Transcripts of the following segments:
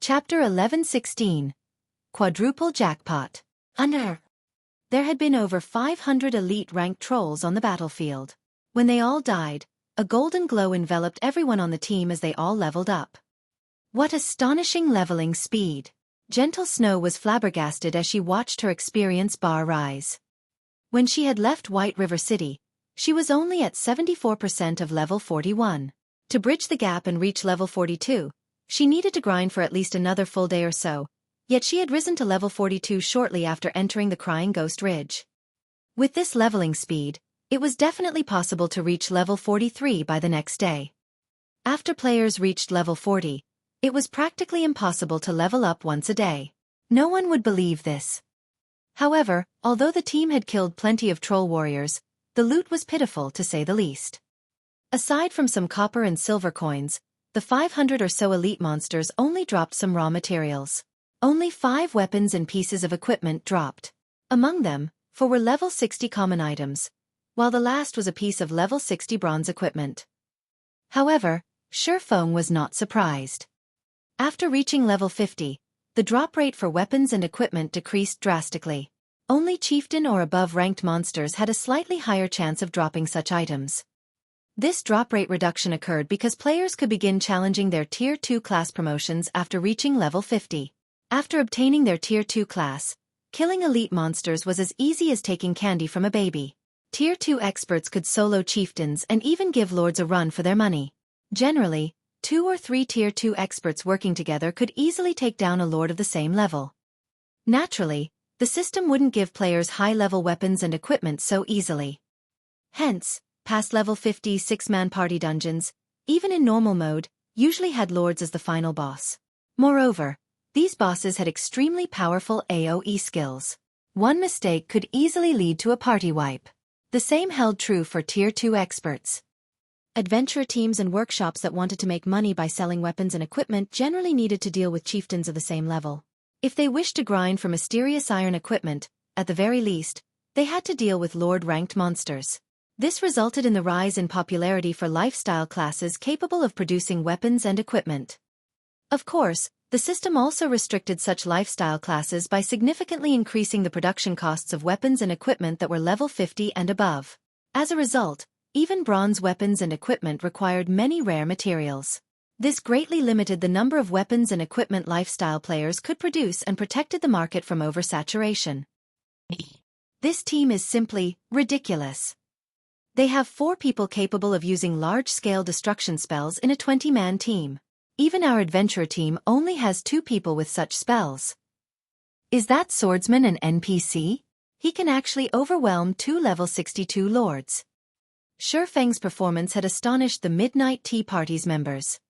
Chapter 1116. Quadruple Jackpot. There had been over 500 elite-ranked trolls on the battlefield. When they all died, a golden glow enveloped everyone on the team as they all leveled up. What astonishing leveling speed! Gentle Snow was flabbergasted as she watched her experience bar rise. When she had left White River City, she was only at 74% of level 41. To bridge the gap and reach level 42, she needed to grind for at least another full day or so, yet she had risen to level 42 shortly after entering the Crying Ghost Ridge. With this leveling speed, it was definitely possible to reach level 43 by the next day. After players reached level 40, it was practically impossible to level up once a day. No one would believe this. However, although the team had killed plenty of troll warriors, the loot was pitiful to say the least. Aside from some copper and silver coins, the 500 or so elite monsters only dropped some raw materials. Only 5 weapons and pieces of equipment dropped. Among them, 4 were level 60 common items, while the last was a piece of level 60 bronze equipment. However, Xueqi was not surprised. After reaching level 50, the drop rate for weapons and equipment decreased drastically. Only chieftain or above-ranked monsters had a slightly higher chance of dropping such items. This drop rate reduction occurred because players could begin challenging their Tier 2 class promotions after reaching level 50. After obtaining their Tier 2 class, killing elite monsters was as easy as taking candy from a baby. Tier 2 experts could solo chieftains and even give lords a run for their money. Generally, 2 or 3 Tier 2 experts working together could easily take down a lord of the same level. Naturally, the system wouldn't give players high-level weapons and equipment so easily. Hence, past level 50 6-man party dungeons, even in normal mode, usually had lords as the final boss. Moreover, these bosses had extremely powerful AoE skills. One mistake could easily lead to a party wipe. The same held true for Tier 2 experts. Adventure teams and workshops that wanted to make money by selling weapons and equipment generally needed to deal with chieftains of the same level. If they wished to grind for mysterious iron equipment, at the very least, they had to deal with lord-ranked monsters. This resulted in the rise in popularity for lifestyle classes capable of producing weapons and equipment. Of course, the system also restricted such lifestyle classes by significantly increasing the production costs of weapons and equipment that were level 50 and above. As a result, even bronze weapons and equipment required many rare materials. This greatly limited the number of weapons and equipment lifestyle players could produce and protected the market from oversaturation. This team is simply ridiculous. They have 4 people capable of using large-scale destruction spells in a 20-man team. Even our adventurer team only has 2 people with such spells. Is that swordsman an NPC? He can actually overwhelm 2 level 62 lords. Xueqi's performance had astonished the Midnight Tea Party's members.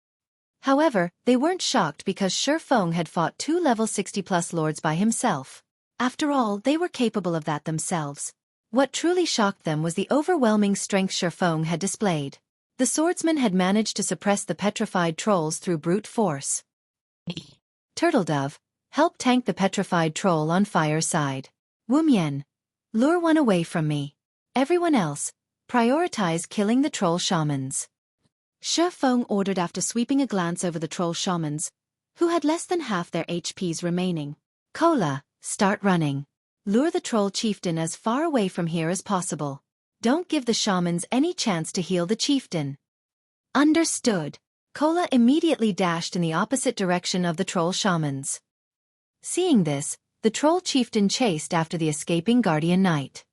However, they weren't shocked because Xueqi had fought 2 level 60+ lords by himself. After all, they were capable of that themselves. What truly shocked them was the overwhelming strength Xueqi had displayed. The swordsman had managed to suppress the petrified trolls through brute force. Turtledove, help tank the petrified troll on Fire's side. Wumian, lure one away from me. Everyone else, prioritize killing the troll shamans. Xueqi ordered after sweeping a glance over the troll shamans, who had less than half their HPs remaining. Cola, start running. Lure the troll chieftain as far away from here as possible. Don't give the shamans any chance to heal the chieftain. Understood. Cola immediately dashed in the opposite direction of the troll shamans. Seeing this, the troll chieftain chased after the escaping guardian knight.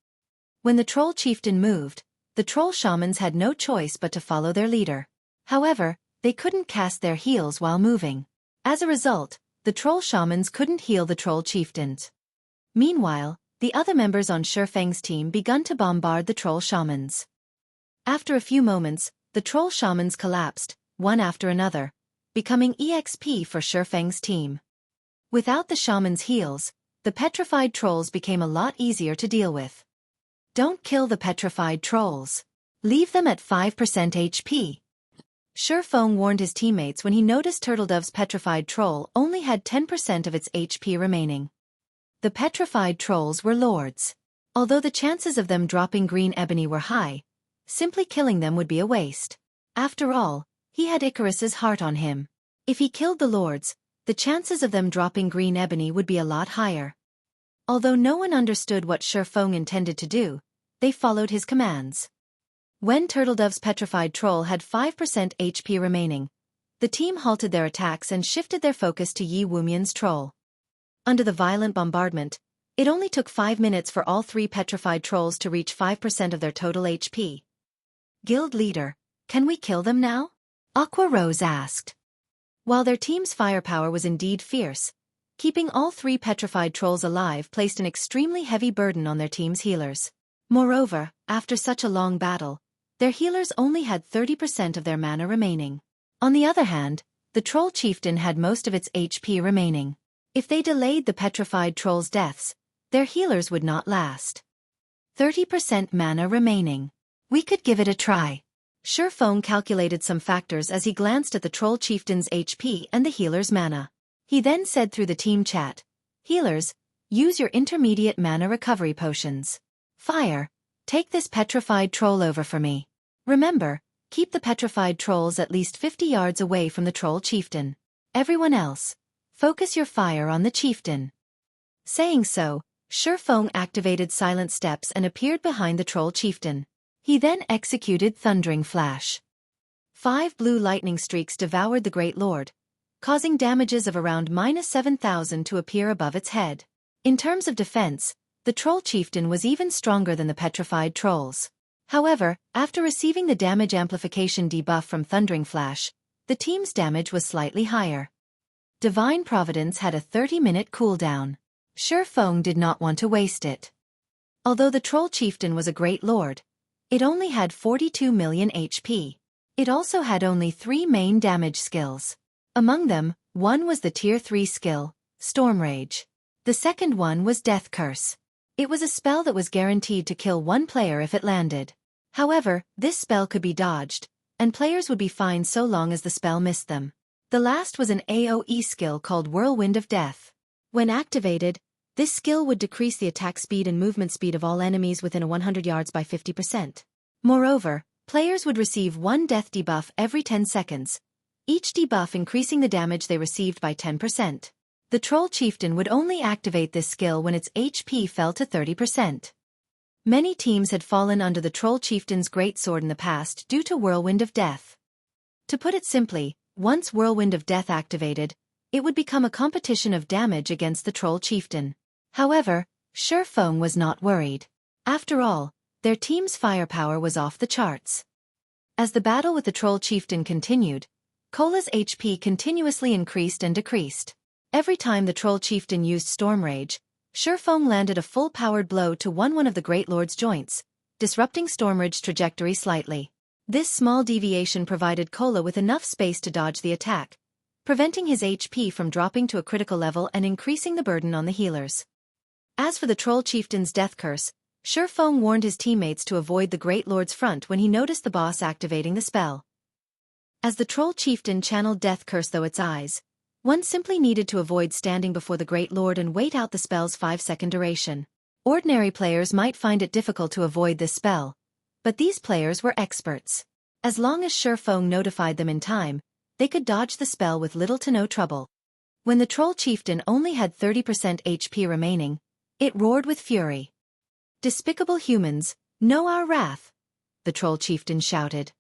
When the troll chieftain moved, the troll shamans had no choice but to follow their leader. However, they couldn't cast their heals while moving. As a result, the troll shamans couldn't heal the troll chieftains. Meanwhile, the other members on Xueqi's team began to bombard the troll shamans. After a few moments, the troll shamans collapsed, one after another, becoming EXP for Xueqi's team. Without the shamans' heals, the petrified trolls became a lot easier to deal with. Don't kill the petrified trolls. Leave them at 5% HP. Xueqi warned his teammates when he noticed Turtledove's petrified troll only had 10% of its HP remaining. The petrified trolls were lords. Although the chances of them dropping green ebony were high, simply killing them would be a waste. After all, he had Icarus's heart on him. If he killed the lords, the chances of them dropping green ebony would be a lot higher. Although no one understood what Xueqi intended to do, they followed his commands. When Turtledove's petrified troll had 5% HP remaining, the team halted their attacks and shifted their focus to Yi Wumian's troll. Under the violent bombardment, it only took 5 minutes for all 3 petrified trolls to reach 5% of their total HP. Guild leader, can we kill them now? Aqua Rose asked. While their team's firepower was indeed fierce, keeping all 3 petrified trolls alive placed an extremely heavy burden on their team's healers. Moreover, after such a long battle, their healers only had 30% of their mana remaining. On the other hand, the troll chieftain had most of its HP remaining. If they delayed the petrified trolls' deaths, their healers would not last. 30% mana remaining. We could give it a try. Xueqi calculated some factors as he glanced at the troll chieftain's HP and the healer's mana. He then said through the team chat, "Healers, use your intermediate mana recovery potions. Fire, take this petrified troll over for me. Remember, keep the petrified trolls at least 50 yards away from the troll chieftain. Everyone else, focus your fire on the chieftain." Saying so, Xueqi activated silent steps and appeared behind the troll chieftain. He then executed Thundering Flash. 5 blue lightning streaks devoured the Great Lord, causing damages of around -7,000 to appear above its head. In terms of defense, the troll chieftain was even stronger than the petrified trolls. However, after receiving the damage amplification debuff from Thundering Flash, the team's damage was slightly higher. Divine Providence had a 30-minute cooldown. Xueqi did not want to waste it. Although the troll chieftain was a great lord, it only had 42 million HP. It also had only 3 main damage skills. Among them, one was the Tier 3 skill, Storm Rage. The second one was Death Curse. It was a spell that was guaranteed to kill one player if it landed. However, this spell could be dodged, and players would be fine so long as the spell missed them. The last was an AoE skill called Whirlwind of Death. When activated, this skill would decrease the attack speed and movement speed of all enemies within 100 yards by 50%. Moreover, players would receive one death debuff every 10 seconds, each debuff increasing the damage they received by 10%. The troll chieftain would only activate this skill when its HP fell to 30%. Many teams had fallen under the troll chieftain's greatsword in the past due to Whirlwind of Death. To put it simply, once Whirlwind of Death activated, it would become a competition of damage against the troll chieftain. However, Xueqi was not worried. After all, their team's firepower was off the charts. As the battle with the troll chieftain continued, Cola's HP continuously increased and decreased. Every time the troll chieftain used Storm Rage, Xueqi landed a full-powered blow to one of the Great Lord's joints, disrupting Storm Rage's trajectory slightly. This small deviation provided Cola with enough space to dodge the attack, preventing his HP from dropping to a critical level and increasing the burden on the healers. As for the troll chieftain's death curse, Xueqi warned his teammates to avoid the Great Lord's front when he noticed the boss activating the spell. As the troll chieftain channeled death curse through its eyes, one simply needed to avoid standing before the Great Lord and wait out the spell's 5-second duration. Ordinary players might find it difficult to avoid this spell, but these players were experts. As long as Xueqi notified them in time, they could dodge the spell with little to no trouble. When the troll chieftain only had 30% HP remaining, it roared with fury. "Despicable humans, know our wrath," the troll chieftain shouted.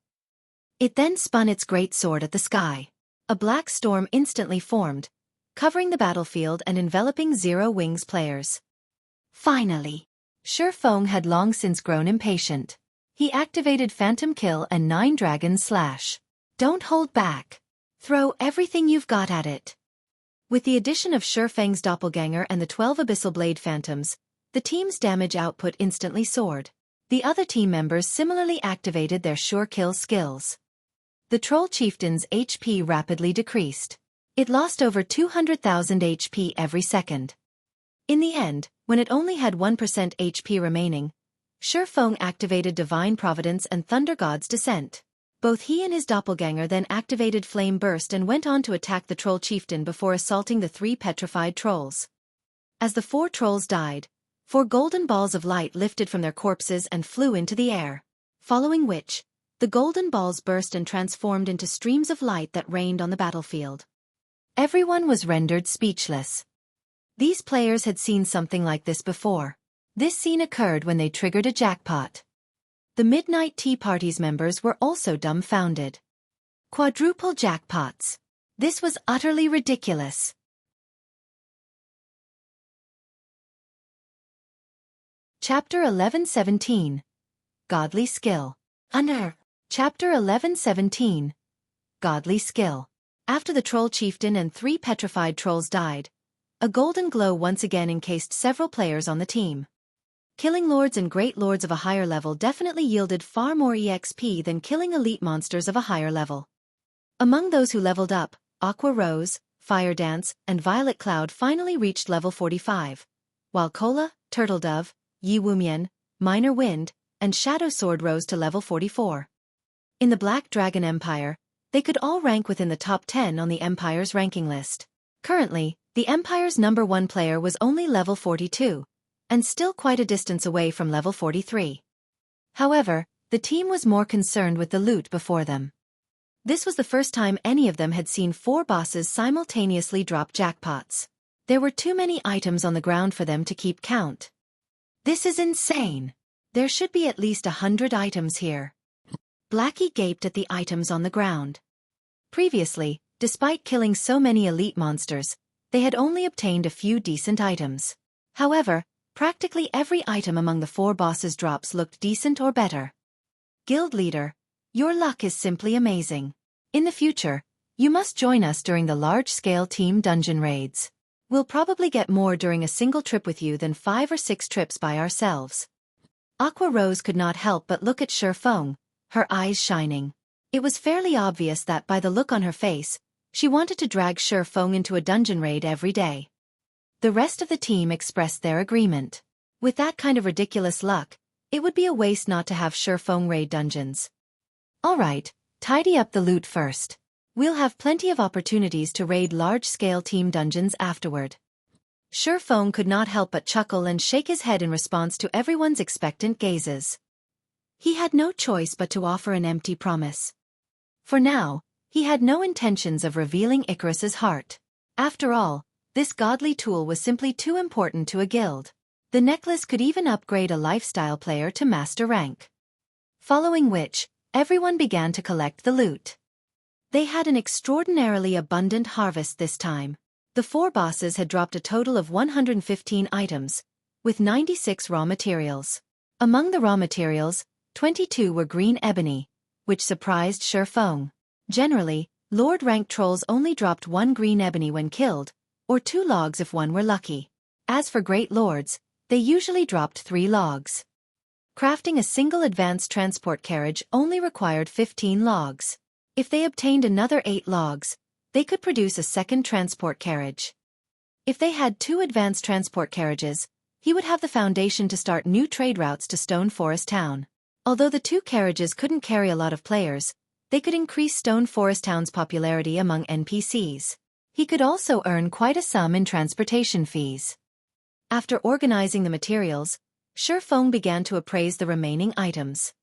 It then spun its great sword at the sky. A black storm instantly formed, covering the battlefield and enveloping Zero Wings players. Finally! Xueqi had long since grown impatient. He activated Phantom Kill and 9 Dragon Slash. Don't hold back. Throw everything you've got at it. With the addition of Xueqi's doppelganger and the 12 Abyssal Blade Phantoms, the team's damage output instantly soared. The other team members similarly activated their sure kill skills. The troll chieftain's HP rapidly decreased. It lost over 200,000 HP every second. In the end, when it only had 1% HP remaining, Xueqi activated Divine Providence and Thunder God's Descent. Both he and his doppelganger then activated Flame Burst and went on to attack the troll chieftain before assaulting the 3 petrified trolls. As the 4 trolls died, 4 golden balls of light lifted from their corpses and flew into the air, following which, the golden balls burst and transformed into streams of light that rained on the battlefield. Everyone was rendered speechless. These players had seen something like this before. This scene occurred when they triggered a jackpot. The Midnight Tea Party's members were also dumbfounded. Quadruple jackpots. This was utterly ridiculous. Chapter 11:17. Godly Skill. Under. Chapter 11:17. Godly Skill. After the Troll Chieftain and 3 petrified trolls died, a golden glow once again encased several players on the team. Killing lords and great lords of a higher level definitely yielded far more EXP than killing elite monsters of a higher level. Among those who leveled up, Aqua Rose, Fire Dance, and Violet Cloud finally reached level 45, while Cola, Turtle Dove, Yi Wumian, Minor Wind, and Shadow Sword rose to level 44. In the Black Dragon Empire, they could all rank within the top 10 on the Empire's ranking list. Currently, the Empire's #1 player was only level 42, and still quite a distance away from level 43. However, the team was more concerned with the loot before them. This was the first time any of them had seen 4 bosses simultaneously drop jackpots. There were too many items on the ground for them to keep count. This is insane. There should be at least 100 items here. Blackie gaped at the items on the ground. Previously, despite killing so many elite monsters, they had only obtained a few decent items. However, practically every item among the 4 bosses' drops looked decent or better. Guild Leader, your luck is simply amazing. In the future, you must join us during the large-scale team dungeon raids. We'll probably get more during a single trip with you than 5 or 6 trips by ourselves. Aqua Rose could not help but look at Xueqi, her eyes shining. It was fairly obvious that by the look on her face, she wanted to drag Xueqi into a dungeon raid every day. The rest of the team expressed their agreement. With that kind of ridiculous luck, it would be a waste not to have Xueqi raid dungeons. Alright, tidy up the loot first. We'll have plenty of opportunities to raid large-scale team dungeons afterward. Xueqi could not help but chuckle and shake his head in response to everyone's expectant gazes. He had no choice but to offer an empty promise. For now, he had no intentions of revealing Icarus's heart. After all, this godly tool was simply too important to a guild. The necklace could even upgrade a lifestyle player to master rank. Following which, everyone began to collect the loot. They had an extraordinarily abundant harvest this time. The 4 bosses had dropped a total of 115 items, with 96 raw materials. Among the raw materials, 22 were green ebony, which surprised Xueqi. Generally, Lord rank trolls only dropped 1 green ebony when killed, or 2 logs if one were lucky. As for great lords, they usually dropped 3 logs. Crafting a single advanced transport carriage only required 15 logs. If they obtained another 8 logs, they could produce a second transport carriage. If they had 2 advanced transport carriages, he would have the foundation to start new trade routes to Stone Forest Town. Although the 2 carriages couldn't carry a lot of players, they could increase Stone Forest Town's popularity among NPCs. He could also earn quite a sum in transportation fees. After organizing the materials, Xueqi began to appraise the remaining items.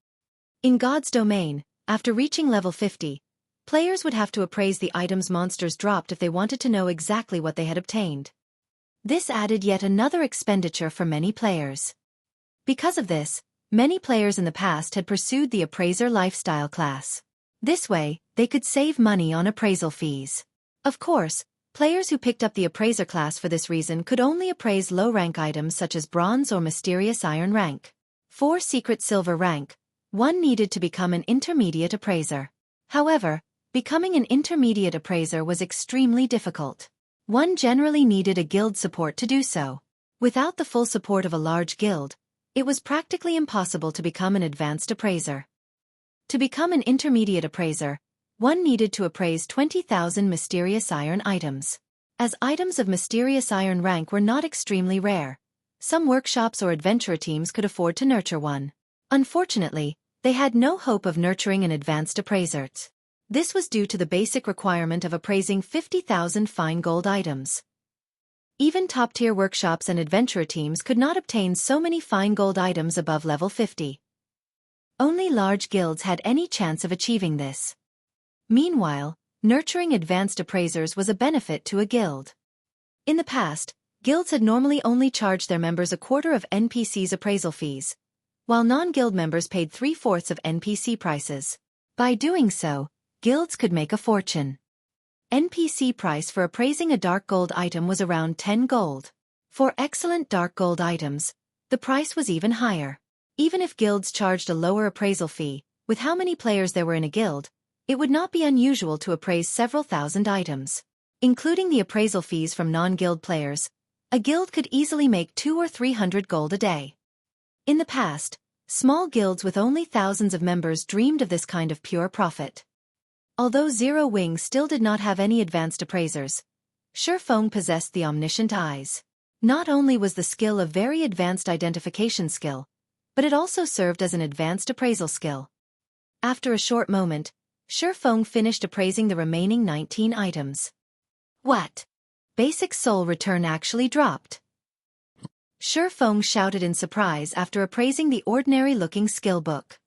In God's Domain, after reaching level 50, players would have to appraise the items monsters dropped if they wanted to know exactly what they had obtained. This added yet another expenditure for many players. Because of this, many players in the past had pursued the appraiser lifestyle class. This way, they could save money on appraisal fees. Of course, players who picked up the appraiser class for this reason could only appraise low-rank items such as bronze or mysterious iron rank. For secret silver rank, one needed to become an intermediate appraiser. However, becoming an intermediate appraiser was extremely difficult. One generally needed a guild support to do so. Without the full support of a large guild, it was practically impossible to become an advanced appraiser. To become an intermediate appraiser, one needed to appraise 20,000 mysterious iron items. As items of mysterious iron rank were not extremely rare, some workshops or adventurer teams could afford to nurture one. Unfortunately, they had no hope of nurturing an advanced appraiser. This was due to the basic requirement of appraising 50,000 fine gold items. Even top-tier workshops and adventurer teams could not obtain so many fine gold items above level 50. Only large guilds had any chance of achieving this. Meanwhile, Nurturing advanced appraisers was a benefit to a guild. In the past, guilds had normally only charged their members a quarter of NPC's appraisal fees, while non-guild members paid 3/4 of NPC prices. By doing so, guilds could make a fortune. NPC price for appraising a dark gold item was around 10 gold. For excellent dark gold items, the price was even higher. Even if guilds charged a lower appraisal fee, with how many players there were in a guild, it would not be unusual to appraise several thousand items. Including the appraisal fees from non-guild players, a guild could easily make 200 or 300 gold a day. In the past, small guilds with only thousands of members dreamed of this kind of pure profit. Although Zero Wing still did not have any advanced appraisers, Xueqi possessed the omniscient eyes. Not only was the skill a very advanced identification skill, but it also served as an advanced appraisal skill. After a short moment, Xueqi finished appraising the remaining 19 items. What? Basic soul return actually dropped. Xueqi shouted in surprise after appraising the ordinary-looking skill book.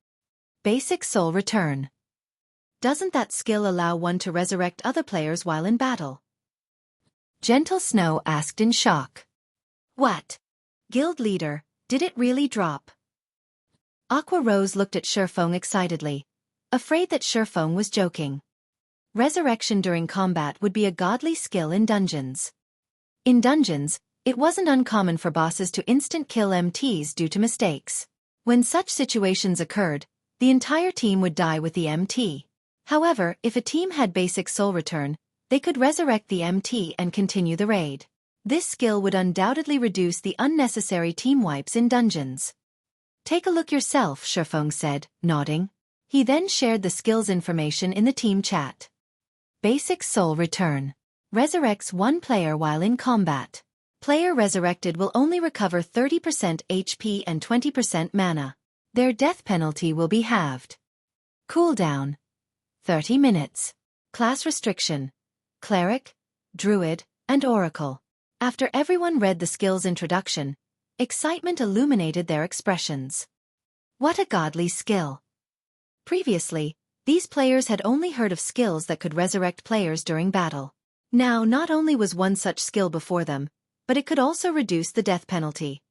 Basic soul return. Doesn't that skill allow one to resurrect other players while in battle? Gentle Snow asked in shock. What? Guild leader, did it really drop? Aqua Rose looked at Xueqi excitedly, afraid that Xueqi was joking. Resurrection during combat would be a godly skill in dungeons. In dungeons, it wasn't uncommon for bosses to instant kill MTs due to mistakes. When such situations occurred, the entire team would die with the MT. However, if a team had basic soul return, they could resurrect the MT and continue the raid. This skill would undoubtedly reduce the unnecessary team wipes in dungeons. Take a look yourself, Xueqi said, nodding. He then shared the skill's information in the team chat. Basic soul return. Resurrects one player while in combat. Player resurrected will only recover 30% HP and 20% mana. Their death penalty will be halved. Cooldown: 30 minutes. Class restriction: Cleric, Druid, and Oracle. After everyone read the skill's introduction, excitement illuminated their expressions. What a godly skill! Previously, these players had only heard of skills that could resurrect players during battle. Now not only was one such skill before them, but it could also reduce the death penalty.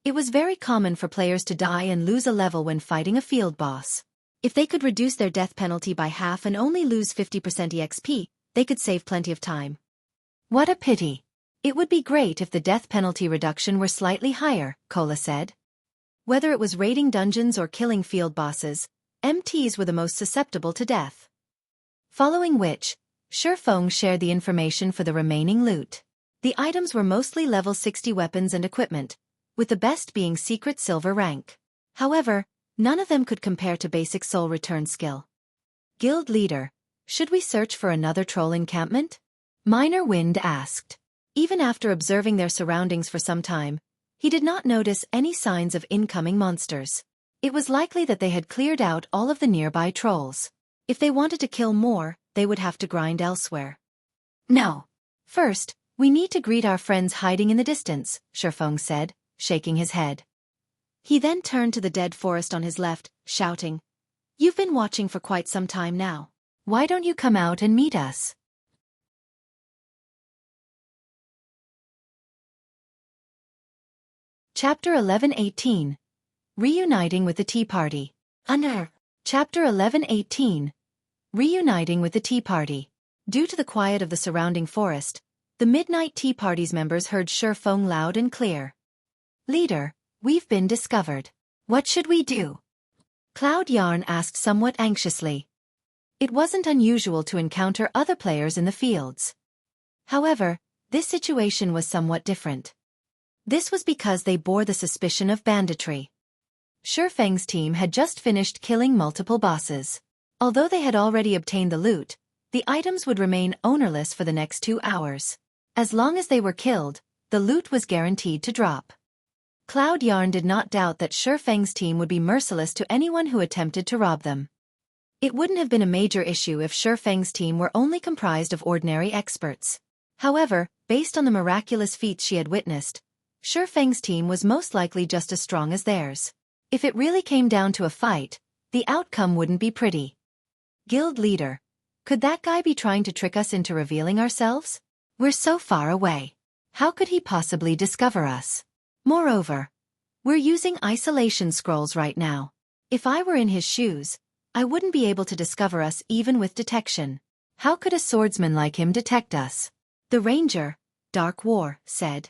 It was very common for players to die and lose a level when fighting a field boss. If they could reduce their death penalty by half and only lose 50% EXP, they could save plenty of time. What a pity! It would be great if the death penalty reduction were slightly higher, Cola said. Whether it was raiding dungeons or killing field bosses, MTs were the most susceptible to death. Following which, Xueqi shared the information for the remaining loot. The items were mostly level 60 weapons and equipment, with the best being secret silver rank. However, none of them could compare to basic soul return skill. Guild leader, should we search for another troll encampment? Minor Wind asked. Even after observing their surroundings for some time, he did not notice any signs of incoming monsters. It was likely that they had cleared out all of the nearby trolls. If they wanted to kill more, they would have to grind elsewhere. No. First, we need to greet our friends hiding in the distance, Xueqi said, shaking his head. He then turned to the dead forest on his left, shouting, "You've been watching for quite some time now. Why don't you come out and meet us?" Chapter 11:18. Reuniting with the Tea Party. Under Chapter 11:18. Reuniting with the Tea Party. Due to the quiet of the surrounding forest, the Midnight Tea Party's members heard Xueqi loud and clear. "Leader, we've been discovered. What should we do?" Cloud Yarn asked somewhat anxiously. It wasn't unusual to encounter other players in the fields. However, this situation was somewhat different. This was because they bore the suspicion of banditry. Xueqi's team had just finished killing multiple bosses. Although they had already obtained the loot, the items would remain ownerless for the next 2 hours. As long as they were killed, the loot was guaranteed to drop. Cloud Yarn did not doubt that Xueqi's team would be merciless to anyone who attempted to rob them. It wouldn't have been a major issue if Xueqi's team were only comprised of ordinary experts. However, based on the miraculous feats she had witnessed, Xueqi's team was most likely just as strong as theirs. If it really came down to a fight, the outcome wouldn't be pretty. Guild leader, Could that guy be trying to trick us into revealing ourselves? We're so far away. How could he possibly discover us? Moreover, we're using isolation scrolls right now. If I were in his shoes, I wouldn't be able to discover us even with detection. How could a swordsman like him detect us? The Ranger, Dark War, said.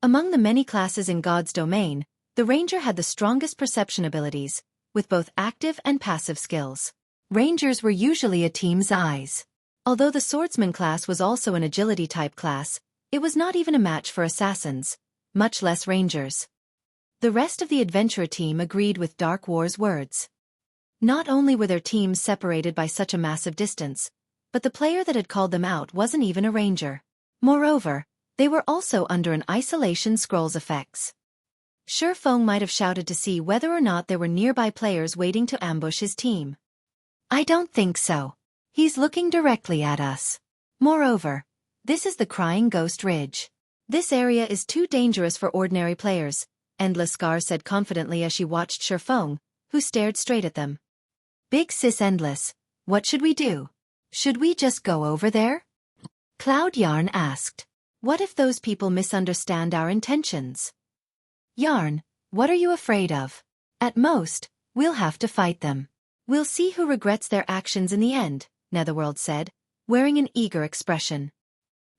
Among the many classes in God's domain, the Ranger had the strongest perception abilities, with both active and passive skills. Rangers were usually a team's eyes. Although the swordsman class was also an agility-type class, it was not even a match for assassins, much less rangers. The rest of the adventurer team agreed with Dark War's words. Not only were their teams separated by such a massive distance, but the player that had called them out wasn't even a ranger. Moreover, they were also under an isolation scroll's effects. Xueqi might have shouted to see whether or not there were nearby players waiting to ambush his team. I don't think so. He's looking directly at us. Moreover, this is the Crying Ghost Ridge. This area is too dangerous for ordinary players, Endless said confidently as she watched Xueqi, who stared straight at them. Big sis Endless, what should we do? Should we just go over there? Cloud Yarn asked. What if those people misunderstand our intentions? Yarn, what are you afraid of? At most, we'll have to fight them. We'll see who regrets their actions in the end, Netherworld said, wearing an eager expression.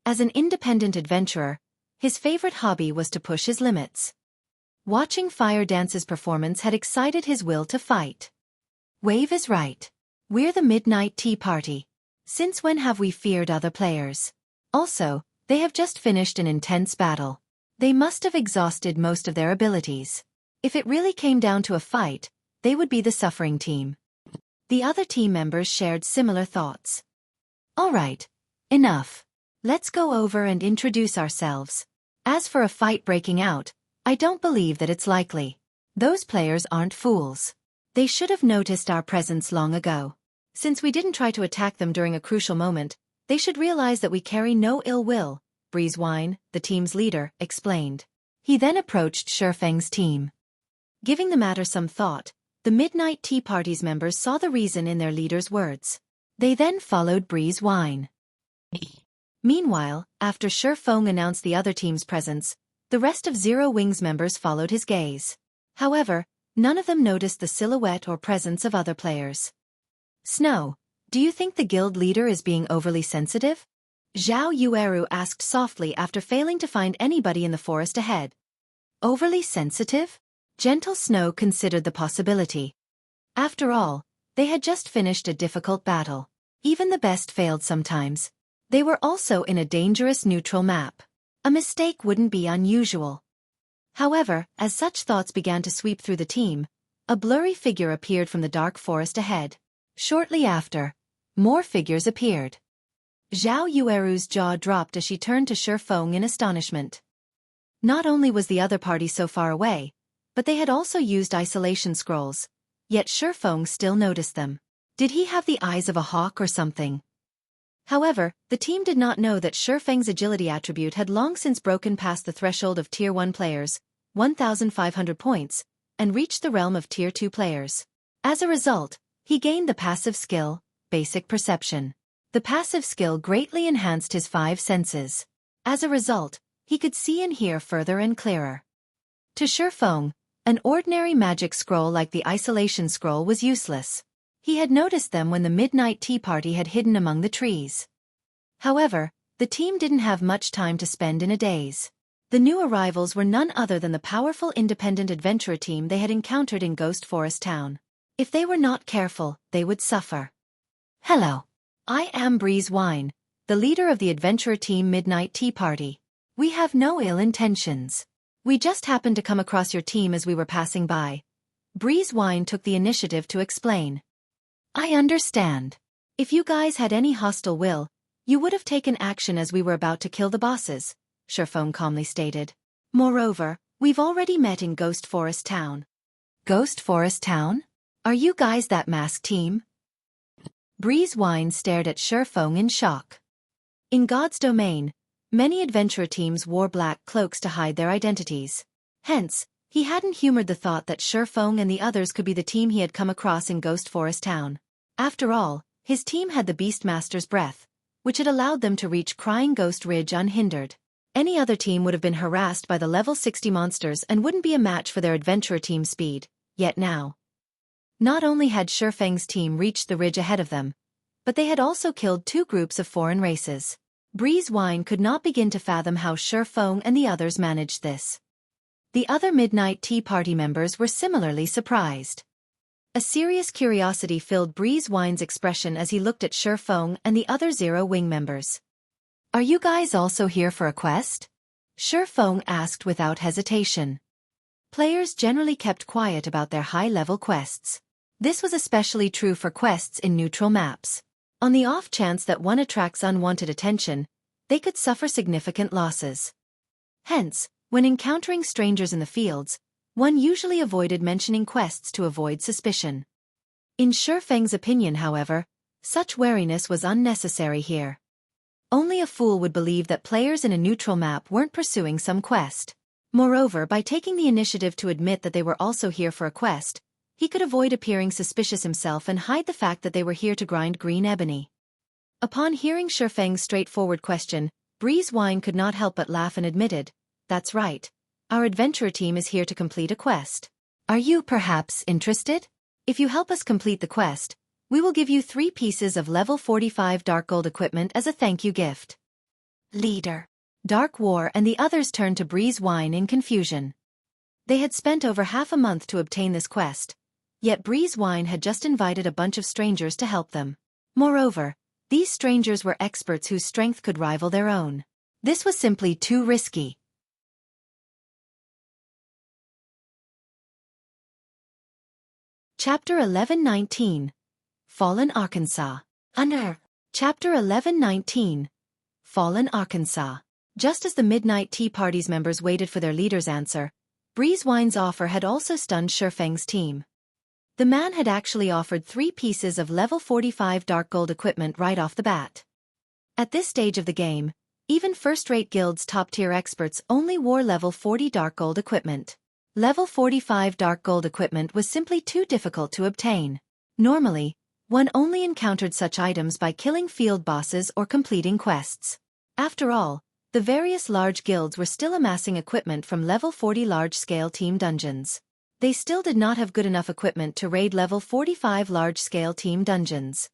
As an independent adventurer, his favorite hobby was to push his limits. Watching Fire Dance's performance had excited his will to fight. Wave is right. We're the Midnight Tea Party. Since when have we feared other players? Also, they have just finished an intense battle. They must have exhausted most of their abilities. If it really came down to a fight, they would be the suffering team. The other team members shared similar thoughts. All right, enough. Let's go over and introduce ourselves. As for a fight breaking out, I don't believe that it's likely. Those players aren't fools. They should have noticed our presence long ago. Since we didn't try to attack them during a crucial moment, they should realize that we carry no ill will, Breezewine, the team's leader, explained. He then approached Xueqi's team. Giving the matter some thought, the Midnight Tea Party's members saw the reason in their leader's words. They then followed Breezewine. Meanwhile, after Xueqi announced the other team's presence, the rest of Zero Wings members followed his gaze. However, none of them noticed the silhouette or presence of other players. Snow, do you think the guild leader is being overly sensitive? Zhao Yueru asked softly after failing to find anybody in the forest ahead. Overly sensitive? Gentle Snow considered the possibility. After all, they had just finished a difficult battle. Even the best failed sometimes. They were also in a dangerous neutral map. A mistake wouldn't be unusual. However, as such thoughts began to sweep through the team, a blurry figure appeared from the dark forest ahead. Shortly after, more figures appeared. Zhao Yueru's jaw dropped as she turned to Xueqi in astonishment. Not only was the other party so far away, but they had also used isolation scrolls, yet Xueqi still noticed them. Did he have the eyes of a hawk or something? However, the team did not know that Xueqi's agility attribute had long since broken past the threshold of Tier 1 players, 1,500 points, and reached the realm of Tier 2 players. As a result, he gained the passive skill, Basic Perception. The passive skill greatly enhanced his 5 senses. As a result, he could see and hear further and clearer. To Xueqi, an ordinary magic scroll like the Isolation Scroll was useless. He had noticed them when the Midnight Tea Party had hidden among the trees. However, the team didn't have much time to spend in a daze. The new arrivals were none other than the powerful independent adventurer team they had encountered in Ghost Forest Town. If they were not careful, they would suffer. Hello. I am Breezewine, the leader of the adventurer team Midnight Tea Party. We have no ill intentions. We just happened to come across your team as we were passing by. Breezewine took the initiative to explain. I understand. If you guys had any hostile will, you would have taken action as we were about to kill the bosses, Xueqi calmly stated. Moreover, we've already met in Ghost Forest Town. Ghost Forest Town? Are you guys that masked team? Breezewine stared at Xueqi in shock. In God's domain, many adventurer teams wore black cloaks to hide their identities. Hence, he hadn't humored the thought that Xueqi and the others could be the team he had come across in Ghost Forest Town. After all, His team had the Beastmaster's breath, which had allowed them to reach Crying Ghost Ridge unhindered. Any other team would have been harassed by the level 60 monsters and wouldn't be a match for their adventurer team's speed, yet now. Not only had Xueqi's team reached the ridge ahead of them, but they had also killed 2 groups of foreign races. Breeze Wine could not begin to fathom how Xueqi and the others managed this. The other Midnight Tea Party members were similarly surprised. A serious curiosity filled Breeze Wine's expression as he looked at Xueqi and the other Zero Wing members. "Are you guys also here for a quest?" Xueqi asked without hesitation. Players generally kept quiet about their high-level quests. This was especially true for quests in neutral maps. On the off chance that one attracts unwanted attention, they could suffer significant losses. Hence, when encountering strangers in the fields, one usually avoided mentioning quests to avoid suspicion. In Xueqi's opinion, however, such wariness was unnecessary here. Only a fool would believe that players in a neutral map weren't pursuing some quest. Moreover, by taking the initiative to admit that they were also here for a quest, he could avoid appearing suspicious himself and hide the fact that they were here to grind green ebony. Upon hearing Xueqi's straightforward question, Breeze Wine could not help but laugh and admitted, "That's right. Our adventurer team is here to complete a quest. Are you perhaps interested? If you help us complete the quest, we will give you 3 pieces of level 45 dark gold equipment as a thank you gift." Leader Dark War and the others turned to Breeze Wine in confusion. They had spent over half a month to obtain this quest, yet Breeze Wine had just invited a bunch of strangers to help them. Moreover, these strangers were experts whose strength could rival their own. This was simply too risky. Chapter 11-19 Fallen Arkansas. Chapter 11-19 Fallen Arkansas. Just as the Midnight Tea Party's members waited for their leader's answer, Breeze Wine's offer had also stunned Xueqi's team. The man had actually offered 3 pieces of level 45 dark gold equipment right off the bat. At this stage of the game, even first-rate guilds' top-tier experts only wore level 40 dark gold equipment. Level 45 dark gold equipment was simply too difficult to obtain. Normally, one only encountered such items by killing field bosses or completing quests. After all, the various large guilds were still amassing equipment from level 40 large-scale team dungeons. They still did not have good enough equipment to raid level 45 large-scale team dungeons.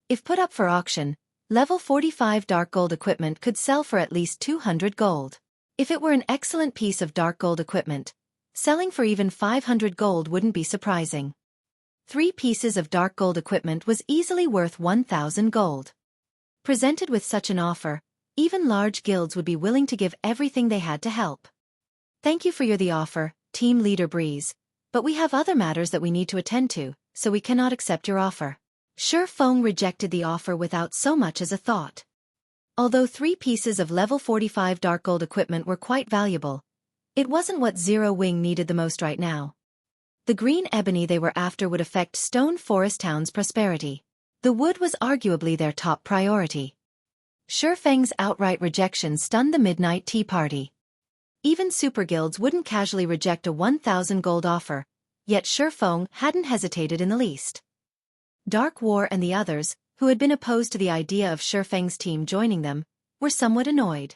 If put up for auction, level 45 dark gold equipment could sell for at least 200 gold. If it were an excellent piece of dark gold equipment, selling for even 500 gold wouldn't be surprising. 3 pieces of dark gold equipment was easily worth 1,000 gold. Presented with such an offer, even large guilds would be willing to give everything they had to help. "Thank you for the offer, Team Leader Breeze, but we have other matters that we need to attend to, so we cannot accept your offer." Xueqi rejected the offer without so much as a thought. Although 3 pieces of level 45 dark gold equipment were quite valuable, it wasn't what Zero Wing needed the most right now. The green ebony they were after would affect Stone Forest Town's prosperity. The wood was arguably their top priority. Xueqi's outright rejection stunned the Midnight Tea Party. Even super guilds wouldn't casually reject a 1,000 gold offer, yet Xueqi hadn't hesitated in the least. Dark War and the others, who had been opposed to the idea of Xueqi's team joining them, were somewhat annoyed.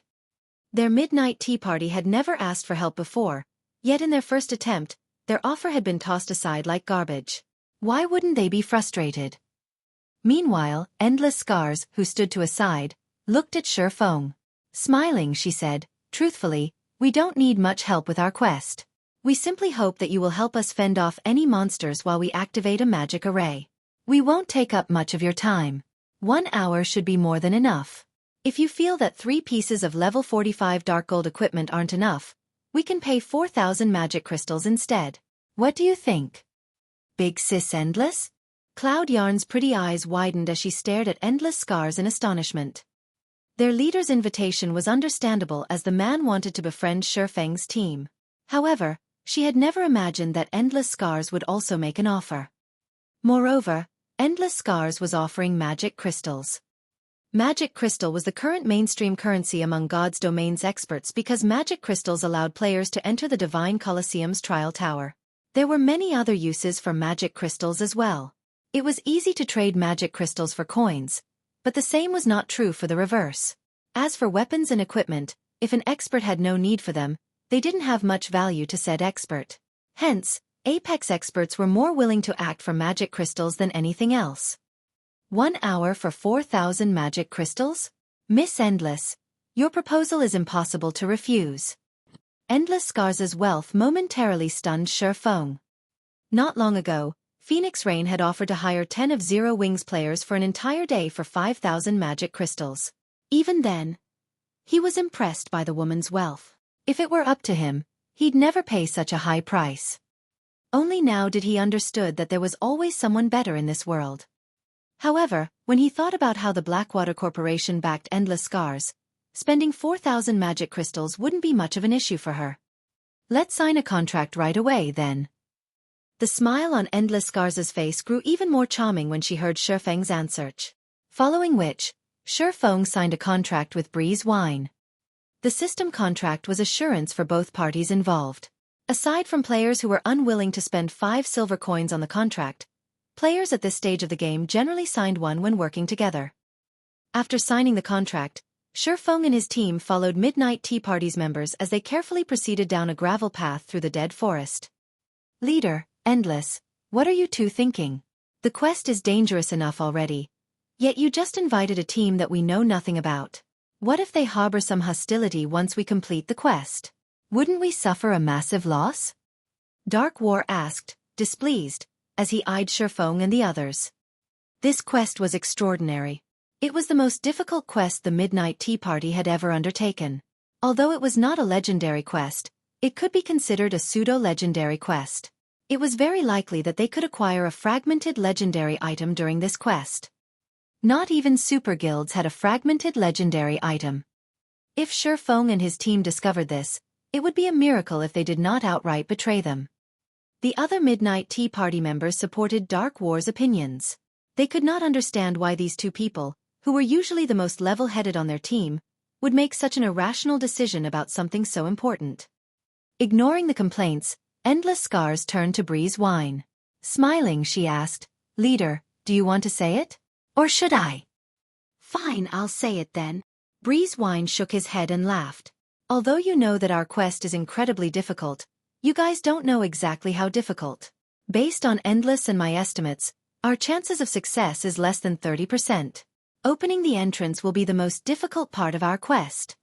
Their Midnight Tea Party had never asked for help before, yet in their first attempt, their offer had been tossed aside like garbage. Why wouldn't they be frustrated? Meanwhile, Endless Scars, who stood to a side, looked at Xueqi. Smiling, she said, "Truthfully, we don't need much help with our quest. We simply hope that you will help us fend off any monsters while we activate a magic array. We won't take up much of your time. 1 hour should be more than enough. If you feel that 3 pieces of level 45 dark gold equipment aren't enough, we can pay 4,000 magic crystals instead. What do you think?" "Big sis Endless?" Cloud Yarn's pretty eyes widened as she stared at Endless Scars in astonishment. Their leader's invitation was understandable as the man wanted to befriend Xueqi's team. However, she had never imagined that Endless Scars would also make an offer. Moreover, Endless Scars was offering magic crystals. Magic crystal was the current mainstream currency among God's Domains experts because magic crystals allowed players to enter the Divine Colosseum's trial tower. There were many other uses for magic crystals as well. It was easy to trade magic crystals for coins, but the same was not true for the reverse. As for weapons and equipment, if an expert had no need for them, they didn't have much value to said expert. Hence, Apex experts were more willing to act for magic crystals than anything else. 1 hour for 4,000 magic crystals? Miss Endless, your proposal is impossible to refuse. Endless Scars' wealth momentarily stunned Xueqi. Not long ago, Phoenix Rain had offered to hire 10 of Zero Wings players for an entire day for 5,000 magic crystals. Even then, he was impressed by the woman's wealth. If it were up to him, he'd never pay such a high price. Only now did he understood that there was always someone better in this world. However, when he thought about how the Blackwater Corporation backed Endless Scars, spending 4,000 magic crystals wouldn't be much of an issue for her. Let's sign a contract right away, then. The smile on Endless Scars' face grew even more charming when she heard Xueqi's answer. Following which, Xueqi signed a contract with Breeze Wine. The system contract was assurance for both parties involved. Aside from players who were unwilling to spend 5 silver coins on the contract, players at this stage of the game generally signed one when working together. After signing the contract, Xueqi and his team followed Midnight Tea Party's members as they carefully proceeded down a gravel path through the dead forest. Leader, Endless, what are you two thinking? The quest is dangerous enough already. Yet you just invited a team that we know nothing about. What if they harbor some hostility once we complete the quest? Wouldn't we suffer a massive loss? Dark War asked, displeased, as he eyed Xueqi and the others. This quest was extraordinary. It was the most difficult quest the Midnight Tea Party had ever undertaken. Although it was not a legendary quest, it could be considered a pseudo-legendary quest. It was very likely that they could acquire a fragmented legendary item during this quest. Not even super guilds had a fragmented legendary item. If Xueqi and his team discovered this, it would be a miracle if they did not outright betray them. The other Midnight Tea Party members supported Dark War's opinions. They could not understand why these two people, who were usually the most level-headed on their team, would make such an irrational decision about something so important. Ignoring the complaints, Endless Scars turned to Breeze Wine. Smiling, she asked, Leader, do you want to say it? Or should I? Fine, I'll say it then. Breeze Wine shook his head and laughed. Although you know that our quest is incredibly difficult, you guys don't know exactly how difficult. Based on Endless and my estimates, our chances of success is less than 30%. Opening the entrance will be the most difficult part of our quest.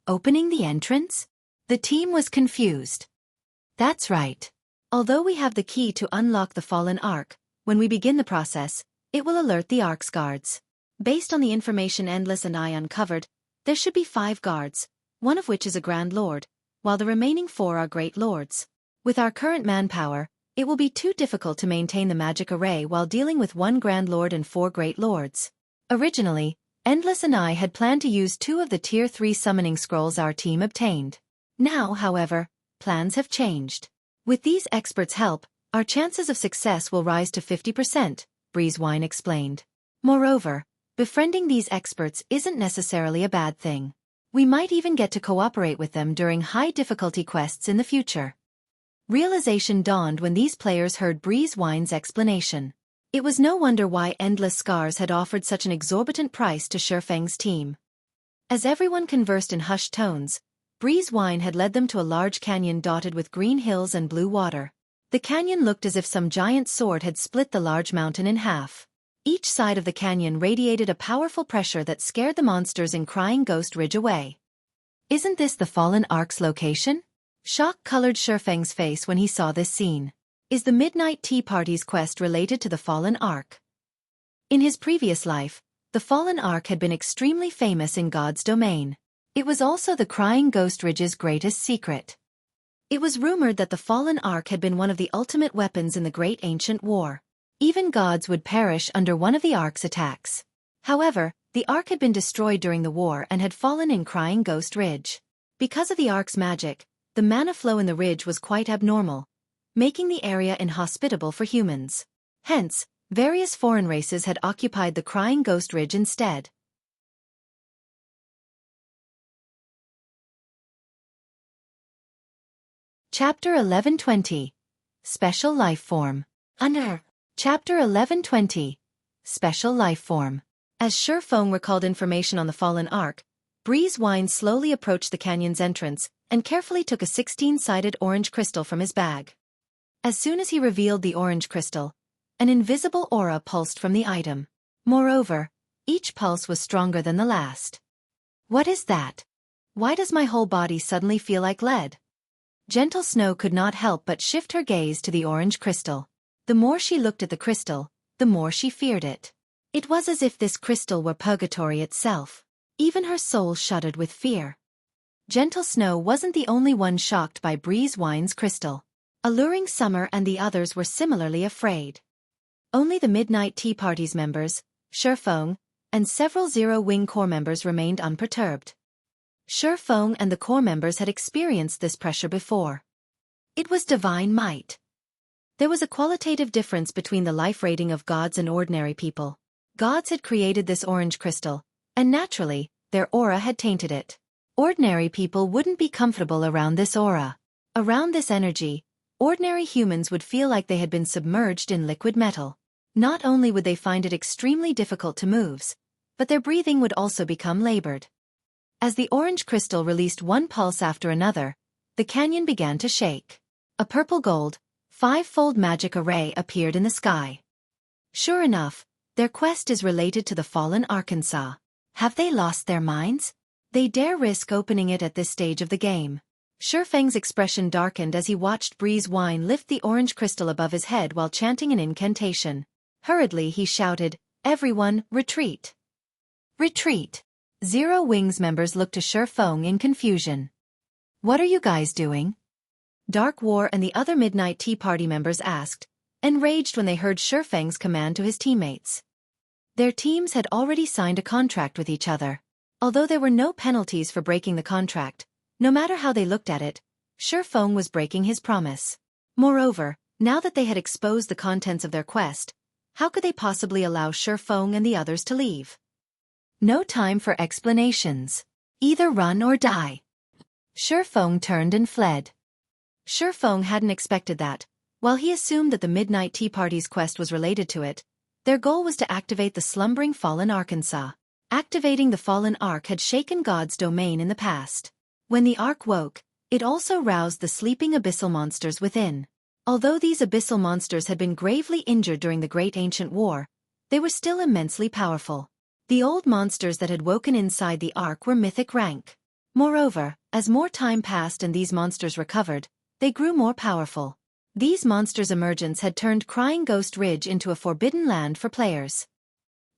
Opening the entrance? The team was confused. That's right. Although we have the key to unlock the Fallen Ark, when we begin the process, it will alert the Ark's guards. Based on the information Endless and I uncovered, there should be 5 guards, one of which is a Grand Lord, while the remaining 4 are Great Lords. With our current manpower, it will be too difficult to maintain the magic array while dealing with 1 Grand Lord and 4 Great Lords. Originally, Endless and I had planned to use 2 of the Tier 3 summoning scrolls our team obtained. Now, however, plans have changed. With these experts' help, our chances of success will rise to 50%, Breezewine explained. Moreover, befriending these experts isn't necessarily a bad thing. We might even get to cooperate with them during high-difficulty quests in the future. Realization dawned when these players heard Breezewine's explanation. It was no wonder why Endless Scars had offered such an exorbitant price to Xueqi's team. As everyone conversed in hushed tones, Breezewine had led them to a large canyon dotted with green hills and blue water. The canyon looked as if some giant sword had split the large mountain in half. Each side of the canyon radiated a powerful pressure that scared the monsters in Crying Ghost Ridge away. Isn't this the Fallen Ark's location? Shock colored Xueqi's face when he saw this scene. Is the Midnight Tea Party's quest related to the Fallen Ark? In his previous life, the Fallen Ark had been extremely famous in God's domain. It was also the Crying Ghost Ridge's greatest secret. It was rumored that the Fallen Ark had been one of the ultimate weapons in the Great Ancient War. Even gods would perish under one of the Ark's attacks. However, the Ark had been destroyed during the war and had fallen in Crying Ghost Ridge. Because of the Ark's magic, the mana flow in the ridge was quite abnormal, making the area inhospitable for humans. Hence, various foreign races had occupied the Crying Ghost Ridge instead. Chapter 1120. Special Lifeform. Under Chapter 1120. Special Lifeform. As Xueqi recalled information on the fallen ark, Breeze Wine slowly approached the canyon's entrance and carefully took a 16-sided orange crystal from his bag. As soon as he revealed the orange crystal, an invisible aura pulsed from the item. Moreover, each pulse was stronger than the last. What is that? Why does my whole body suddenly feel like lead? Gentle Snow could not help but shift her gaze to the orange crystal. The more she looked at the crystal, the more she feared it. It was as if this crystal were purgatory itself. Even her soul shuddered with fear. Gentle Snow wasn't the only one shocked by Breeze Wine's crystal. Alluring Summer and the others were similarly afraid. Only the Midnight Tea Party's members, Xueqi, and several Zero Wing Corps members remained unperturbed. Xueqi and the Corps members had experienced this pressure before. It was divine might. There was a qualitative difference between the life rating of gods and ordinary people. Gods had created this orange crystal, and naturally, their aura had tainted it. Ordinary people wouldn't be comfortable around this aura. Around this energy, ordinary humans would feel like they had been submerged in liquid metal. Not only would they find it extremely difficult to move, but their breathing would also become labored. As the orange crystal released one pulse after another, the canyon began to shake. A purple-gold, five-fold magic array appeared in the sky. Sure enough, their quest is related to the fallen Arkansas. Have they lost their minds? They dare risk opening it at this stage of the game. Xueqi's expression darkened as he watched Breeze Wine lift the orange crystal above his head while chanting an incantation. Hurriedly he shouted, "Everyone, retreat! Retreat!" Zero Wings members looked to Xueqi in confusion. "What are you guys doing?" Dark War and the other Midnight Tea Party members asked, enraged when they heard Xueqi's command to his teammates. Their teams had already signed a contract with each other. Although there were no penalties for breaking the contract, no matter how they looked at it, Xueqi was breaking his promise. Moreover, now that they had exposed the contents of their quest, how could they possibly allow Xueqi and the others to leave? No time for explanations. Either run or die. Xueqi turned and fled. Xueqi hadn't expected that. While he assumed that the Midnight Tea Party's quest was related to it, their goal was to activate the slumbering fallen Arkansas. Activating the fallen ark had shaken God's domain in the past. When the ark woke, it also roused the sleeping abyssal monsters within. Although these abyssal monsters had been gravely injured during the Great Ancient War, they were still immensely powerful. The old monsters that had woken inside the ark were mythic rank. Moreover, as more time passed and these monsters recovered, they grew more powerful. These monsters' emergence had turned Crying Ghost Ridge into a forbidden land for players.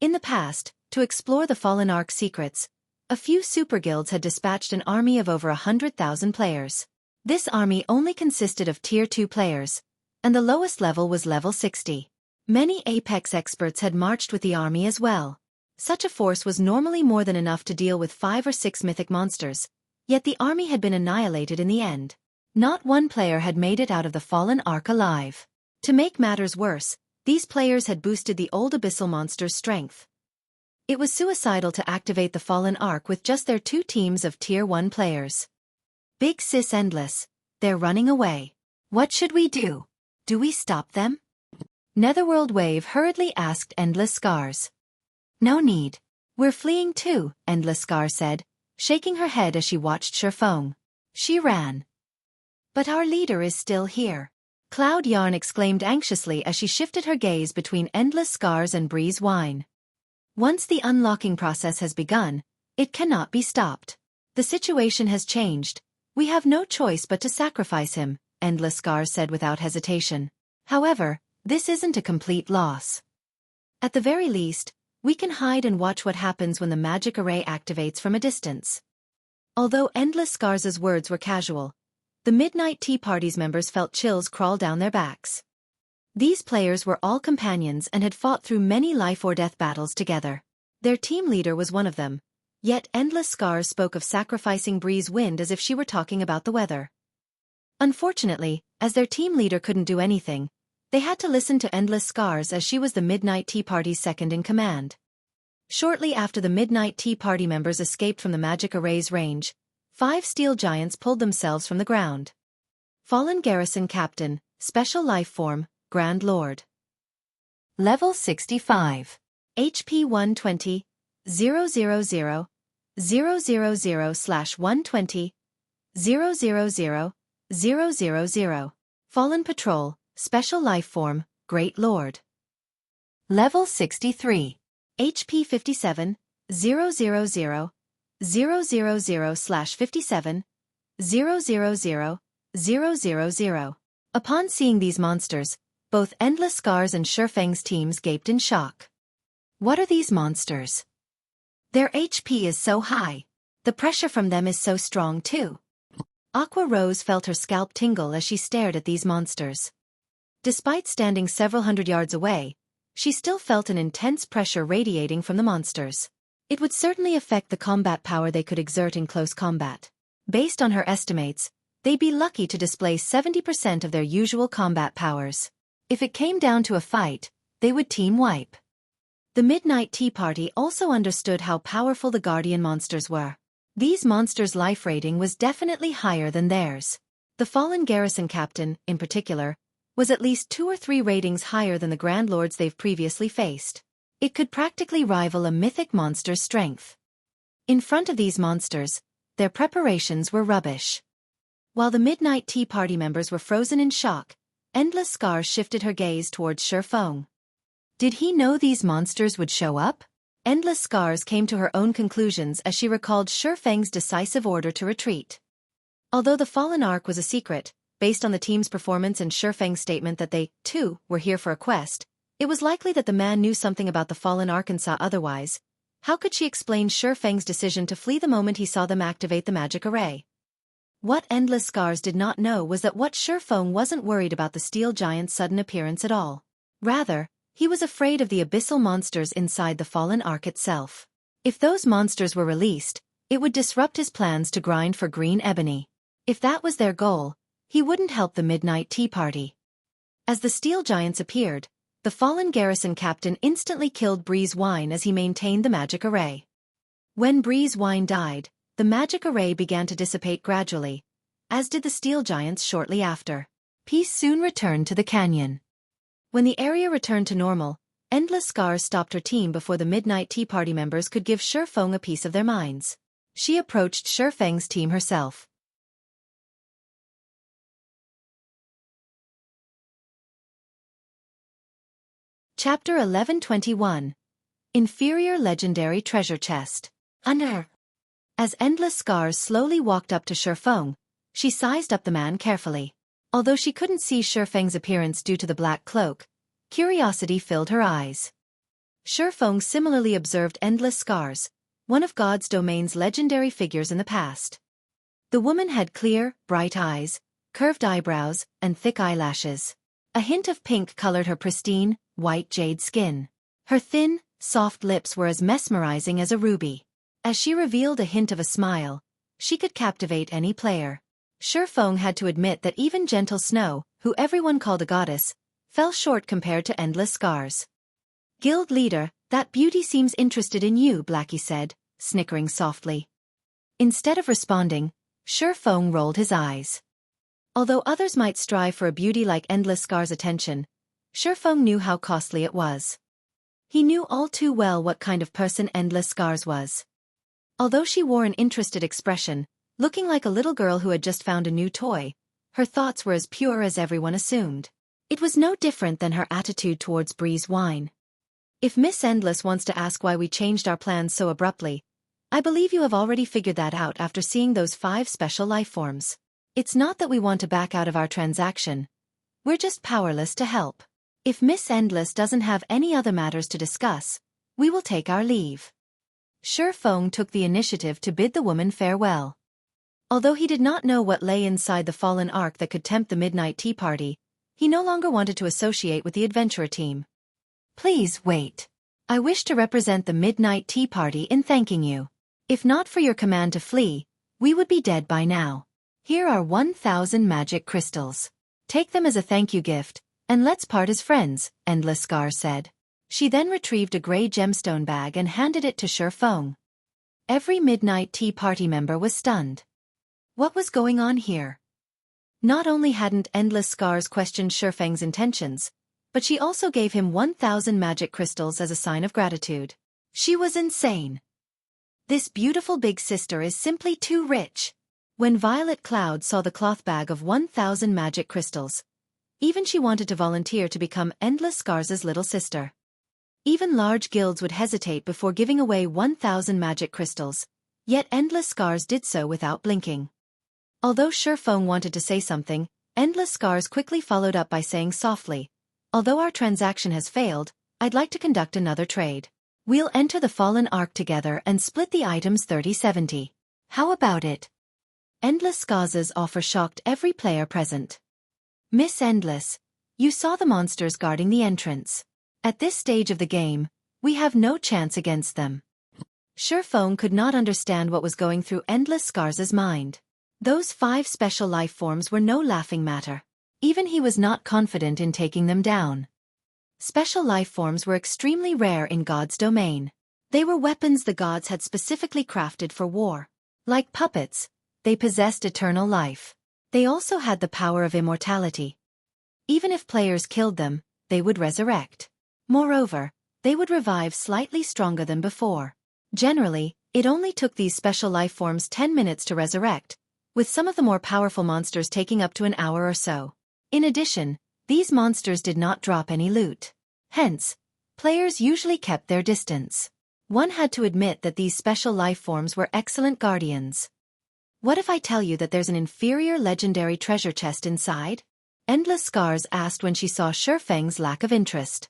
In the past, to explore the fallen ark's secrets, a few superguilds had dispatched an army of over 100,000 players. This army only consisted of Tier 2 players, and the lowest level was level 60. Many Apex experts had marched with the army as well. Such a force was normally more than enough to deal with 5 or 6 mythic monsters, yet the army had been annihilated in the end. Not one player had made it out of the fallen ark alive. To make matters worse, these players had boosted the old abyssal monster's strength. It was suicidal to activate the fallen ark with just their 2 teams of Tier 1 players. Big Sis Endless, they're running away. What should we do? Do we stop them? Netherworld Wave hurriedly asked Endless Scars. No need. We're fleeing too, Endless Scar said, shaking her head as she watched Xueqi. She ran. But our leader is still here. Cloud Yarn exclaimed anxiously as she shifted her gaze between Endless Scars and Breeze Wine. Once the unlocking process has begun, it cannot be stopped. The situation has changed. We have no choice but to sacrifice him, Endless Scars said without hesitation. However, this isn't a complete loss. At the very least, we can hide and watch what happens when the magic array activates from a distance. Although Endless Scars' words were casual, the Midnight Tea Party's members felt chills crawl down their backs. These players were all companions and had fought through many life-or-death battles together. Their team leader was one of them, yet Endless Scars spoke of sacrificing Breeze Wind as if she were talking about the weather. Unfortunately, as their team leader couldn't do anything, they had to listen to Endless Scars as she was the Midnight Tea Party's second-in-command. Shortly after the Midnight Tea Party members escaped from the magic array's range, 5 steel giants pulled themselves from the ground. Fallen Garrison Captain, Special Lifeform, Grand Lord. Level 65. HP 120, 000, 000, 000/120, 000, 000. Fallen Patrol, Special Lifeform, Great Lord. Level 63. HP 57, 000, 000/57, 000, 000. Upon seeing these monsters, both Endless Scars and Xueqi's teams gaped in shock. What are these monsters? Their HP is so high. The pressure from them is so strong too. Aqua Rose felt her scalp tingle as she stared at these monsters. Despite standing several hundred yards away, she still felt an intense pressure radiating from the monsters. It would certainly affect the combat power they could exert in close combat. Based on her estimates, they'd be lucky to display 70% of their usual combat powers. If it came down to a fight, they would team wipe. The Midnight Tea Party also understood how powerful the Guardian monsters were. These monsters' life rating was definitely higher than theirs. The fallen garrison captain, in particular, was at least 2 or 3 ratings higher than the Grand Lords they've previously faced. It could practically rival a mythic monster's strength. In front of these monsters, their preparations were rubbish. While the Midnight Tea Party members were frozen in shock, Endless Scars shifted her gaze towards Xueqi. Did he know these monsters would show up? Endless Scars came to her own conclusions as she recalled Xueqi's decisive order to retreat. Although the Fallen Ark was a secret, based on the team's performance and Xueqi's statement that they, too, were here for a quest, it was likely that the man knew something about the Fallen Ark and saw otherwise. How could she explain Xueqi's decision to flee the moment he saw them activate the magic array? What Endless Scars did not know was that Xueqi wasn't worried about the steel giant's sudden appearance at all. Rather, he was afraid of the abyssal monsters inside the Fallen Ark itself. If those monsters were released, it would disrupt his plans to grind for green ebony. If that was their goal, he wouldn't help the Midnight Tea Party. As the steel giants appeared, the fallen garrison captain instantly killed Breeze Wine as he maintained the magic array. When Breeze Wine died, the magic array began to dissipate gradually, as did the steel giants shortly after. Peace soon returned to the canyon. When the area returned to normal, Endless Scars stopped her team before the Midnight Tea Party members could give Xueqi a piece of their minds. She approached Xueqi's team herself. Chapter 1121. Inferior Legendary Treasure Chest. Under. As Endless Scars slowly walked up to Xueqi, she sized up the man carefully. Although she couldn't see Xueqi's appearance due to the black cloak, curiosity filled her eyes. Xueqi similarly observed Endless Scars, one of God's domain's legendary figures in the past. The woman had clear, bright eyes, curved eyebrows, and thick eyelashes. A hint of pink colored her pristine, white jade skin. Her thin, soft lips were as mesmerizing as a ruby. As she revealed a hint of a smile, she could captivate any player. Xueqi had to admit that even gentle Snow, who everyone called a goddess, fell short compared to Endless Scars. Guild leader, that beauty seems interested in you, Blackie said, snickering softly. Instead of responding, Xueqi rolled his eyes. Although others might strive for a beauty like Endless Scars' attention, Xueqi knew how costly it was. He knew all too well what kind of person Endless Scars was. Although she wore an interested expression, looking like a little girl who had just found a new toy, her thoughts were as pure as everyone assumed. It was no different than her attitude towards Breeze Wine. If Miss Endless wants to ask why we changed our plans so abruptly, I believe you have already figured that out after seeing those 5 special life forms. It's not that we want to back out of our transaction. We're just powerless to help. If Miss Endless doesn't have any other matters to discuss, we will take our leave. Xueqi took the initiative to bid the woman farewell. Although he did not know what lay inside the Fallen Ark that could tempt the Midnight Tea Party, he no longer wanted to associate with the adventurer team. Please wait. I wish to represent the Midnight Tea Party in thanking you. If not for your command to flee, we would be dead by now. Here are 1,000 magic crystals. Take them as a thank you gift, and let's part as friends, Endless Scars said. She then retrieved a gray gemstone bag and handed it to Xueqi. Every Midnight Tea Party member was stunned. What was going on here? Not only hadn't Endless Scars questioned Xueqi's intentions, but she also gave him 1,000 magic crystals as a sign of gratitude. She was insane. This beautiful big sister is simply too rich. When Violet Cloud saw the cloth bag of 1,000 magic crystals, even she wanted to volunteer to become Endless Scars' little sister. Even large guilds would hesitate before giving away 1,000 magic crystals, yet Endless Scars did so without blinking. Although Xueqi wanted to say something, Endless Scars quickly followed up by saying softly, "Although our transaction has failed, I'd like to conduct another trade. We'll enter the Fallen Ark together and split the items 30-70. How about it?" Endless Scars' offer shocked every player present. "Miss Endless, you saw the monsters guarding the entrance. At this stage of the game, we have no chance against them." Xueqi could not understand what was going through Endless Scars' mind. Those 5 special life forms were no laughing matter. Even he was not confident in taking them down. Special life forms were extremely rare in God's domain. They were weapons the gods had specifically crafted for war. Like puppets, they possessed eternal life. They also had the power of immortality. Even if players killed them, they would resurrect. Moreover, they would revive slightly stronger than before. Generally, it only took these special life forms 10 minutes to resurrect, with some of the more powerful monsters taking up to an hour or so. In addition, these monsters did not drop any loot. Hence, players usually kept their distance. One had to admit that these special life forms were excellent guardians. "What if I tell you that there's an inferior legendary treasure chest inside?" Endless Scars asked when she saw Xueqi's lack of interest.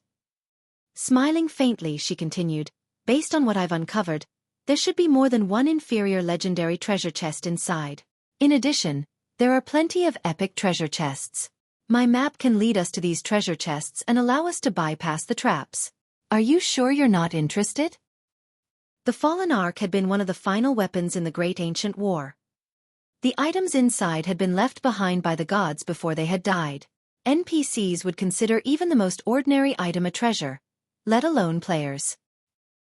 Smiling faintly, she continued, "Based on what I've uncovered, there should be more than one inferior legendary treasure chest inside. In addition, there are plenty of epic treasure chests. My map can lead us to these treasure chests and allow us to bypass the traps. Are you sure you're not interested?" The Fallen Ark had been one of the final weapons in the Great Ancient War. The items inside had been left behind by the gods before they had died. NPCs would consider even the most ordinary item a treasure, let alone players.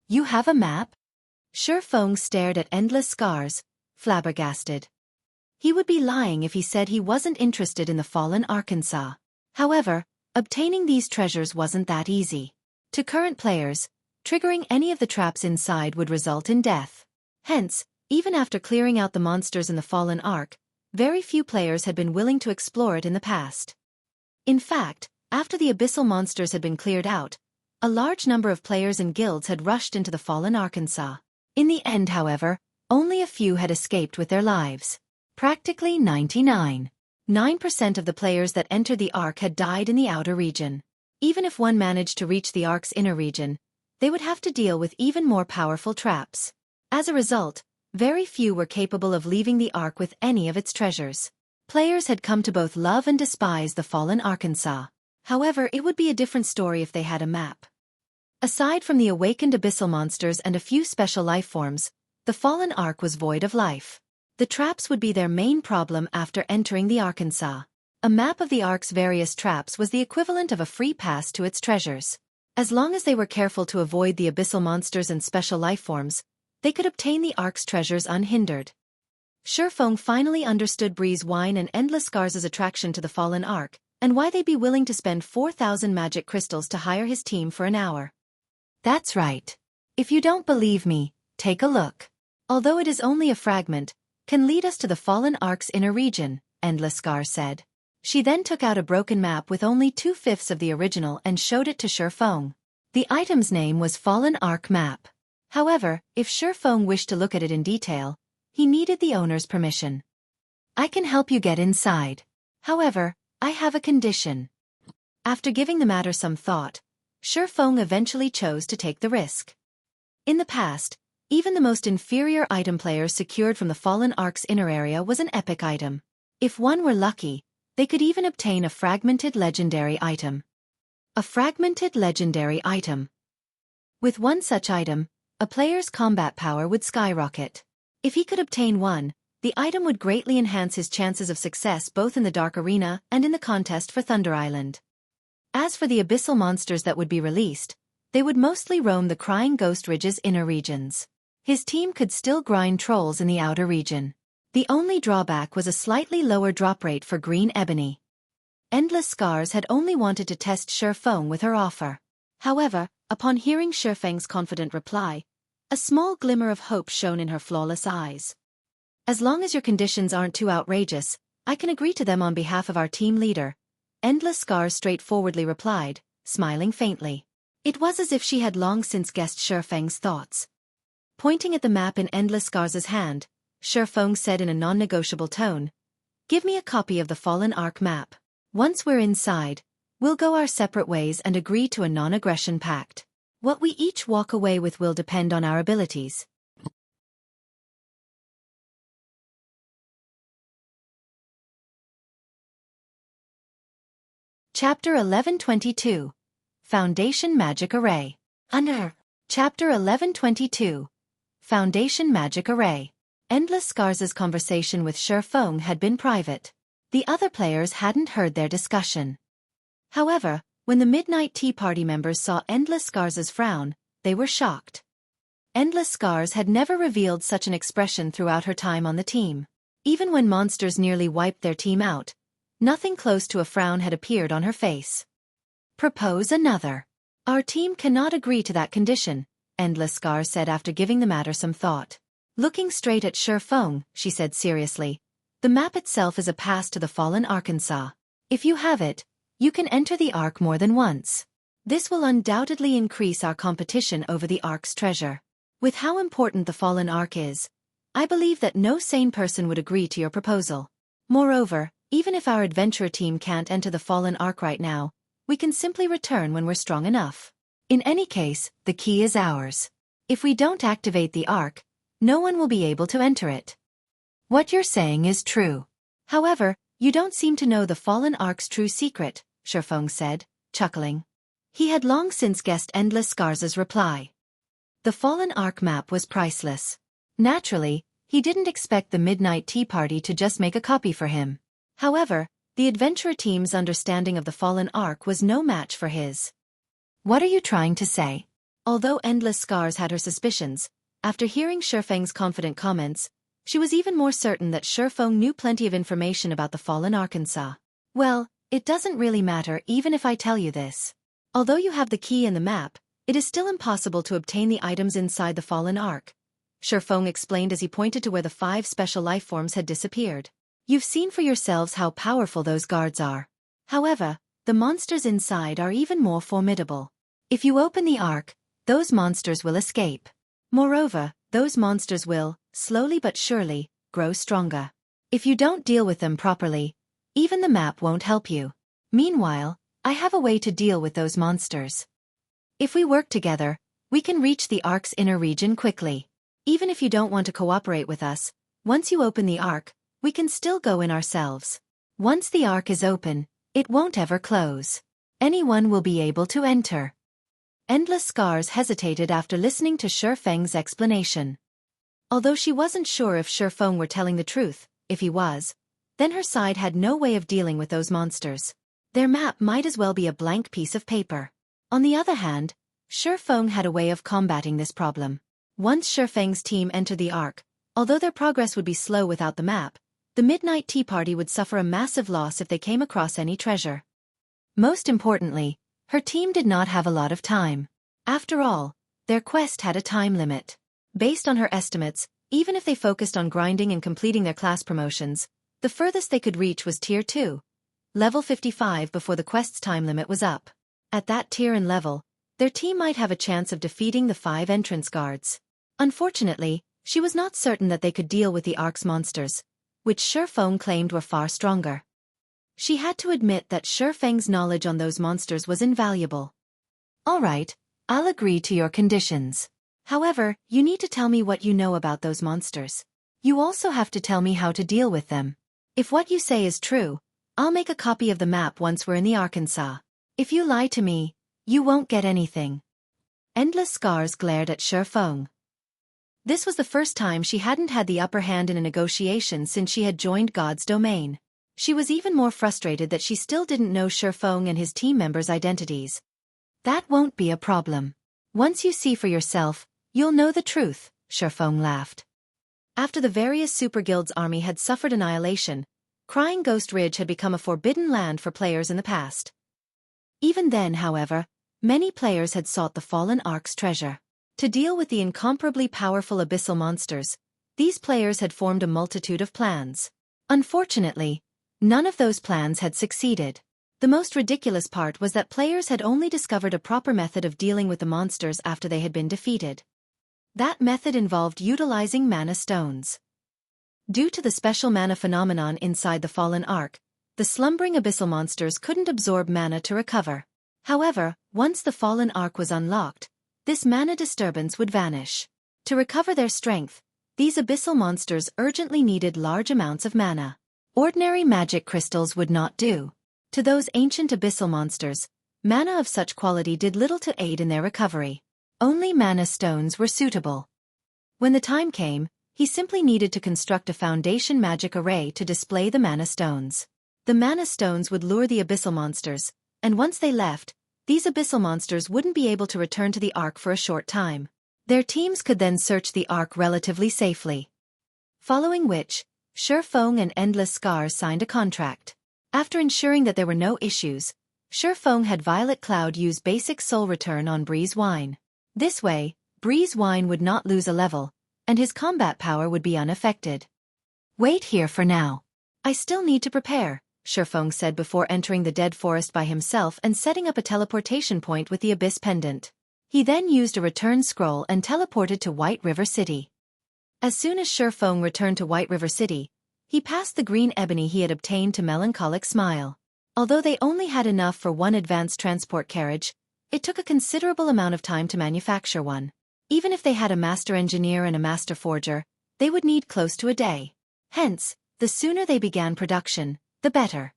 "You have a map?" Xueqi stared at Endless Scars, flabbergasted. He would be lying if he said he wasn't interested in the Fallen Arkansas. However, obtaining these treasures wasn't that easy. To current players, triggering any of the traps inside would result in death. Hence, even after clearing out the monsters in the Fallen Ark, very few players had been willing to explore it in the past. In fact, after the abyssal monsters had been cleared out, a large number of players and guilds had rushed into the Fallen Arkansas. In the end, however, only a few had escaped with their lives. Practically 99.9% of the players that entered the Ark had died in the outer region. Even if one managed to reach the Ark's inner region, they would have to deal with even more powerful traps. As a result, very few were capable of leaving the Ark with any of its treasures. Players had come to both love and despise the Fallen Arkansas. However, it would be a different story if they had a map. Aside from the awakened abyssal monsters and a few special life forms, the Fallen Ark was void of life. The traps would be their main problem after entering the Arkansas. A map of the Ark's various traps was the equivalent of a free pass to its treasures. As long as they were careful to avoid the abyssal monsters and special life forms, they could obtain the Ark's treasures unhindered. Xueqi finally understood Breeze Wine and Endless Scars' attraction to the Fallen Ark, and why they'd be willing to spend 4,000 magic crystals to hire his team for an hour. "That's right. If you don't believe me, take a look. Although it is only a fragment, can lead us to the Fallen Ark's inner region," Endless Scars said. She then took out a broken map with only 2/5 of the original and showed it to Xueqi. The item's name was Fallen Ark Map. However, if Xueqi wished to look at it in detail, he needed the owner's permission. "I can help you get inside. However, I have a condition." After giving the matter some thought, Xueqi eventually chose to take the risk. In the past, even the most inferior item players secured from the Fallen Ark's inner area was an epic item. If one were lucky, they could even obtain a fragmented legendary item. A fragmented legendary item. With one such item, a player's combat power would skyrocket. If he could obtain one, the item would greatly enhance his chances of success both in the Dark Arena and in the contest for Thunder Island. As for the abyssal monsters that would be released, they would mostly roam the Crying Ghost Ridge's inner regions. His team could still grind trolls in the outer region. The only drawback was a slightly lower drop rate for green ebony. Endless Scars had only wanted to test Xueqi with her offer. However, upon hearing Xueqi's confident reply, a small glimmer of hope shone in her flawless eyes. As long as your conditions aren't too outrageous, I can agree to them on behalf of our team leader, Endless Scars straightforwardly replied, smiling faintly. It was as if she had long since guessed Xueqi's thoughts. Pointing at the map in Endless Scars' hand, Xueqi said in a non-negotiable tone, "Give me a copy of the Fallen Ark map. Once we're inside, we'll go our separate ways and agree to a non-aggression pact. What we each walk away with will depend on our abilities." Chapter 1122. Foundation Magic Array. Under Chapter 1122. Foundation Magic Array. Endless Scars' conversation with Xueqi had been private. The other players hadn't heard their discussion. However, when the Midnight Tea Party members saw Endless Scars' frown, they were shocked. Endless Scars had never revealed such an expression throughout her time on the team. Even when monsters nearly wiped their team out, nothing close to a frown had appeared on her face. "Propose another. Our team cannot agree to that condition," Endless Scars said after giving the matter some thought. Looking straight at Xueqi, she said seriously, "The map itself is a pass to the Fallen Arkansas. If you have it, you can enter the Ark more than once. This will undoubtedly increase our competition over the Ark's treasure. With how important the Fallen Ark is, I believe that no sane person would agree to your proposal. Moreover, even if our adventurer team can't enter the Fallen Ark right now, we can simply return when we're strong enough. In any case, the key is ours. If we don't activate the Ark, no one will be able to enter it." "What you're saying is true. However, you don't seem to know the Fallen Ark's true secret," Xueqi said, chuckling. He had long since guessed Endless Scars' reply. The Fallen Ark map was priceless. Naturally, he didn't expect the Midnight Tea Party to just make a copy for him. However, the adventurer team's understanding of the Fallen Ark was no match for his. "What are you trying to say?" Although Endless Scars had her suspicions, after hearing Xueqi's confident comments, she was even more certain that Xueqi knew plenty of information about the Fallen Arkansas. "Well, it doesn't really matter even if I tell you this. Although you have the key and the map, it is still impossible to obtain the items inside the Fallen Ark," Xueqi explained as he pointed to where the 5 special lifeforms had disappeared. "You've seen for yourselves how powerful those guards are. However, the monsters inside are even more formidable. If you open the Ark, those monsters will escape. Moreover, those monsters will, slowly but surely, grow stronger. If you don't deal with them properly, even the map won't help you. Meanwhile, I have a way to deal with those monsters. If we work together, we can reach the Ark's inner region quickly. Even if you don't want to cooperate with us, once you open the Ark, we can still go in ourselves. Once the Ark is open, it won't ever close. Anyone will be able to enter." Endless Scars hesitated after listening to Xueqi's explanation. Although she wasn't sure if Xueqi were telling the truth, if he was, then her side had no way of dealing with those monsters. Their map might as well be a blank piece of paper. On the other hand, Xueqi had a way of combating this problem. Once Xueqi's team entered the Ark, although their progress would be slow without the map, the Midnight Tea Party would suffer a massive loss if they came across any treasure. Most importantly, her team did not have a lot of time. After all, their quest had a time limit. Based on her estimates, even if they focused on grinding and completing their class promotions, the furthest they could reach was Tier 2, level 55 before the quest's time limit was up. At that tier and level, their team might have a chance of defeating the 5 entrance guards. Unfortunately, she was not certain that they could deal with the Ark's monsters, which Xueqi claimed were far stronger. She had to admit that Xueqi's knowledge on those monsters was invaluable. "All right, I'll agree to your conditions. However, you need to tell me what you know about those monsters. You also have to tell me how to deal with them. If what you say is true, I'll make a copy of the map once we're in the Arkansas. If you lie to me, you won't get anything." Endless Scars glared at Xueqi. This was the first time she hadn't had the upper hand in a negotiation since she had joined God's domain. She was even more frustrated that she still didn't know Xueqi and his team members' identities. "That won't be a problem. Once you see for yourself, you'll know the truth," Xueqi laughed. After the various super guilds' army had suffered annihilation, Crying Ghost Ridge had become a forbidden land for players in the past. Even then, however, many players had sought the Fallen Ark's treasure. To deal with the incomparably powerful abyssal monsters, these players had formed a multitude of plans. Unfortunately, none of those plans had succeeded. The most ridiculous part was that players had only discovered a proper method of dealing with the monsters after they had been defeated. That method involved utilizing mana stones. Due to the special mana phenomenon inside the Fallen Ark, the slumbering abyssal monsters couldn't absorb mana to recover. However, once the Fallen Ark was unlocked, this mana disturbance would vanish. To recover their strength, these abyssal monsters urgently needed large amounts of mana. Ordinary magic crystals would not do. To those ancient abyssal monsters, mana of such quality did little to aid in their recovery. Only mana stones were suitable. When the time came, he simply needed to construct a foundation magic array to display the mana stones. The mana stones would lure the abyssal monsters, and once they left, these abyssal monsters wouldn't be able to return to the Ark for a short time. Their teams could then search the Ark relatively safely. Following which, Xueqi and Endless Scars signed a contract. After ensuring that there were no issues, Xueqi had Violet Cloud use basic soul return on Breeze Wine. This way, Breeze Wine would not lose a level, and his combat power would be unaffected. "Wait here for now. I still need to prepare," Xueqi said before entering the Dead Forest by himself and setting up a teleportation point with the Abyss Pendant. He then used a return scroll and teleported to White River City. As soon as Xueqi returned to White River City, he passed the green ebony he had obtained to Melancholic Smile. Although they only had enough for one advanced transport carriage, it took a considerable amount of time to manufacture one. Even if they had a master engineer and a master forger, they would need close to a day. Hence, the sooner they began production, the better.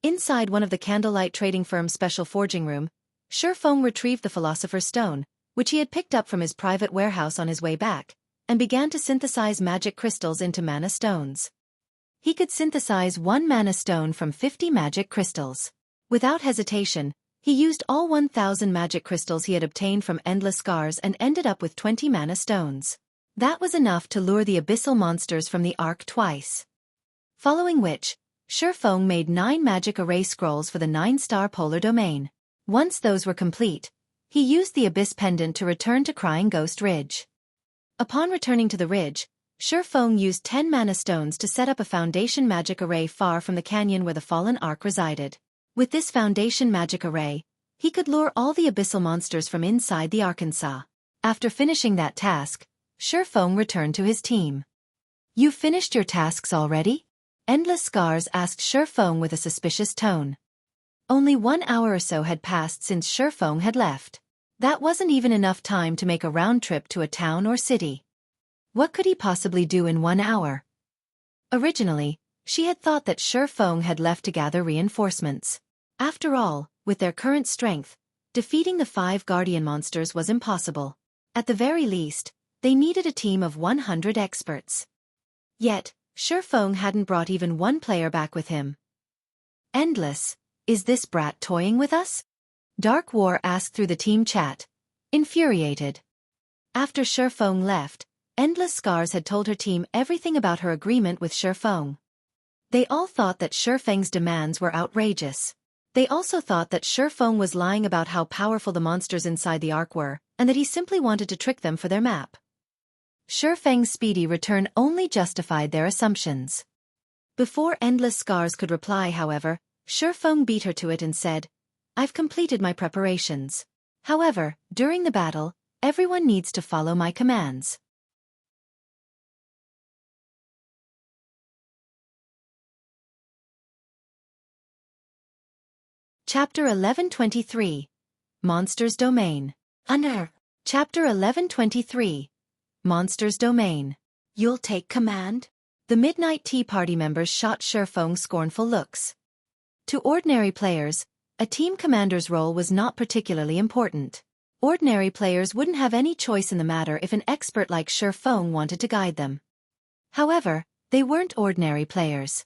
Inside one of the candlelight trading firm's special forging room, Xueqi retrieved the Philosopher's Stone, which he had picked up from his private warehouse on his way back, and began to synthesize magic crystals into mana stones. He could synthesize one mana stone from 50 magic crystals. Without hesitation, he used all 1,000 magic crystals he had obtained from Endless Scars and ended up with 20 mana stones. That was enough to lure the abyssal monsters from the Ark twice. Following which, Xueqi made 9 magic array scrolls for the 9-star polar domain. Once those were complete, he used the Abyss Pendant to return to Crying Ghost Ridge. Upon returning to the ridge, Xueqi used 10 mana stones to set up a foundation magic array far from the canyon where the Fallen Ark resided. With this foundation magic array, he could lure all the abyssal monsters from inside the Arkansas. After finishing that task, Xueqi returned to his team. "You finished your tasks already?" Endless Scars asked Xueqi with a suspicious tone. Only 1 hour or so had passed since Xueqi had left. That wasn't even enough time to make a round trip to a town or city. What could he possibly do in 1 hour? Originally, she had thought that Xueqi had left to gather reinforcements. After all, with their current strength, defeating the 5 guardian monsters was impossible. At the very least, they needed a team of 100 experts. Yet, Xueqi hadn't brought even one player back with him. "Endless, is this brat toying with us?" Dark War asked through the team chat, infuriated. After Xueqi left, Endless Scars had told her team everything about her agreement with Xueqi. They all thought that Xueqi's demands were outrageous. They also thought that Xueqi was lying about how powerful the monsters inside the Ark were, and that he simply wanted to trick them for their map. Xueqi's speedy return only justified their assumptions. Before Endless Scars could reply, however, Xueqi beat her to it and said, "I've completed my preparations. However, during the battle, everyone needs to follow my commands." Chapter 1123. Monsters Domain. Under. Chapter 1123. Monsters Domain. "You'll take command?" The Midnight Tea Party members shot Xueqi scornful looks. To ordinary players, a team commander's role was not particularly important. Ordinary players wouldn't have any choice in the matter if an expert like Xueqi wanted to guide them. However, they weren't ordinary players.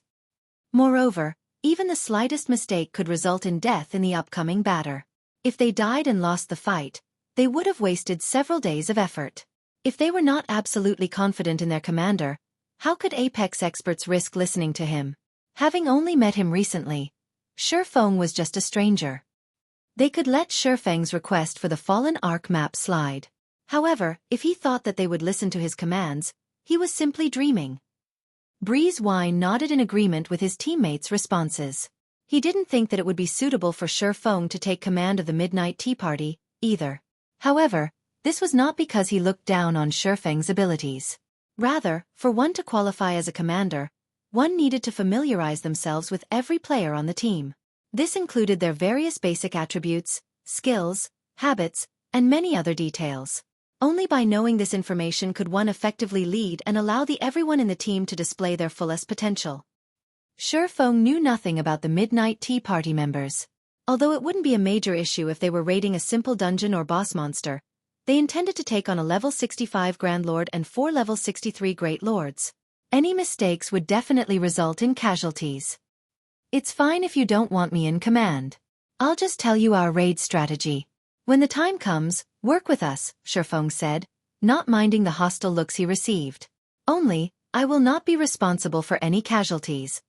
Moreover, even the slightest mistake could result in death in the upcoming battle. If they died and lost the fight, they would have wasted several days of effort. If they were not absolutely confident in their commander, how could Apex experts risk listening to him? Having only met him recently, Xueqi was just a stranger. They could let Xueqi's request for the Fallen Arc map slide. However, if he thought that they would listen to his commands, he was simply dreaming. Breeze Wine nodded in agreement with his teammates' responses. He didn't think that it would be suitable for Xueqi to take command of the Midnight Tea Party, either. However, this was not because he looked down on Xueqi's abilities. Rather, for one to qualify as a commander, one needed to familiarize themselves with every player on the team. This included their various basic attributes, skills, habits, and many other details. Only by knowing this information could one effectively lead and allow everyone in the team to display their fullest potential. Xueqi knew nothing about the Midnight Tea Party members. Although it wouldn't be a major issue if they were raiding a simple dungeon or boss monster, they intended to take on a level 65 Grand Lord and 4 level 63 Great Lords. Any mistakes would definitely result in casualties. It's fine if you don't want me in command. I'll just tell you our raid strategy. When the time comes, work with us, Xueqi said, not minding the hostile looks he received. Only, I will not be responsible for any casualties.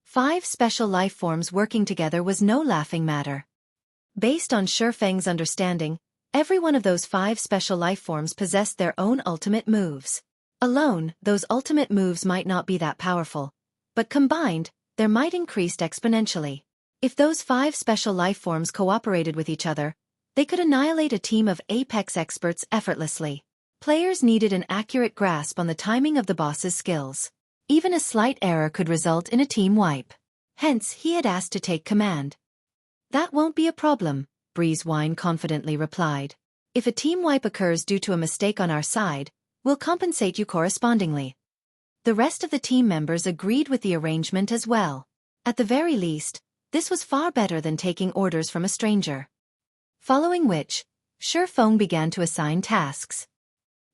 5 special life forms working together was no laughing matter. Based on Xueqi's understanding, every one of those 5 special life forms possessed their own ultimate moves. Alone, those ultimate moves might not be that powerful, but combined, they might increase exponentially. If those 5 special life forms cooperated with each other, they could annihilate a team of apex experts effortlessly. Players needed an accurate grasp on the timing of the boss's skills. Even a slight error could result in a team wipe. Hence, he had asked to take command. That won't be a problem, Breeze Wine confidently replied. If a team wipe occurs due to a mistake on our side, we'll compensate you correspondingly. The rest of the team members agreed with the arrangement as well. At the very least, this was far better than taking orders from a stranger. Following which, Xueqi began to assign tasks.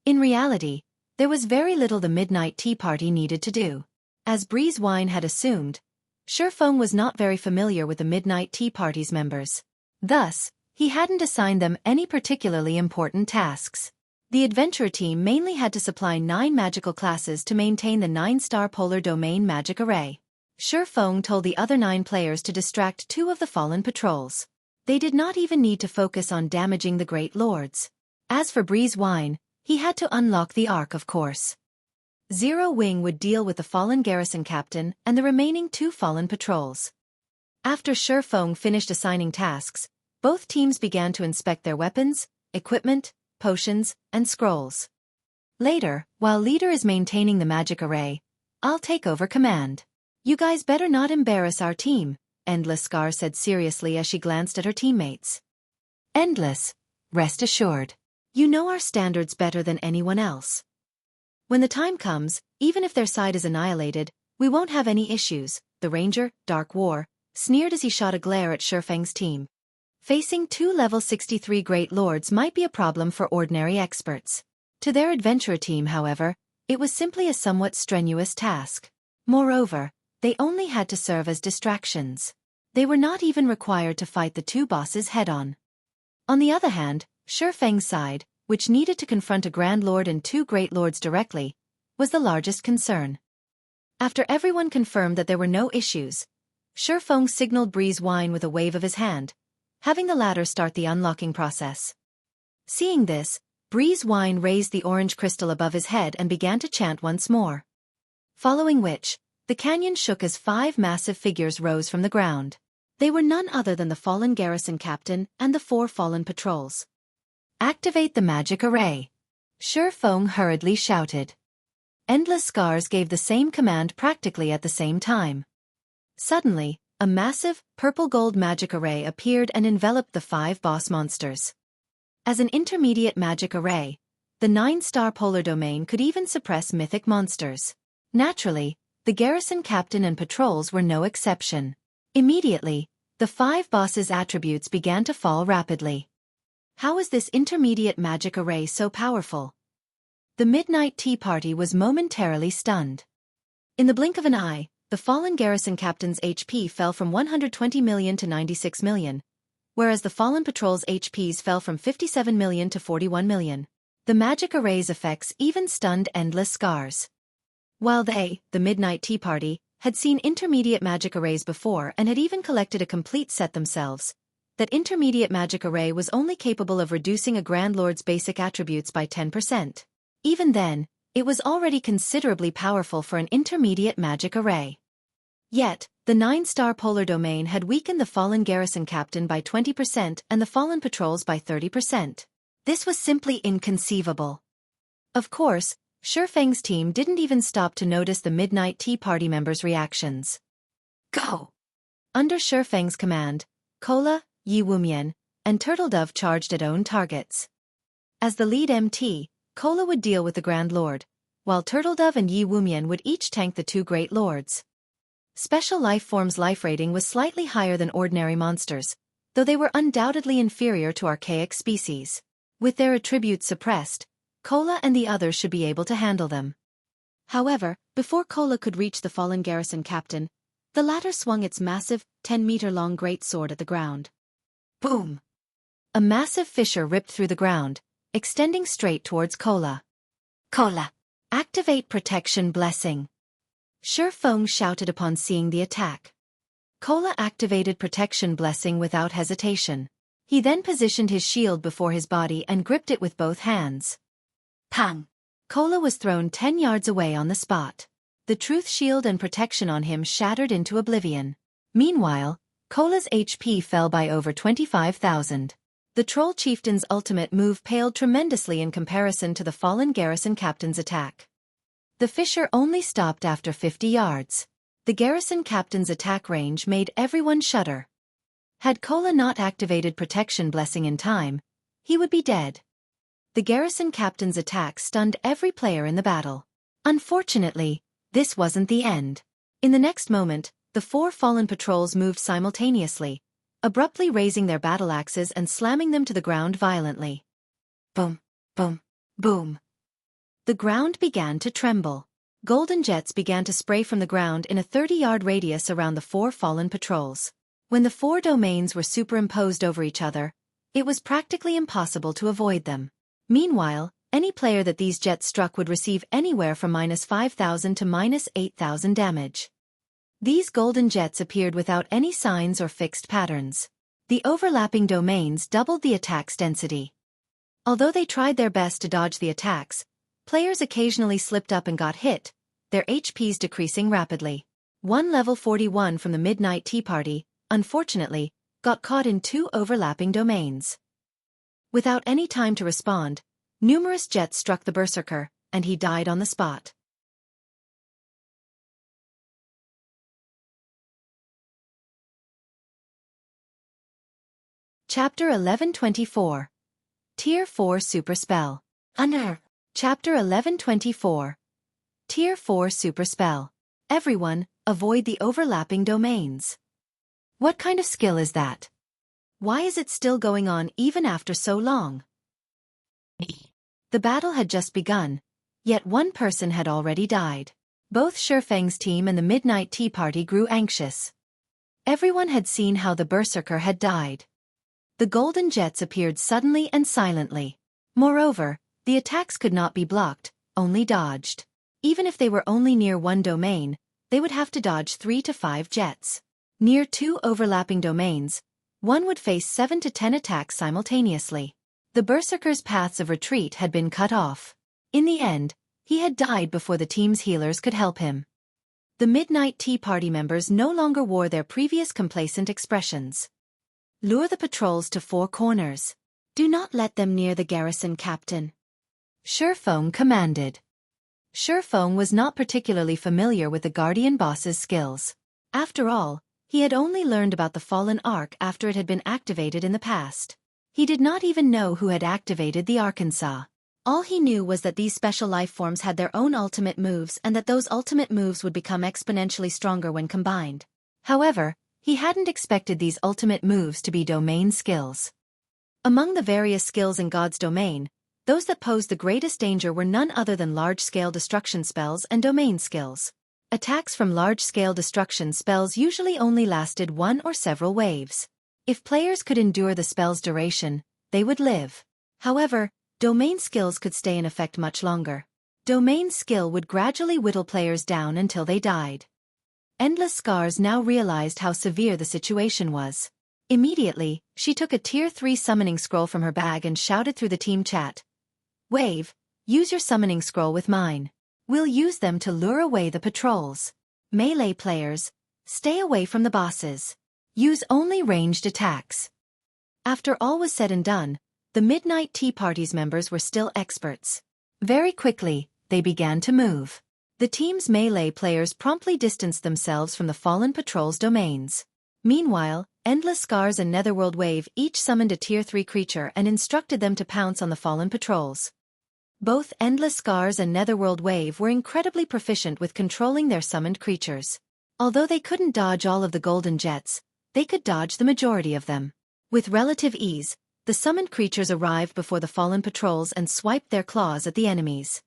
In reality, there was very little the Midnight Tea Party needed to do. As Breeze Wine had assumed, Xueqi was not very familiar with the Midnight Tea Party's members. Thus, he hadn't assigned them any particularly important tasks. The adventurer team mainly had to supply 9 magical classes to maintain the 9-star polar domain magic array. Xueqi told the other 9 players to distract 2 of the fallen patrols. They did not even need to focus on damaging the Great Lords. As for Breeze Wine, he had to unlock the Arc, of course. Zero Wing would deal with the fallen garrison captain and the remaining 2 fallen patrols. After Xueqi finished assigning tasks, both teams began to inspect their weapons, equipment, potions, and scrolls. Later, while leader is maintaining the magic array, I'll take over command. You guys better not embarrass our team, Endless Scar said seriously as she glanced at her teammates. Endless, rest assured. You know our standards better than anyone else. When the time comes, even if their side is annihilated, we won't have any issues, the Ranger, Dark War, sneered as he shot a glare at Xueqi's team. Facing 2 level 63 Great Lords might be a problem for ordinary experts. To their adventurer team, however, it was simply a somewhat strenuous task. Moreover, they only had to serve as distractions. They were not even required to fight the 2 bosses head-on. On the other hand, Xueqi's side, which needed to confront a Grand Lord and 2 Great Lords directly, was the largest concern. After everyone confirmed that there were no issues, Xueqi signaled Breeze Wine with a wave of his hand, having the latter start the unlocking process. Seeing this, Breeze Wine raised the orange crystal above his head and began to chant once more. Following which, the canyon shook as 5 massive figures rose from the ground. They were none other than the fallen garrison captain and the 4 fallen patrols. Activate the magic array. Xueqi hurriedly shouted. Endless Scars gave the same command practically at the same time. Suddenly, a massive, purple-gold magic array appeared and enveloped the 5 boss monsters. As an intermediate magic array, the 9-star polar domain could even suppress mythic monsters. Naturally, the garrison captain and patrols were no exception. Immediately, the 5 bosses' attributes began to fall rapidly. How was this intermediate magic array so powerful? The Midnight Tea Party was momentarily stunned. In the blink of an eye, the fallen garrison captain's HP fell from 120 million to 96 million, whereas the fallen patrol's HPs fell from 57 million to 41 million. The magic array's effects even stunned Endless Scars. While they, the Midnight Tea Party, had seen intermediate magic arrays before and had even collected a complete set themselves. That intermediate magic array was only capable of reducing a Grand Lord's basic attributes by 10%. Even then, it was already considerably powerful for an intermediate magic array. Yet, the 9-star polar domain had weakened the fallen garrison captain by 20% and the fallen patrols by 30%. This was simply inconceivable. Of course, Shifeng's team didn't even stop to notice the Midnight Tea Party members' reactions. Go! Under Shifeng's command, Cola, Yi Wumian, and Turtledove charged at own targets. As the lead MT, Cola would deal with the Grand Lord, while Turtledove and Yi Wumian would each tank the two Great Lords. Special Lifeform's life rating was slightly higher than ordinary monsters, though they were undoubtedly inferior to archaic species. With their attributes suppressed, Cola and the others should be able to handle them. However, before Cola could reach the fallen garrison captain, the latter swung its massive, 10-meter-long great sword at the ground. Boom! A massive fissure ripped through the ground, extending straight towards Cola. Cola! Activate Protection Blessing! Shifeng shouted upon seeing the attack. Cola activated Protection Blessing without hesitation. He then positioned his shield before his body and gripped it with both hands. Pang! Cola was thrown 10 yards away on the spot. The truth shield and protection on him shattered into oblivion. Meanwhile, Cola's HP fell by over 25,000. The Troll Chieftain's ultimate move paled tremendously in comparison to the fallen garrison captain's attack. The fissure only stopped after 50 yards. The garrison captain's attack range made everyone shudder. Had Cola not activated Protection Blessing in time, he would be dead. The garrison captain's attack stunned every player in the battle. Unfortunately, this wasn't the end. In the next moment, the 4 fallen patrols moved simultaneously, abruptly raising their battle axes and slamming them to the ground violently. Boom, boom, boom. The ground began to tremble. Golden jets began to spray from the ground in a 30-yard radius around the 4 fallen patrols. When the 4 domains were superimposed over each other, it was practically impossible to avoid them. Meanwhile, any player that these jets struck would receive anywhere from -5,000 to -8,000 damage. These golden jets appeared without any signs or fixed patterns. The overlapping domains doubled the attack's density. Although they tried their best to dodge the attacks, players occasionally slipped up and got hit, their HPs decreasing rapidly. One level 41 from the Midnight Tea Party, unfortunately, got caught in 2 overlapping domains. Without any time to respond, numerous jets struck the Berserker, and he died on the spot. Chapter 1124. Tier 4 Super Spell. Chapter 1124. Tier 4 Super Spell. Everyone, avoid the overlapping domains. What kind of skill is that? Why is it still going on even after so long? The battle had just begun, yet one person had already died. Both Shifeng's team and the Midnight Tea Party grew anxious. Everyone had seen how the Berserker had died. The golden jets appeared suddenly and silently. Moreover, the attacks could not be blocked, only dodged. Even if they were only near one domain, they would have to dodge 3 to 5 jets. Near 2 overlapping domains, one would face 7 to 10 attacks simultaneously. The Berserker's paths of retreat had been cut off. In the end, he had died before the team's healers could help him. The Midnight Tea Party members no longer wore their previous complacent expressions. Lure the patrols to 4 corners. Do not let them near the garrison captain. Shifeng commanded. Shifeng was not particularly familiar with the Guardian boss's skills. After all, he had only learned about the Fallen Arc after it had been activated in the past. He did not even know who had activated the Arkansas. All he knew was that these special life forms had their own ultimate moves and that those ultimate moves would become exponentially stronger when combined. However, he hadn't expected these ultimate moves to be domain skills. Among the various skills in God's domain, those that posed the greatest danger were none other than large-scale destruction spells and domain skills. Attacks from large-scale destruction spells usually only lasted 1 or several waves. If players could endure the spell's duration, they would live. However, domain skills could stay in effect much longer. Domain skill would gradually whittle players down until they died. Endless Scars now realized how severe the situation was. Immediately, she took a Tier 3 summoning scroll from her bag and shouted through the team chat. Wave, use your summoning scroll with mine. We'll use them to lure away the patrols. Melee players, stay away from the bosses. Use only ranged attacks. After all was said and done, the Midnight Tea Party's members were still experts. Very quickly, they began to move. The team's melee players promptly distanced themselves from the fallen patrol's domains. Meanwhile, Endless Scars and Netherworld Wave each summoned a Tier 3 creature and instructed them to pounce on the fallen patrols. Both Endless Scars and Netherworld Wave were incredibly proficient with controlling their summoned creatures. Although they couldn't dodge all of the golden jets, they could dodge the majority of them. With relative ease, the summoned creatures arrived before the fallen patrols and swiped their claws at the enemies.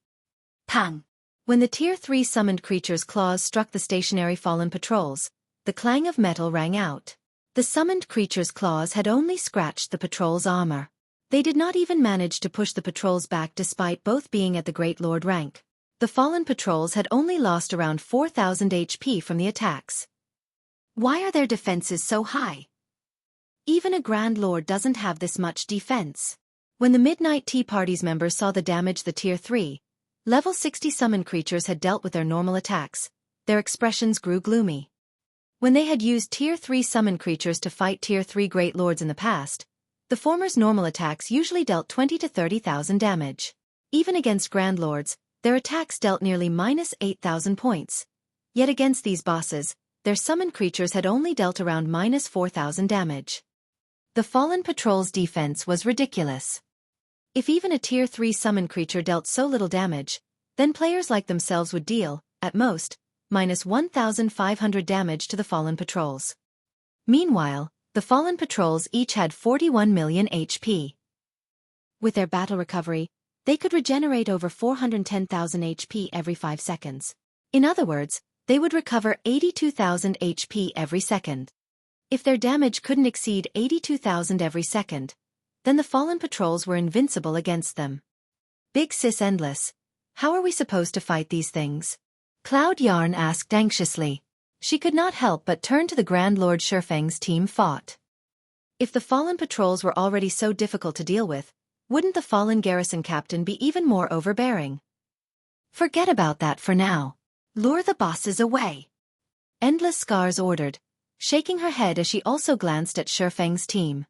Pang! When the Tier 3 summoned creatures' claws struck the stationary fallen patrols, the clang of metal rang out. The summoned creatures' claws had only scratched the patrol's armor. They did not even manage to push the patrols back despite both being at the Great Lord rank. The fallen patrols had only lost around 4,000 HP from the attacks. Why are their defenses so high? Even a Grand Lord doesn't have this much defense. When the Midnight Tea Party's members saw the damage the Tier 3, Level 60 summoned creatures had dealt with their normal attacks, their expressions grew gloomy. When they had used Tier 3 summoned creatures to fight Tier 3 Great Lords in the past, the former's normal attacks usually dealt 20 to 30,000 damage. Even against Grand Lords, their attacks dealt nearly -8,000 points. Yet against these bosses, their summoned creatures had only dealt around -4,000 damage. The fallen patrol's defense was ridiculous. If even a Tier 3 summoned creature dealt so little damage, then players like themselves would deal, at most, -1,500 damage to the fallen patrols. Meanwhile, the fallen patrols each had 41 million HP. With their battle recovery, they could regenerate over 410,000 HP every 5 seconds. In other words, they would recover 82,000 HP every second. If their damage couldn't exceed 82,000 every second, then the fallen patrols were invincible against them. Big Sis Endless, how are we supposed to fight these things? Cloud Yarn asked anxiously. She could not help but turn to the Grand Lord Xueqi's team fought. If the fallen patrols were already so difficult to deal with, wouldn't the fallen garrison captain be even more overbearing? Forget about that for now. Lure the bosses away. Endless Scars ordered, shaking her head as she also glanced at Xueqi's team.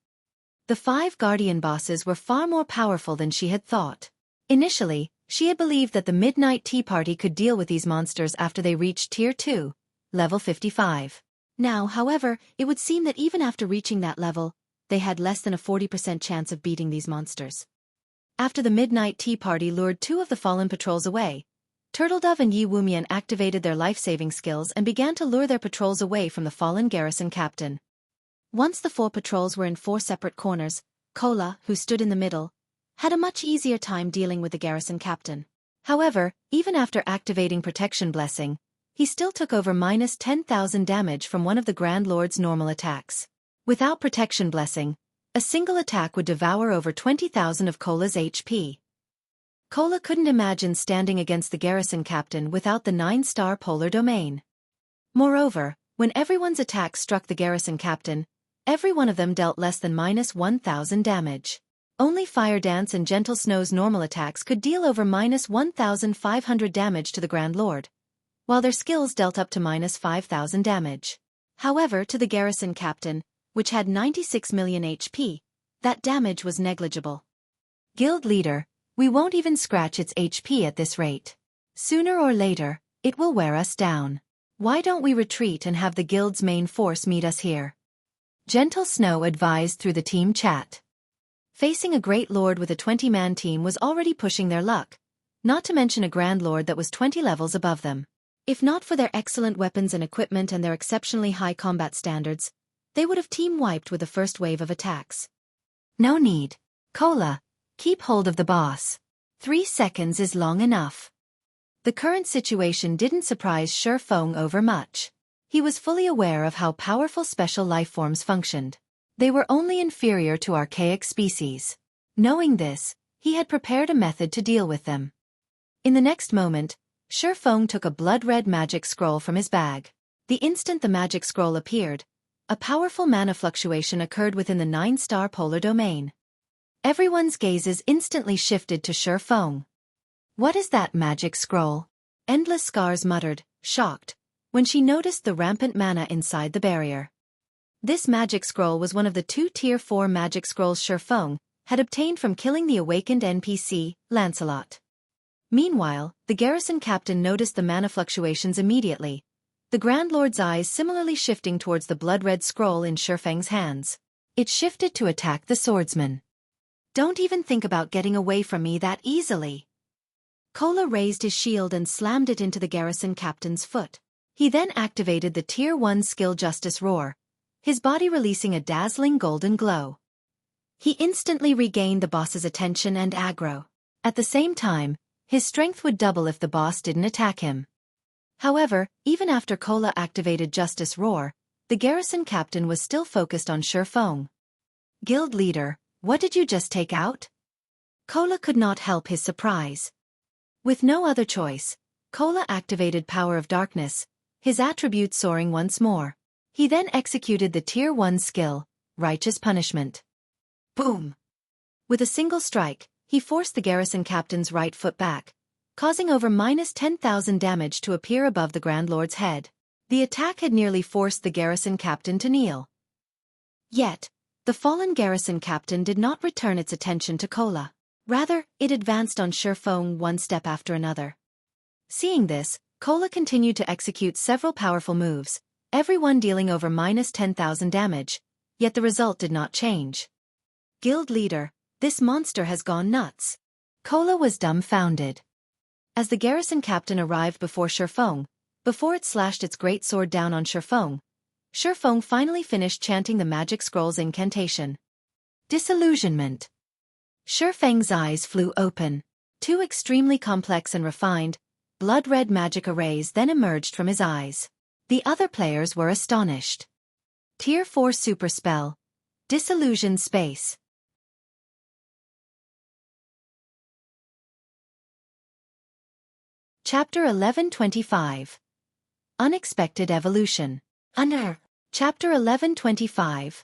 The 5 Guardian bosses were far more powerful than she had thought. Initially, she had believed that the Midnight Tea Party could deal with these monsters after they reached Tier 2, level 55. Now, however, it would seem that even after reaching that level, they had less than a 40% chance of beating these monsters. After the Midnight Tea Party lured 2 of the fallen patrols away, Turtledove and Yi Wumian activated their life-saving skills and began to lure their patrols away from the fallen garrison captain. Once the 4 patrols were in 4 separate corners, Cola, who stood in the middle, had a much easier time dealing with the garrison captain. However, even after activating Protection Blessing, he still took over -10,000 damage from one of the Grand Lord's normal attacks. Without Protection Blessing, a single attack would devour over 20,000 of Cola's HP. Cola couldn't imagine standing against the garrison captain without the 9-star polar domain. Moreover, when everyone's attacks struck the garrison captain, every one of them dealt less than -1,000 damage. Only Fire Dance and Gentle Snow's normal attacks could deal over -1,500 damage to the Grand Lord, while their skills dealt up to -5,000 damage. However, to the garrison captain, which had 96 million HP, that damage was negligible. Guild leader, we won't even scratch its HP at this rate. Sooner or later, it will wear us down. Why don't we retreat and have the guild's main force meet us here? Gentle Snow advised through the team chat. Facing a Great Lord with a 20-man team was already pushing their luck, not to mention a Grand Lord that was 20 levels above them. If not for their excellent weapons and equipment and their exceptionally high combat standards, they would have team-wiped with the first wave of attacks. No need. Cola, keep hold of the boss. 3 seconds is long enough. The current situation didn't surprise Xueqi over much. He was fully aware of how powerful special life forms functioned. They were only inferior to archaic species. Knowing this, he had prepared a method to deal with them. In the next moment, Xueqi took a blood-red magic scroll from his bag. The instant the magic scroll appeared, a powerful mana fluctuation occurred within the 9-star polar domain. Everyone's gazes instantly shifted to Xueqi. What is that magic scroll? Endless Scars muttered, shocked, when she noticed the rampant mana inside the barrier. This magic scroll was one of the 2 Tier 4 magic scrolls Xueqi had obtained from killing the awakened NPC, Lancelot. Meanwhile, the garrison captain noticed the mana fluctuations immediately, the Grand Lord's eyes similarly shifting towards the blood-red scroll in Xueqi's hands. It shifted to attack the swordsman. Don't even think about getting away from me that easily. Kola raised his shield and slammed it into the garrison captain's foot. He then activated the Tier 1 skill Justice Roar, his body releasing a dazzling golden glow. He instantly regained the boss's attention and aggro. At the same time, his strength would double if the boss didn't attack him. However, even after Kola activated Justice Roar, the garrison captain was still focused on Xueqi. Guild leader, what did you just take out? Kola could not help his surprise. With no other choice, Kola activated Power of Darkness, his attributes soaring once more. He then executed the Tier 1 skill, Righteous Punishment. Boom! With a single strike, he forced the garrison captain's right foot back, causing over -10,000 damage to appear above the Grand Lord's head. The attack had nearly forced the garrison captain to kneel. Yet, the fallen garrison captain did not return its attention to Kola. Rather, it advanced on Xueqi one step after another. Seeing this, Kola continued to execute several powerful moves, every one dealing over -10,000 damage, yet the result did not change. Guild leader, this monster has gone nuts. Kola was dumbfounded. As the garrison captain arrived before Xueqi, before it slashed its great sword down on Xueqi finally finished chanting the magic scroll's incantation. Disillusionment. Xueqi's eyes flew open. 2 extremely complex and refined, blood-red magic arrays then emerged from his eyes. The other players were astonished. Tier 4 Super Spell. Disillusioned Space. Chapter 1125. Unexpected Evolution. Chapter 1125.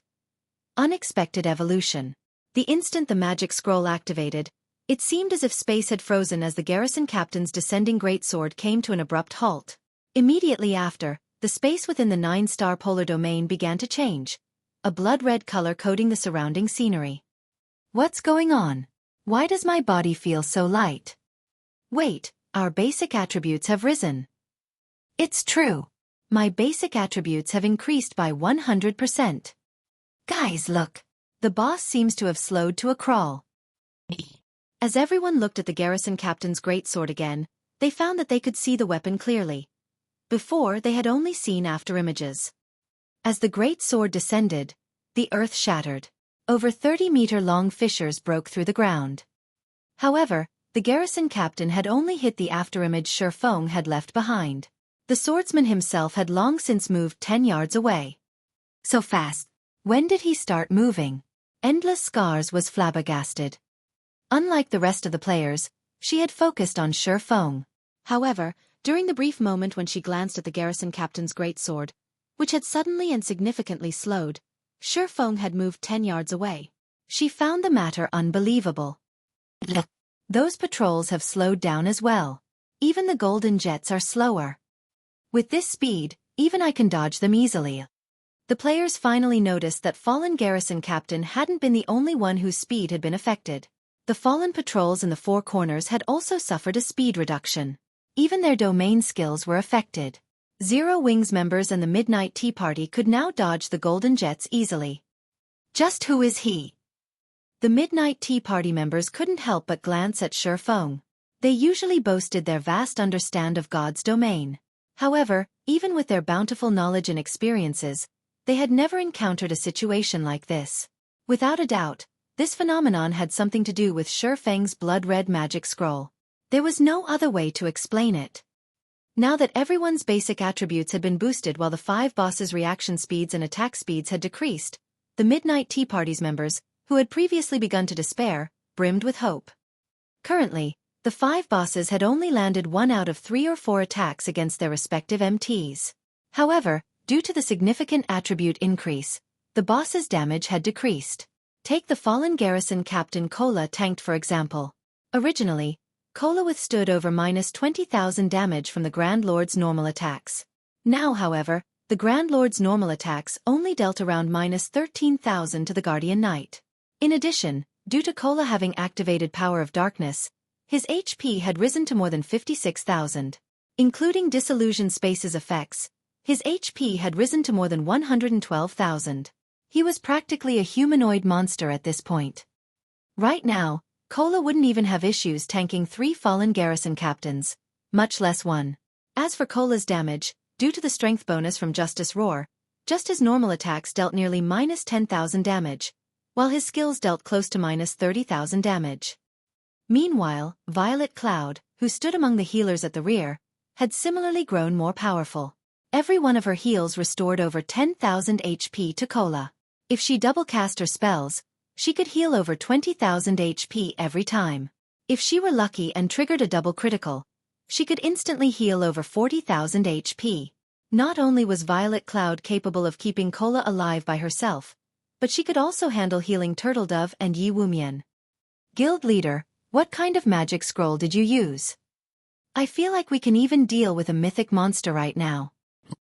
Unexpected Evolution. The instant the magic scroll activated, it seemed as if space had frozen as the garrison captain's descending greatsword came to an abrupt halt. Immediately after, the space within the 9-star polar domain began to change, a blood-red color coating the surrounding scenery. What's going on? Why does my body feel so light? Wait, our basic attributes have risen. It's true. My basic attributes have increased by 100%. Guys, look. The boss seems to have slowed to a crawl. As everyone looked at the garrison captain's greatsword again, they found that they could see the weapon clearly. Before, they had only seen afterimages. As the great sword descended, the earth shattered. Over 30-meter-long fissures broke through the ground. However, the garrison captain had only hit the afterimage Xueqi had left behind. The swordsman himself had long since moved 10 yards away. So fast. When did he start moving? Endless Scars was flabbergasted. Unlike the rest of the players, she had focused on Xueqi. However, during the brief moment when she glanced at the garrison captain's greatsword, which had suddenly and significantly slowed, Xueqi had moved 10 yards away. She found the matter unbelievable. Look, those patrols have slowed down as well. Even the golden jets are slower. With this speed, even I can dodge them easily. The players finally noticed that fallen garrison captain hadn't been the only one whose speed had been affected. The fallen patrols in the 4 corners had also suffered a speed reduction. Even their domain skills were affected. Zero Wings members and the Midnight Tea Party could now dodge the golden jets easily. Just who is he? The Midnight Tea Party members couldn't help but glance at Xueqi. They usually boasted their vast understand of God's domain. However, even with their bountiful knowledge and experiences, they had never encountered a situation like this. Without a doubt, this phenomenon had something to do with Xueqi's blood-red magic scroll. There was no other way to explain it. Now that everyone's basic attributes had been boosted while the 5 bosses' reaction speeds and attack speeds had decreased, the Midnight Tea Party's members, who had previously begun to despair, brimmed with hope. Currently, the 5 bosses had only landed 1 out of 3 or 4 attacks against their respective MTs. However, due to the significant attribute increase, the boss's damage had decreased. Take the fallen garrison captain Kola tanked for example. Originally, Kola withstood over -20,000 damage from the Grand Lord's normal attacks. Now however, the Grand Lord's normal attacks only dealt around -13,000 to the Guardian Knight. In addition, due to Kola having activated Power of Darkness, his HP had risen to more than 56,000. Including Disillusion Space's effects, his HP had risen to more than 112,000. He was practically a humanoid monster at this point. Right now, Kola wouldn't even have issues tanking 3 fallen garrison captains, much less 1. As for Kola's damage, due to the strength bonus from Justice Roar, just his normal attacks dealt nearly -10,000 damage, while his skills dealt close to -30,000 damage. Meanwhile, Violet Cloud, who stood among the healers at the rear, had similarly grown more powerful. Every one of her heals restored over 10,000 HP to Kola. If she double cast her spells, she could heal over 20,000 HP every time. If she were lucky and triggered a double critical, she could instantly heal over 40,000 HP. Not only was Violet Cloud capable of keeping Kola alive by herself, but she could also handle healing Turtledove and Yi Wumian. Guild leader, what kind of magic scroll did you use? I feel like we can even deal with a mythic monster right now.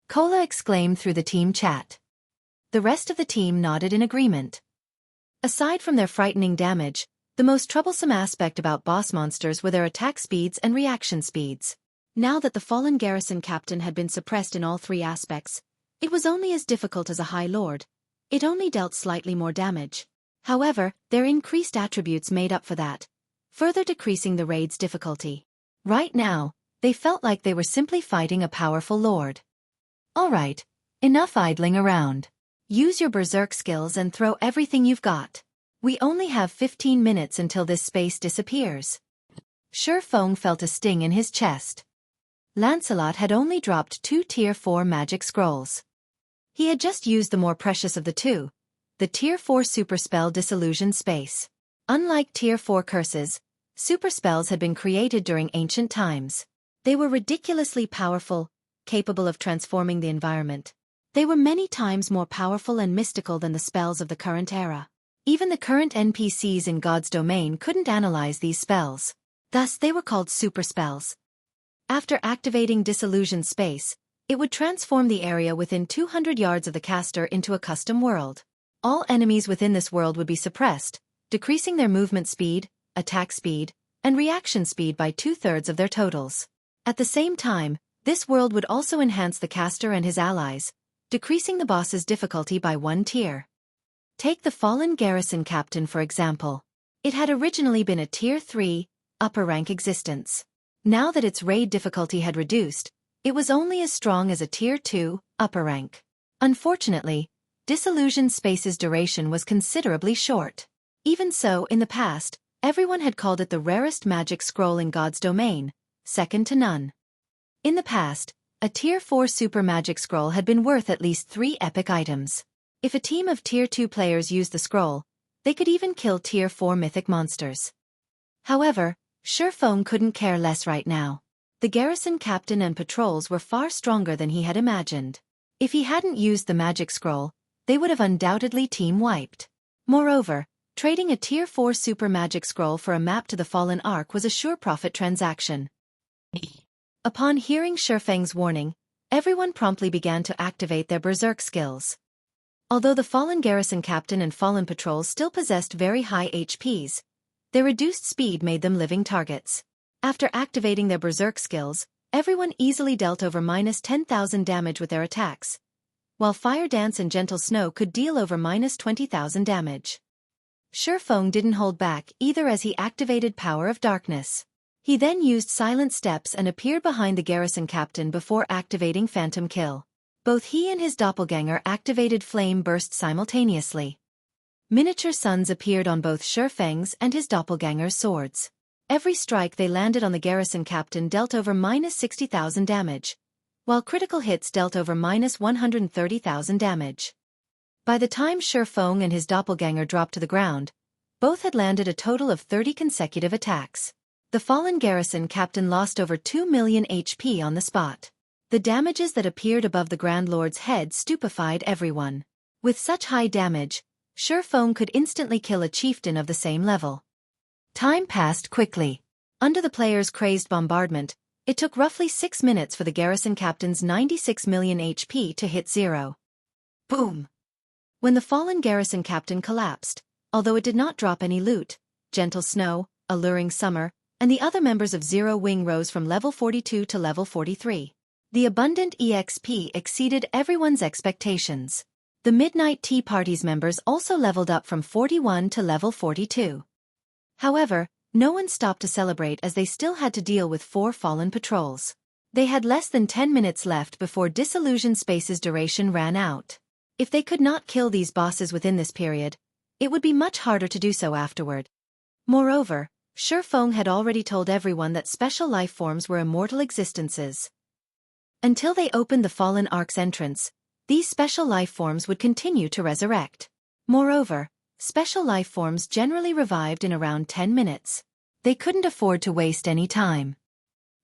Kola exclaimed through the team chat. The rest of the team nodded in agreement. Aside from their frightening damage, the most troublesome aspect about boss monsters were their attack speeds and reaction speeds. Now that the fallen garrison captain had been suppressed in all 3 aspects, it was only as difficult as a High Lord. It only dealt slightly more damage. However, their increased attributes made up for that, further decreasing the raid's difficulty. Right now, they felt like they were simply fighting a powerful lord. Alright, enough idling around. Use your berserk skills and throw everything you've got. We only have 15 minutes until this space disappears. Xueqi felt a sting in his chest. Lancelot had only dropped 2 Tier 4 magic scrolls. He had just used the more precious of the 2, the Tier 4 super spell Disillusion Space. Unlike Tier 4 curses, super spells had been created during ancient times. They were ridiculously powerful, capable of transforming the environment. They were many times more powerful and mystical than the spells of the current era. Even the current NPCs in God's domain couldn't analyze these spells. Thus they were called super spells. After activating Disillusion Space, it would transform the area within 200 yards of the caster into a custom world. All enemies within this world would be suppressed, decreasing their movement speed, attack speed, and reaction speed by 2/3 of their totals. At the same time, this world would also enhance the caster and his allies, decreasing the boss's difficulty by 1 tier. Take the fallen garrison captain for example. It had originally been a Tier 3, upper rank existence. Now that its raid difficulty had reduced, it was only as strong as a Tier 2, upper rank. Unfortunately, Disillusion Space's duration was considerably short. Even so, in the past, everyone had called it the rarest magic scroll in God's domain, second to none. In the past, a Tier 4 super magic scroll had been worth at least 3 epic items. If a team of Tier 2 players used the scroll, they could even kill Tier 4 mythic monsters. However, Xueqi couldn't care less right now. The garrison captain and patrols were far stronger than he had imagined. If he hadn't used the magic scroll, they would have undoubtedly team-wiped. Moreover, trading a Tier 4 super magic scroll for a map to the Fallen Ark was a sure profit transaction. Upon hearing Xueqi's warning, everyone promptly began to activate their berserk skills. Although the fallen garrison captain and fallen patrols still possessed very high HPs, their reduced speed made them living targets. After activating their berserk skills, everyone easily dealt over -10,000 damage with their attacks, while Fire Dance and Gentle Snow could deal over -20,000 damage. Xueqi didn't hold back either as he activated Power of Darkness. He then used Silent Steps and appeared behind the garrison captain before activating Phantom Kill. Both he and his doppelganger activated Flame Burst simultaneously. Miniature suns appeared on both Xueqi's and his doppelganger's swords. Every strike they landed on the garrison captain dealt over -60,000 damage, while critical hits dealt over -130,000 damage. By the time Xueqi and his doppelganger dropped to the ground, both had landed a total of 30 consecutive attacks. The fallen garrison captain lost over 2 million HP on the spot. The damages that appeared above the Grand Lord's head stupefied everyone. With such high damage, Xueqi could instantly kill a chieftain of the same level. Time passed quickly. Under the players' crazed bombardment, it took roughly 6 minutes for the garrison captain's 96 million HP to hit zero. Boom! When the fallen garrison captain collapsed, although it did not drop any loot, Gentle Snow, Alluring Summer, and the other members of Zero Wing rose from level 42 to level 43. The abundant EXP exceeded everyone's expectations. The Midnight Tea Party's members also leveled up from 41 to level 42. However, no one stopped to celebrate as they still had to deal with 4 fallen patrols. They had less than 10 minutes left before Disillusion Space's duration ran out. If they could not kill these bosses within this period, it would be much harder to do so afterward. Moreover, Xueqi had already told everyone that special life forms were immortal existences. Until they opened the Fallen Ark's entrance, these special life forms would continue to resurrect. Moreover, special life forms generally revived in around 10 minutes. They couldn't afford to waste any time.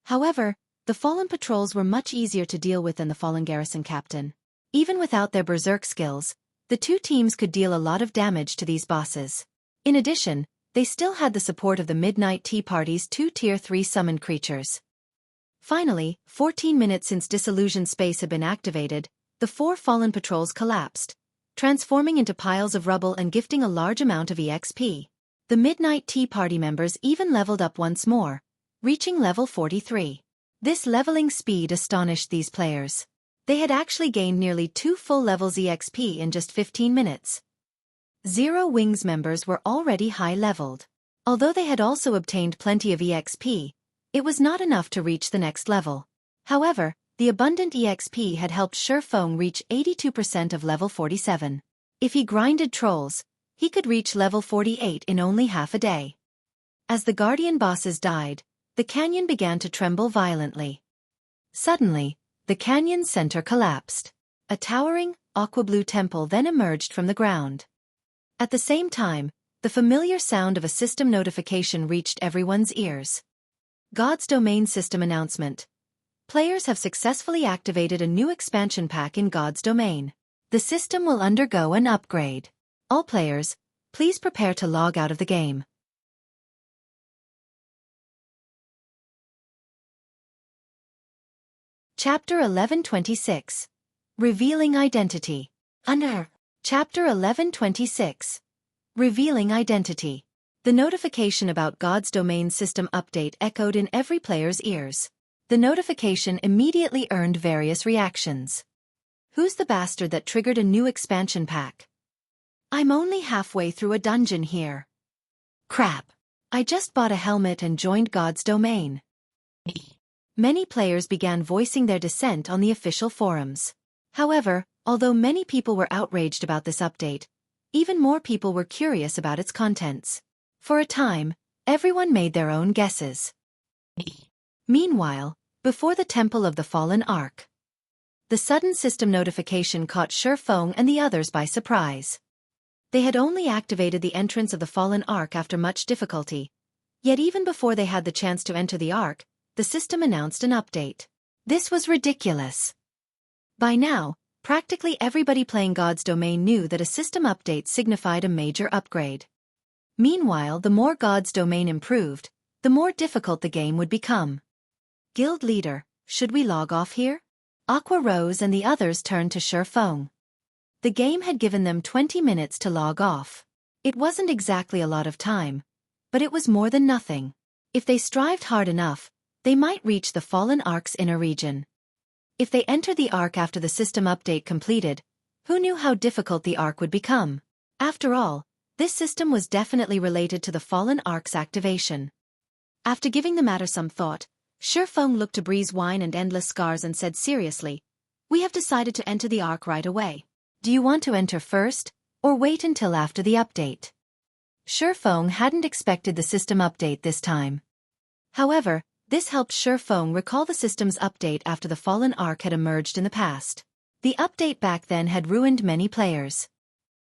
However, the fallen patrols were much easier to deal with than the fallen garrison captain. Even without their berserk skills, the two teams could deal a lot of damage to these bosses. In addition, they still had the support of the Midnight Tea Party's 2 Tier 3 summoned creatures. Finally, 14 minutes since Disillusion Space had been activated, the 4 fallen patrols collapsed, transforming into piles of rubble and gifting a large amount of EXP. The Midnight Tea Party members even leveled up once more, reaching level 43. This leveling speed astonished these players. They had actually gained nearly 2 full levels EXP in just 15 minutes. Zero Wings members were already high-leveled. Although they had also obtained plenty of EXP, it was not enough to reach the next level. However, the abundant EXP had helped Xueqi reach 82% of level 47. If he grinded trolls, he could reach level 48 in only half a day. As the Guardian bosses died, the canyon began to tremble violently. Suddenly, the canyon's center collapsed. A towering, aqua-blue temple then emerged from the ground. At the same time, the familiar sound of a system notification reached everyone's ears. God's Domain System Announcement. Players have successfully activated a new expansion pack in God's Domain. The system will undergo an upgrade. All players, please prepare to log out of the game. Chapter 1126. Revealing Identity. Chapter 1126. Revealing Identity. The notification about God's Domain System update echoed in every player's ears. The notification immediately earned various reactions. Who's the bastard that triggered a new expansion pack? I'm only halfway through a dungeon here. Crap. I just bought a helmet and joined God's Domain. Many players began voicing their dissent on the official forums. However, although many people were outraged about this update, even more people were curious about its contents. For a time, everyone made their own guesses. Meanwhile, before the Temple of the Fallen Ark, the sudden system notification caught Xueqi and the others by surprise. They had only activated the entrance of the Fallen Ark after much difficulty. Yet even before they had the chance to enter the Ark, the system announced an update. This was ridiculous. By now, practically everybody playing God's Domain knew that a system update signified a major upgrade. Meanwhile, the more God's Domain improved, the more difficult the game would become. Guild leader, should we log off here? Aqua rose and the others turned to Xueqi. The game had given them 20 minutes to log off. It wasn't exactly a lot of time, but it was more than nothing. If they strived hard enough, they might reach the Fallen Ark's inner region. If they entered the Ark after the system update completed, who knew how difficult the Ark would become? After all, this system was definitely related to the Fallen Ark's activation. After giving the matter some thought, Xueqi looked to Breeze Wine and Endless Scars and said seriously, "We have decided to enter the Ark right away. Do you want to enter first, or wait until after the update?" Xueqi hadn't expected the system update this time. However, this helped Xueqi recall the system's update after the Fallen Ark had emerged in the past. The update back then had ruined many players.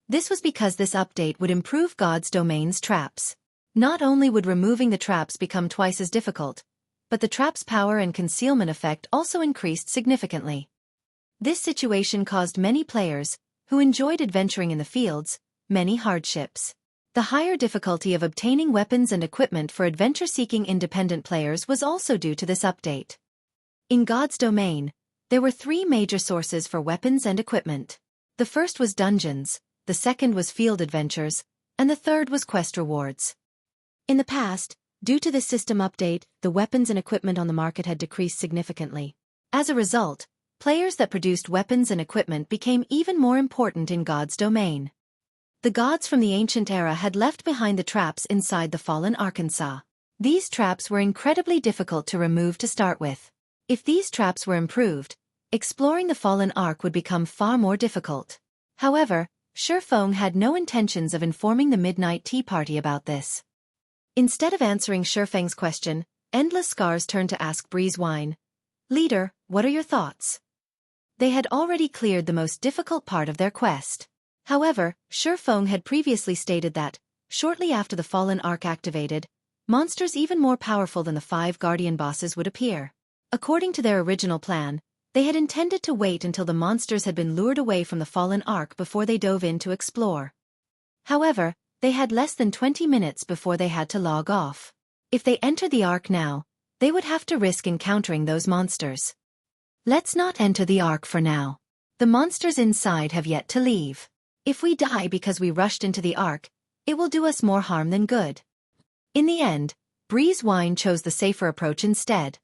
This was because this update would improve God's Domain's traps. Not only would removing the traps become twice as difficult, but the trap's power and concealment effect also increased significantly. This situation caused many players, who enjoyed adventuring in the fields, many hardships. The higher difficulty of obtaining weapons and equipment for adventure-seeking independent players was also due to this update. In God's domain, there were 3 major sources for weapons and equipment. The first was dungeons, the second was field adventures, and the third was quest rewards. In the past, due to this system update, the weapons and equipment on the market had decreased significantly. As a result, players that produced weapons and equipment became even more important in God's domain. The gods from the ancient era had left behind the traps inside the fallen Arkansas. These traps were incredibly difficult to remove to start with. If these traps were improved, exploring the fallen Ark would become far more difficult. However, Xueqi had no intentions of informing the Midnight Tea Party about this. Instead of answering Xueqi's question, Endless Scars turned to ask Breeze Wine, "Leader, what are your thoughts?" They had already cleared the most difficult part of their quest. However, Xueqi had previously stated that, shortly after the fallen Ark activated, monsters even more powerful than the 5 guardian bosses would appear. According to their original plan, they had intended to wait until the monsters had been lured away from the fallen Ark before they dove in to explore. However, they had less than 20 minutes before they had to log off. If they entered the Ark now, they would have to risk encountering those monsters. "Let's not enter the Ark for now. The monsters inside have yet to leave. If we die because we rushed into the Ark, it will do us more harm than good." In the end, Breeze Wine chose the safer approach instead.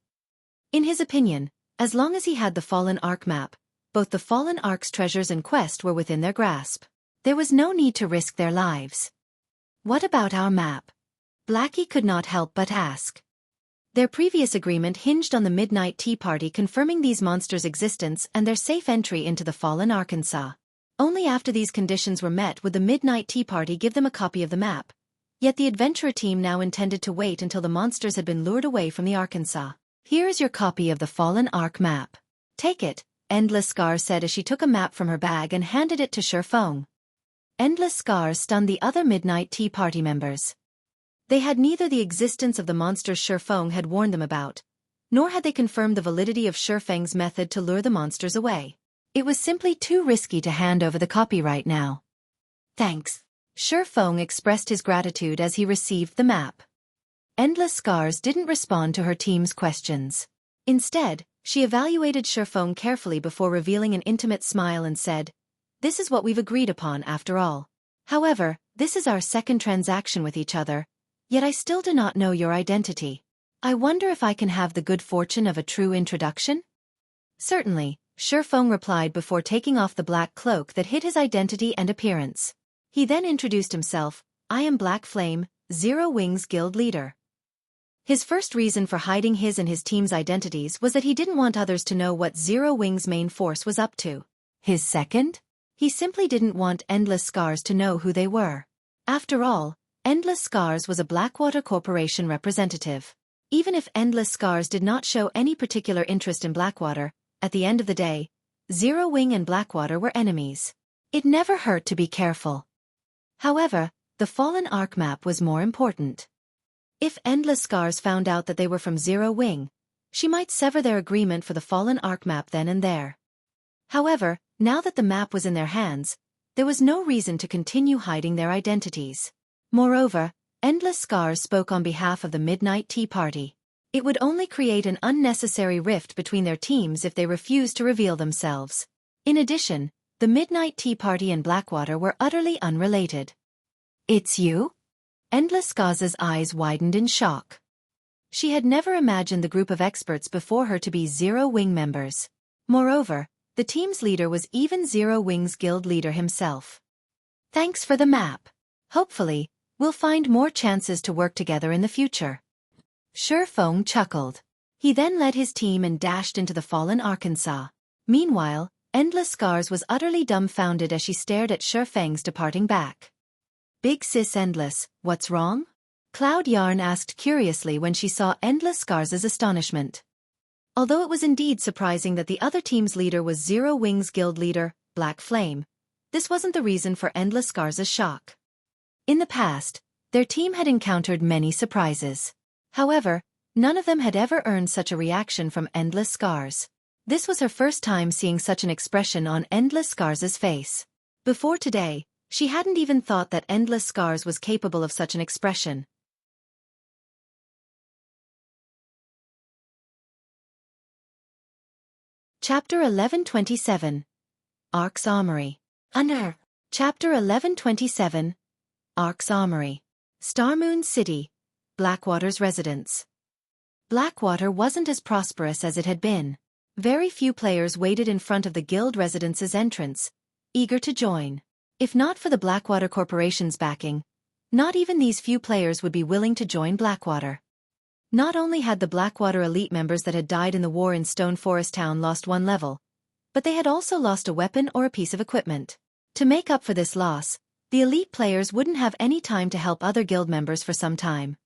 In his opinion, as long as he had the fallen Ark map, both the fallen Ark's treasures and quest were within their grasp. There was no need to risk their lives. "What about our map?" Blackie could not help but ask. Their previous agreement hinged on the Midnight Tea Party confirming these monsters' existence and their safe entry into the fallen Arkansas. Only after these conditions were met would the Midnight Tea Party give them a copy of the map. Yet the adventurer team now intended to wait until the monsters had been lured away from the Arkansas. "Here is your copy of the fallen Ark map. Take it," Endless Scars said as she took a map from her bag and handed it to Xueqi. Endless Scars stunned the other Midnight Tea Party members. They had neither the existence of the monsters Xueqi had warned them about, nor had they confirmed the validity of Xueqi's method to lure the monsters away. It was simply too risky to hand over the copy right now. "Thanks." Xueqi expressed his gratitude as he received the map. Endless Scars didn't respond to her team's questions. Instead, she evaluated Xueqi carefully before revealing an intimate smile and said, "This is what we've agreed upon after all. However, this is our second transaction with each other, yet I still do not know your identity. I wonder if I can have the good fortune of a true introduction?" "Certainly," Xueqi replied before taking off the black cloak that hid his identity and appearance. He then introduced himself, "I am Black Flame, Zero Wings Guild leader." His first reason for hiding his and his team's identities was that he didn't want others to know what Zero Wings' main force was up to. His second? He simply didn't want Endless Scars to know who they were. After all, Endless Scars was a Blackwater Corporation representative. Even if Endless Scars did not show any particular interest in Blackwater, at the end of the day, Zero Wing and Blackwater were enemies. It never hurt to be careful. However, the fallen Ark map was more important. If Endless Scars found out that they were from Zero Wing, she might sever their agreement for the fallen Ark map then and there. However, now that the map was in their hands, there was no reason to continue hiding their identities. Moreover, Endless Scars spoke on behalf of the Midnight Tea Party. It would only create an unnecessary rift between their teams if they refused to reveal themselves. In addition, the Midnight Tea Party and Blackwater were utterly unrelated. "It's you?" Endless Scars' eyes widened in shock. She had never imagined the group of experts before her to be Zero Wing members. Moreover, the team's leader was even Zero Wing's guild leader himself. "Thanks for the map. Hopefully, we'll find more chances to work together in the future." Xueqi chuckled. He then led his team and dashed into the fallen Arkansas. Meanwhile, Endless Scars was utterly dumbfounded as she stared at Xueqi's departing back. "Big Sis Endless, what's wrong?" Cloud Yarn asked curiously when she saw Endless Scars' astonishment. Although it was indeed surprising that the other team's leader was Zero Wing's guild leader, Black Flame, this wasn't the reason for Endless Scars' shock. In the past, their team had encountered many surprises. However, None of them had ever earned such a reaction from Endless Scars. This was her first time seeing such an expression on Endless Scars' face. Before today, she hadn't even thought that Endless Scars was capable of such an expression. Chapter 1127. Ark's Armory. Under. Chapter 1127. Ark's Armory. Starmoon City, Blackwater's residence. Blackwater wasn't as prosperous as it had been. Very few players waited in front of the guild residence's entrance, eager to join. If not for the Blackwater Corporation's backing, not even these few players would be willing to join Blackwater. Not only had the Blackwater elite members that had died in the war in Stone Forest Town lost one level, but they had also lost a weapon or a piece of equipment. To make up for this loss, the elite players wouldn't have any time to help other guild members for some time.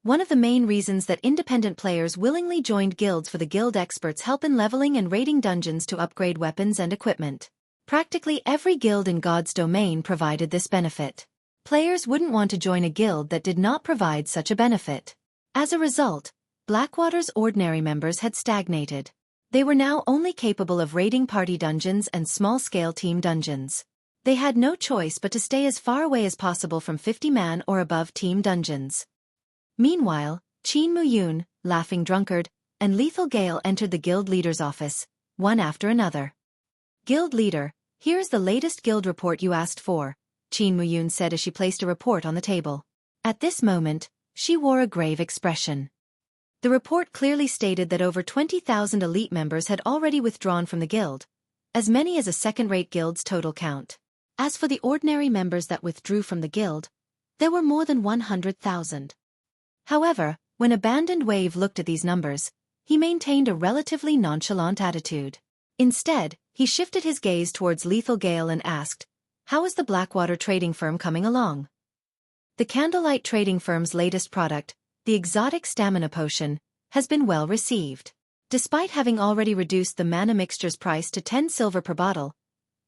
One of the main reasons that independent players willingly joined guilds for the guild experts' help in leveling and raiding dungeons to upgrade weapons and equipment. Practically every guild in God's domain provided this benefit. Players wouldn't want to join a guild that did not provide such a benefit. As a result, Blackwater's ordinary members had stagnated. They were now only capable of raiding party dungeons and small-scale team dungeons. They had no choice but to stay as far away as possible from 50-man or above team dungeons. Meanwhile, Qin Muyun, Laughing Drunkard, and Lethal Gale entered the guild leader's office, one after another. Guild leader, here's the latest guild report you asked for, Qin Muyun said as she placed a report on the table. At this moment, she wore a grave expression. The report clearly stated that over 20,000 elite members had already withdrawn from the guild, as many as a second-rate guild's total count. As for the ordinary members that withdrew from the guild, there were more than 100,000. However, when Abandoned Wave looked at these numbers, he maintained a relatively nonchalant attitude. Instead, he shifted his gaze towards Lethal Gale and asked, "How is the Blackwater trading firm coming along?" The Candlelight trading firm's latest product, the exotic stamina potion, has been well received. Despite having already reduced the mana mixture's price to 10 silver per bottle,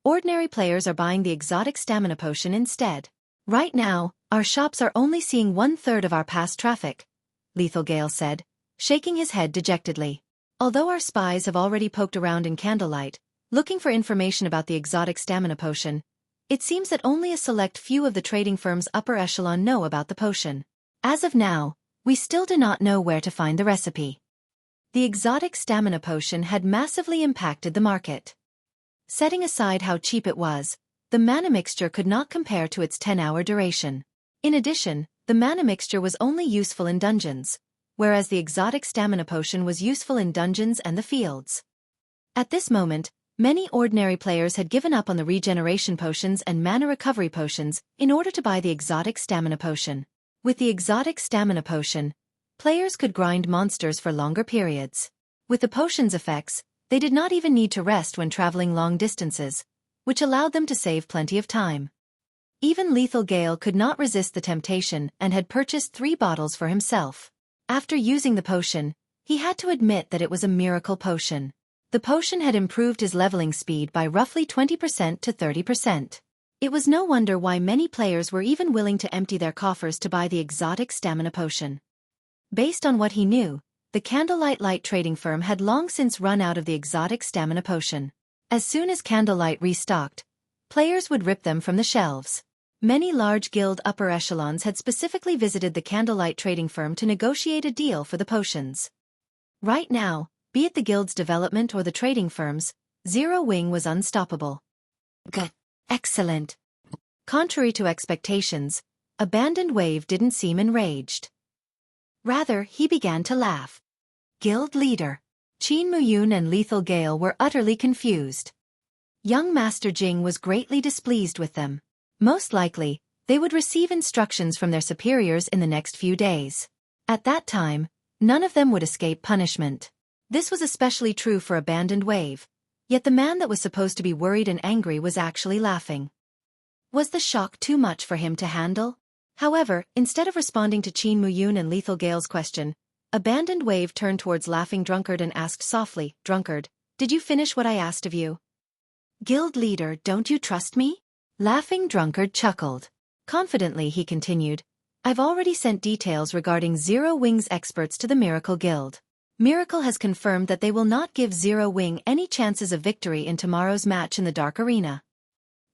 ordinary players are buying the exotic stamina potion instead. Right now, our shops are only seeing 1/3 of our past traffic, Lethal Gale said, shaking his head dejectedly. Although our spies have already poked around in Candlelight, looking for information about the exotic stamina potion, it seems that only a select few of the trading firm's upper echelon know about the potion. As of now, we still do not know where to find the recipe. The exotic stamina potion had massively impacted the market. Setting aside how cheap it was, the mana mixture could not compare to its 10-hour duration. In addition, the mana mixture was only useful in dungeons, whereas the exotic stamina potion was useful in dungeons and the fields. At this moment, many ordinary players had given up on the regeneration potions and mana recovery potions in order to buy the exotic stamina potion. With the exotic stamina potion, players could grind monsters for longer periods. With the potion's effects, they did not even need to rest when traveling long distances, which allowed them to save plenty of time. Even Lethal Gale could not resist the temptation and had purchased 3 bottles for himself. After using the potion, he had to admit that it was a miracle potion. The potion had improved his leveling speed by roughly 20% to 30%. It was no wonder why many players were even willing to empty their coffers to buy the exotic stamina potion. Based on what he knew, the Candlelight Light trading firm had long since run out of the exotic stamina potion. As soon as Candlelight restocked, players would rip them from the shelves. Many large guild upper echelons had specifically visited the Candlelight trading firm to negotiate a deal for the potions. Right now, be it the guild's development or the trading firm's, Zero Wing was unstoppable. Good. Excellent. Contrary to expectations, Abandoned Wave didn't seem enraged. Rather, he began to laugh. Guild leader. Qin Muyun and Lethal Gale were utterly confused. Young Master Jing was greatly displeased with them. Most likely, they would receive instructions from their superiors in the next few days. At that time, none of them would escape punishment. This was especially true for Abandoned Wave, yet the man that was supposed to be worried and angry was actually laughing. Was the shock too much for him to handle? However, instead of responding to Qin Muyun and Lethal Gale's question, Abandoned Wave turned towards Laughing Drunkard and asked softly, "Drunkard, did you finish what I asked of you?" "Guild leader, don't you trust me?" Laughing Drunkard chuckled. Confidently he continued, I've already sent details regarding Zero Wing's experts to the Miracle Guild. Miracle has confirmed that they will not give Zero Wing any chances of victory in tomorrow's match in the Dark Arena.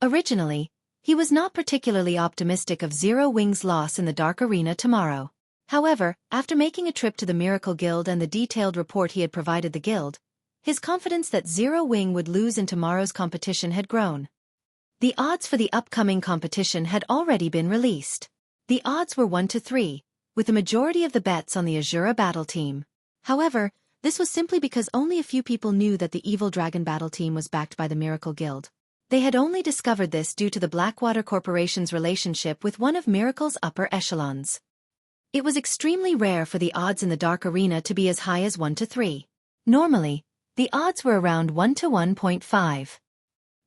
Originally, he was not particularly optimistic of Zero Wing's loss in the Dark Arena tomorrow. However, after making a trip to the Miracle Guild and the detailed report he had provided the guild, his confidence that Zero Wing would lose in tomorrow's competition had grown. The odds for the upcoming competition had already been released. The odds were 1 to 3, with the majority of the bets on the Azura battle team. However, this was simply because only a few people knew that the Evil Dragon battle team was backed by the Miracle Guild. They had only discovered this due to the Blackwater Corporation's relationship with one of Miracle's upper echelons. It was extremely rare for the odds in the Dark Arena to be as high as 1 to 3. Normally, the odds were around 1 to 1.5.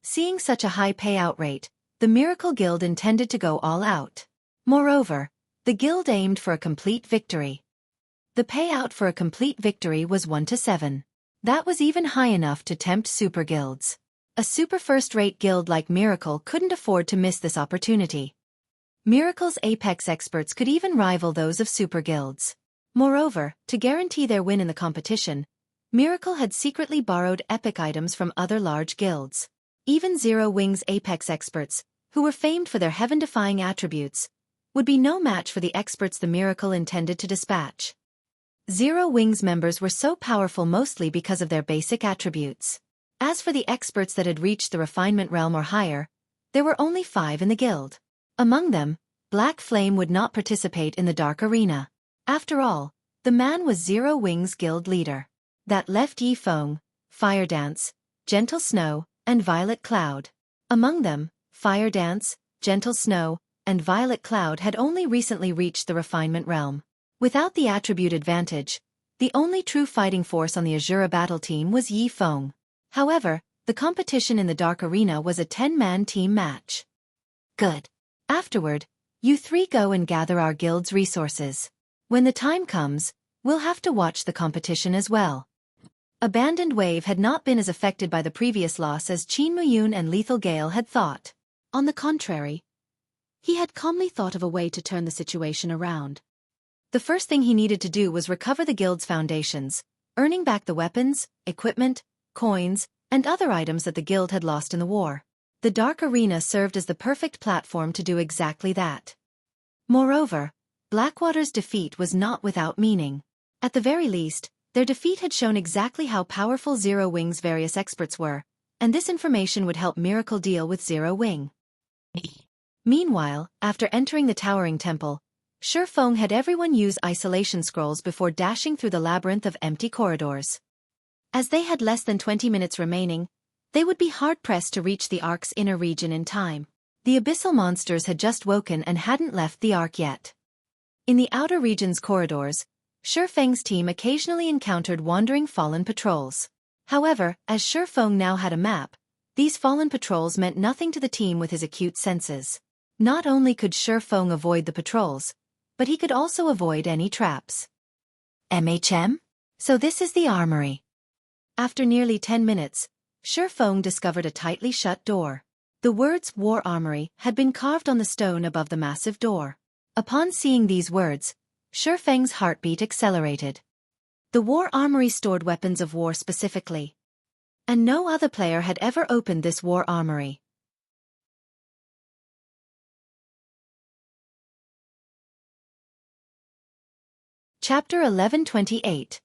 Seeing such a high payout rate, the Miracle Guild intended to go all out. Moreover, the guild aimed for a complete victory. The payout for a complete victory was 1 to 7. That was even high enough to tempt super guilds. A super first-rate guild like Miracle couldn't afford to miss this opportunity. Miracle's apex experts could even rival those of super guilds. Moreover, to guarantee their win in the competition, Miracle had secretly borrowed epic items from other large guilds. Even Zero Wing's apex experts, who were famed for their heaven-defying attributes, would be no match for the experts the Miracle intended to dispatch. Zero Wing's members were so powerful mostly because of their basic attributes. As for the experts that had reached the refinement realm or higher, there were only 5 in the guild. Among them, Black Flame would not participate in the Dark Arena. After all, the man was Zero Wing's guild leader. That left Yi Feng, Fire Dance, Gentle Snow, and Violet Cloud. Among them, Fire Dance, Gentle Snow, and Violet Cloud had only recently reached the refinement realm. Without the attribute advantage, the only true fighting force on the Azura battle team was Yi Feng. However, the competition in the Dark Arena was a 10-man team match. Good. Afterward, you 3 go and gather our guild's resources. When the time comes, we'll have to watch the competition as well. Abandoned Wave had not been as affected by the previous loss as Qin Muyun and Lethal Gale had thought. On the contrary, he had calmly thought of a way to turn the situation around. The first thing he needed to do was recover the guild's foundations, earning back the weapons, equipment, coins, and other items that the guild had lost in the war. The Dark Arena served as the perfect platform to do exactly that. Moreover, Blackwater's defeat was not without meaning. At the very least, their defeat had shown exactly how powerful Zero Wing's various experts were, and this information would help Miracle deal with Zero Wing. Meanwhile, after entering the Towering Temple, Xueqi had everyone use isolation scrolls before dashing through the labyrinth of empty corridors. As they had less than 20 minutes remaining, they would be hard-pressed to reach the Ark's inner region in time. The abyssal monsters had just woken and hadn't left the Ark yet. In the outer region's corridors, Xueqi's team occasionally encountered wandering fallen patrols. However, as Xueqi now had a map, these fallen patrols meant nothing to the team with his acute senses. Not only could Xueqi avoid the patrols, but he could also avoid any traps. So this is the Armory. After nearly 10 minutes, Xueqi discovered a tightly shut door. The words War Armory had been carved on the stone above the massive door. Upon seeing these words, Xueqi's heartbeat accelerated. The War Armory stored weapons of war specifically. And no other player had ever opened this War Armory. Chapter 1128.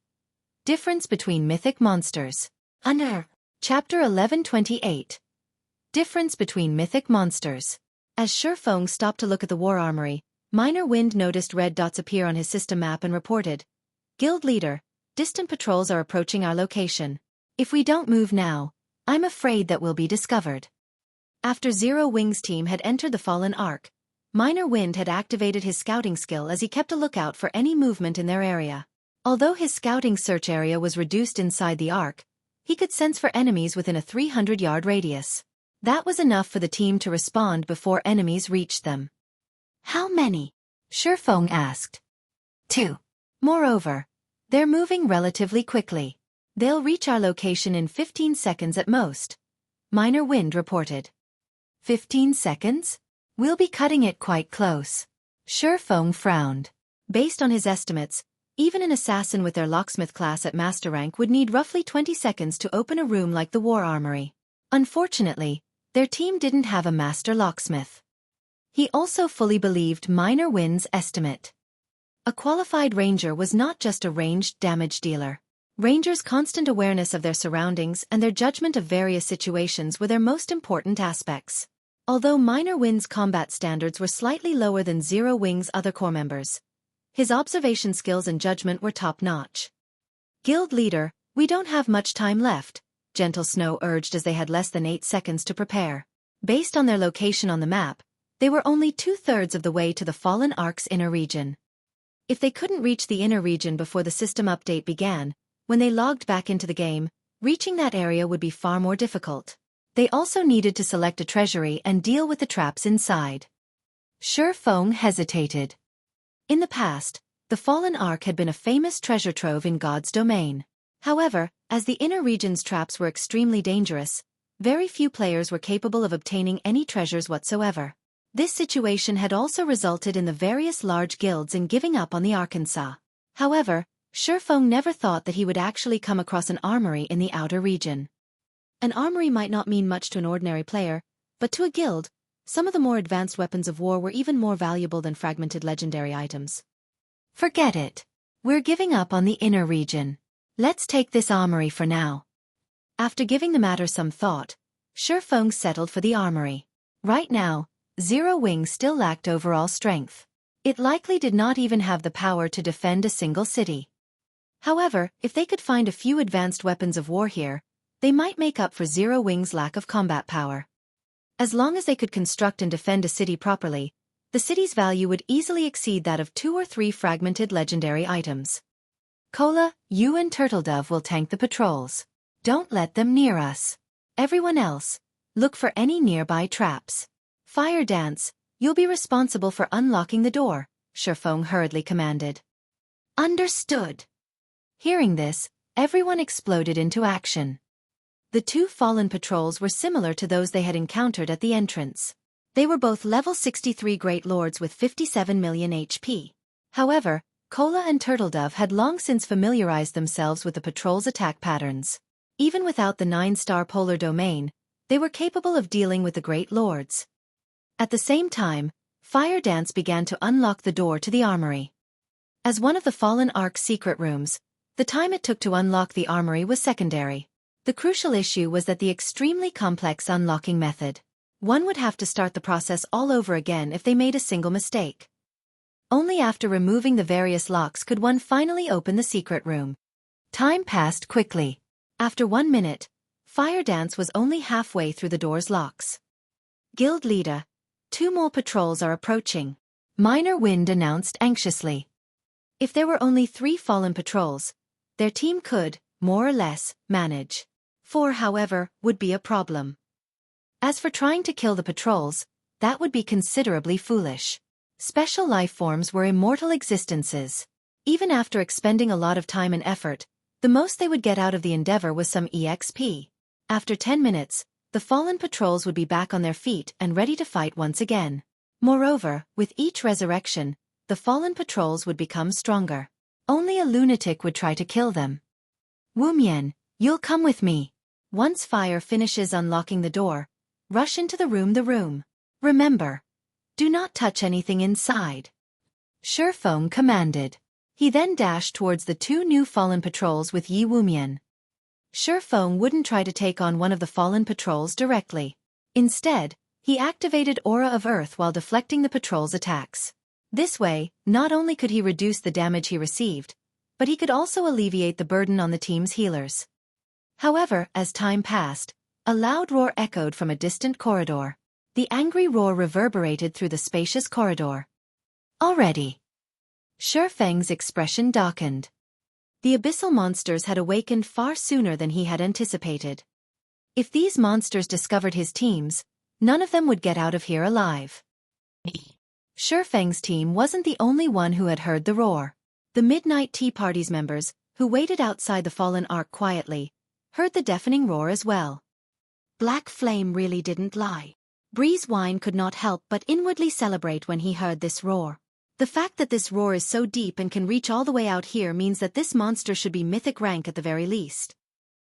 Difference between Mythic Monsters. Chapter 1128. Difference between Mythic Monsters. As Xueqi stopped to look at the War Armory, Minor Wind noticed red dots appear on his system map and reported, "Guild Leader, distant patrols are approaching our location. If we don't move now, I'm afraid that we'll be discovered." After Zero Wing's team had entered the fallen Ark, Minor Wind had activated his scouting skill as he kept a lookout for any movement in their area. Although his scouting search area was reduced inside the Ark, he could sense for enemies within a 300-yard radius. That was enough for the team to respond before enemies reached them. "How many?" Xueqi asked. 2. Moreover, they're moving relatively quickly. They'll reach our location in 15 seconds at most, Minor Wind reported. 15 seconds? We'll be cutting it quite close. Xueqi frowned. Based on his estimates, even an assassin with their locksmith class at master rank would need roughly 20 seconds to open a room like the war armory. Unfortunately, their team didn't have a master locksmith. He also fully believed Minor Win's estimate. A qualified ranger was not just a ranged damage dealer. Rangers' constant awareness of their surroundings and their judgment of various situations were their most important aspects. Although Minor Win's combat standards were slightly lower than Zero Wing's other corps members, his observation skills and judgment were top-notch. Guild leader, we don't have much time left, Gentle Snow urged as they had less than 8 seconds to prepare. Based on their location on the map, they were only 2/3 of the way to the Fallen Ark's inner region. If they couldn't reach the inner region before the system update began, when they logged back into the game, reaching that area would be far more difficult. They also needed to select a treasury and deal with the traps inside. Xueqi hesitated. In the past, the Fallen Ark had been a famous treasure trove in God's domain. However, as the inner region's traps were extremely dangerous, very few players were capable of obtaining any treasures whatsoever. This situation had also resulted in the various large guilds in giving up on the Arkansas. However, Xueqi never thought that he would actually come across an armory in the outer region. An armory might not mean much to an ordinary player, but to a guild, some of the more advanced weapons of war were even more valuable than fragmented legendary items. Forget it. We're giving up on the inner region. Let's take this armory for now. After giving the matter some thought, Xueqi settled for the armory. Right now, Zero Wing still lacked overall strength. It likely did not even have the power to defend a single city. However, if they could find a few advanced weapons of war here, they might make up for Zero Wing's lack of combat power. As long as they could construct and defend a city properly, the city's value would easily exceed that of 2 or 3 fragmented legendary items. Cola, you and Turtledove will tank the patrols. Don't let them near us. Everyone else, look for any nearby traps. Fire Dance, you'll be responsible for unlocking the door, Xueqi hurriedly commanded. Understood. Hearing this, everyone exploded into action. The 2 fallen patrols were similar to those they had encountered at the entrance. They were both level 63 Great Lords with 57 million HP. However, Cola and Turtledove had long since familiarized themselves with the patrol's attack patterns. Even without the 9-star polar domain, they were capable of dealing with the Great Lords. At the same time, Fire Dance began to unlock the door to the armory. As one of the Fallen Ark's secret rooms, the time it took to unlock the armory was secondary. The crucial issue was that the extremely complex unlocking method. One would have to start the process all over again if they made a single mistake. Only after removing the various locks could one finally open the secret room. Time passed quickly. After 1 minute, Fire Dance was only halfway through the door's locks. Guild leader, 2 more patrols are approaching, Minor Wind announced anxiously. If there were only 3 fallen patrols, their team could, more or less, manage. 4, however, would be a problem. As for trying to kill the patrols, that would be considerably foolish. Special life forms were immortal existences. Even after expending a lot of time and effort, the most they would get out of the endeavor was some EXP. After 10 minutes, the fallen patrols would be back on their feet and ready to fight once again. Moreover, with each resurrection, the fallen patrols would become stronger. Only a lunatic would try to kill them. Wumian, you'll come with me. Once Fire finishes unlocking the door, rush into the room. Remember, do not touch anything inside. Xueqi commanded. He then dashed towards the 2 new fallen patrols with Yi Wumian. Xueqi wouldn't try to take on one of the fallen patrols directly. Instead, he activated Aura of Earth while deflecting the patrol's attacks. This way, not only could he reduce the damage he received, but he could also alleviate the burden on the team's healers. However, as time passed, a loud roar echoed from a distant corridor. The angry roar reverberated through the spacious corridor. Already. Xueqi's expression darkened. The abyssal monsters had awakened far sooner than he had anticipated. If these monsters discovered his teams, none of them would get out of here alive. Xueqi's team wasn't the only one who had heard the roar. The Midnight Tea Party's members, who waited outside the Fallen Ark quietly, heard the deafening roar as well. Black Flame really didn't lie. Breezewine could not help but inwardly celebrate when he heard this roar. The fact that this roar is so deep and can reach all the way out here means that this monster should be mythic rank at the very least.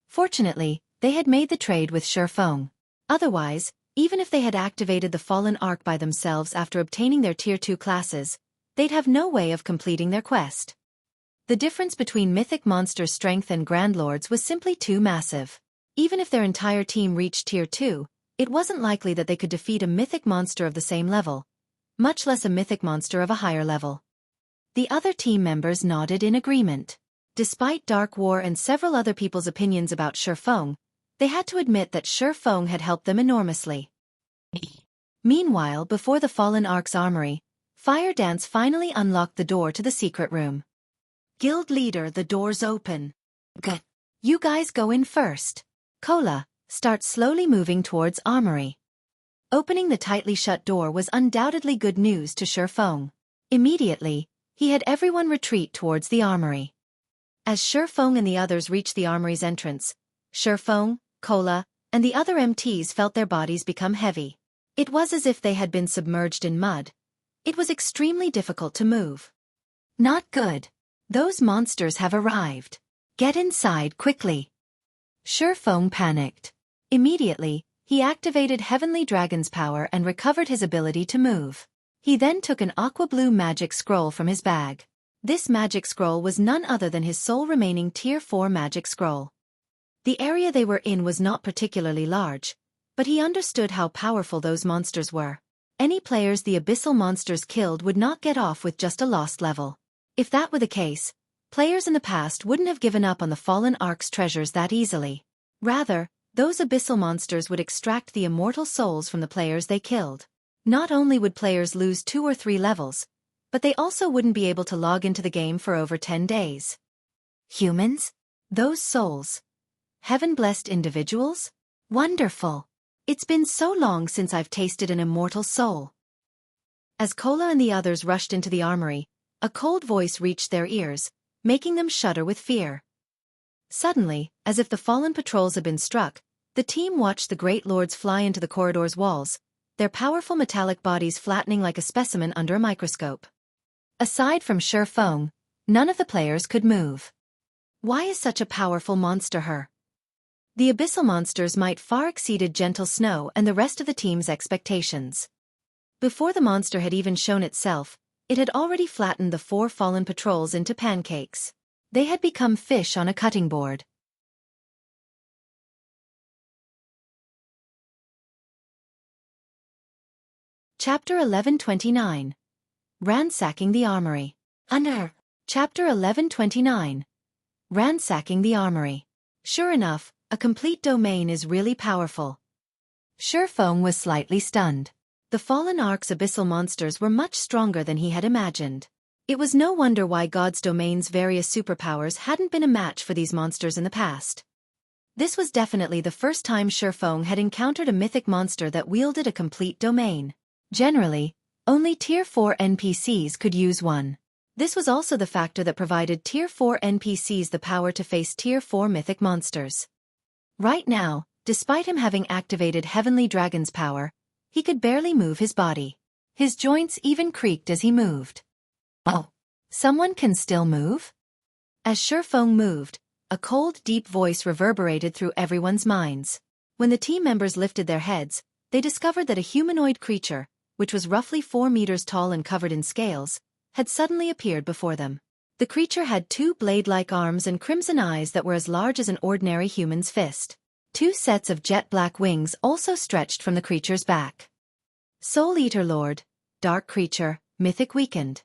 Fortunately, they had made the trade with Xueqi. Otherwise, even if they had activated the Fallen Arc by themselves after obtaining their Tier 2 classes, they'd have no way of completing their quest. The difference between mythic monsters' strength and Grand Lords was simply too massive. Even if their entire team reached Tier 2, it wasn't likely that they could defeat a mythic monster of the same level, much less a mythic monster of a higher level. The other team members nodded in agreement. Despite Dark War and several other people's opinions about Xueqi, they had to admit that Xueqi had helped them enormously. Meanwhile, before the Fallen Ark's armory, Fire Dance finally unlocked the door to the secret room. Guild leader, the door's open. Good. You guys go in first. Cola, start slowly moving towards Armory. Opening the tightly shut door was undoubtedly good news to Xueqi. Immediately, he had everyone retreat towards the Armory. As Xueqi and the others reached the Armory's entrance, Xueqi, Cola, and the other MTs felt their bodies become heavy. It was as if they had been submerged in mud. It was extremely difficult to move. Not good. Those monsters have arrived. Get inside quickly. Xueqi panicked. Immediately, he activated Heavenly Dragon's power and recovered his ability to move. He then took an aqua blue magic scroll from his bag. This magic scroll was none other than his sole remaining Tier 4 magic scroll. The area they were in was not particularly large, but he understood how powerful those monsters were. Any players the abyssal monsters killed would not get off with just a lost level. If that were the case, players in the past wouldn't have given up on the Fallen Ark's treasures that easily. Rather, those abyssal monsters would extract the immortal souls from the players they killed. Not only would players lose 2 or 3 levels, but they also wouldn't be able to log into the game for over 10 days. Humans? Those souls. Heaven-blessed individuals? Wonderful. It's been so long since I've tasted an immortal soul. As Cola and the others rushed into the armory, a cold voice reached their ears, making them shudder with fear. Suddenly, as if the fallen patrols had been struck, the team watched the Great Lords fly into the corridor's walls, their powerful metallic bodies flattening like a specimen under a microscope. Aside from Xueqi, none of the players could move. Why is such a powerful monster here? The abyssal monsters might far exceeded Gentle Snow and the rest of the team's expectations. Before the monster had even shown itself, it had already flattened the 4 fallen patrols into pancakes. They had become fish on a cutting board. Chapter 1129. Ransacking the Armory. Under Chapter 1129. Ransacking the Armory. Sure enough, a complete domain is really powerful. Xueqi was slightly stunned. The Fallen Ark's abyssal monsters were much stronger than he had imagined. It was no wonder why God's domain's various superpowers hadn't been a match for these monsters in the past. This was definitely the first time Xueqi had encountered a mythic monster that wielded a complete domain. Generally, only Tier 4 NPCs could use one. This was also the factor that provided Tier 4 NPCs the power to face Tier 4 mythic monsters. Right now, despite him having activated Heavenly Dragon's power, he could barely move his body. His joints even creaked as he moved. Oh, someone can still move? As Xueqi moved, a cold, deep voice reverberated through everyone's minds. When the team members lifted their heads, they discovered that a humanoid creature, which was roughly 4 meters tall and covered in scales, had suddenly appeared before them. The creature had 2 blade-like arms and crimson eyes that were as large as an ordinary human's fist. 2 sets of jet-black wings also stretched from the creature's back. Soul Eater Lord, Dark Creature, Mythic Weakened.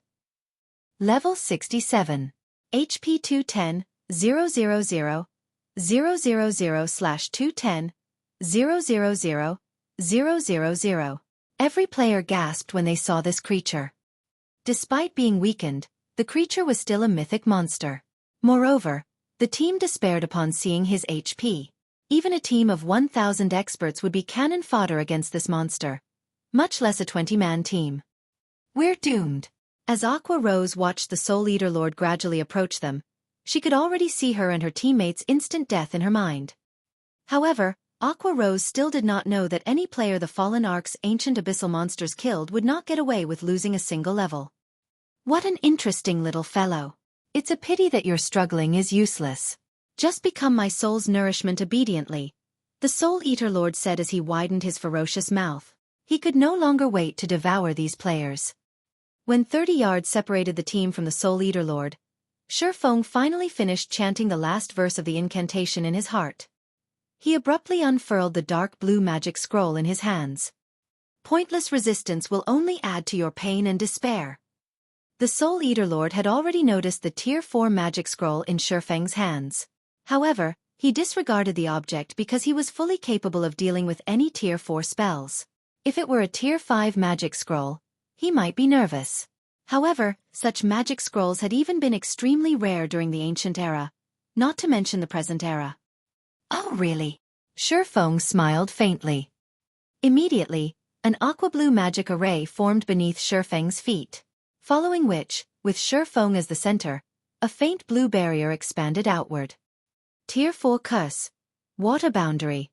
Level 67. HP 210, 000, 000/210, 000, 000. Every player gasped when they saw this creature. Despite being weakened, the creature was still a mythic monster. Moreover, the team despaired upon seeing his HP. Even a team of 1,000 experts would be cannon fodder against this monster, much less a 20-man team. We're doomed. As Aqua Rose watched the Soul Eater Lord gradually approach them, she could already see her and her teammates' instant death in her mind. However, Aqua Rose still did not know that any player the Fallen Ark's ancient abyssal monsters killed would not get away with losing a single level. What an interesting little fellow. It's a pity that your struggling is useless. Just become my soul's nourishment obediently, the Soul Eater Lord said as he widened his ferocious mouth. He could no longer wait to devour these players. When 30 yards separated the team from the Soul Eater Lord, Xueqi finally finished chanting the last verse of the incantation in his heart. He abruptly unfurled the dark blue magic scroll in his hands. Pointless resistance will only add to your pain and despair. The Soul Eater Lord had already noticed the Tier 4 magic scroll in Xueqi's hands. However, he disregarded the object because he was fully capable of dealing with any Tier 4 spells. If it were a Tier 5 magic scroll, he might be nervous. However, such magic scrolls had even been extremely rare during the ancient era, not to mention the present era. Oh really? Xueqi smiled faintly. Immediately, an aqua-blue magic array formed beneath Xueqi's feet, following which, with Xueqi as the center, a faint blue barrier expanded outward. Tier 4 Curse. Water Boundary.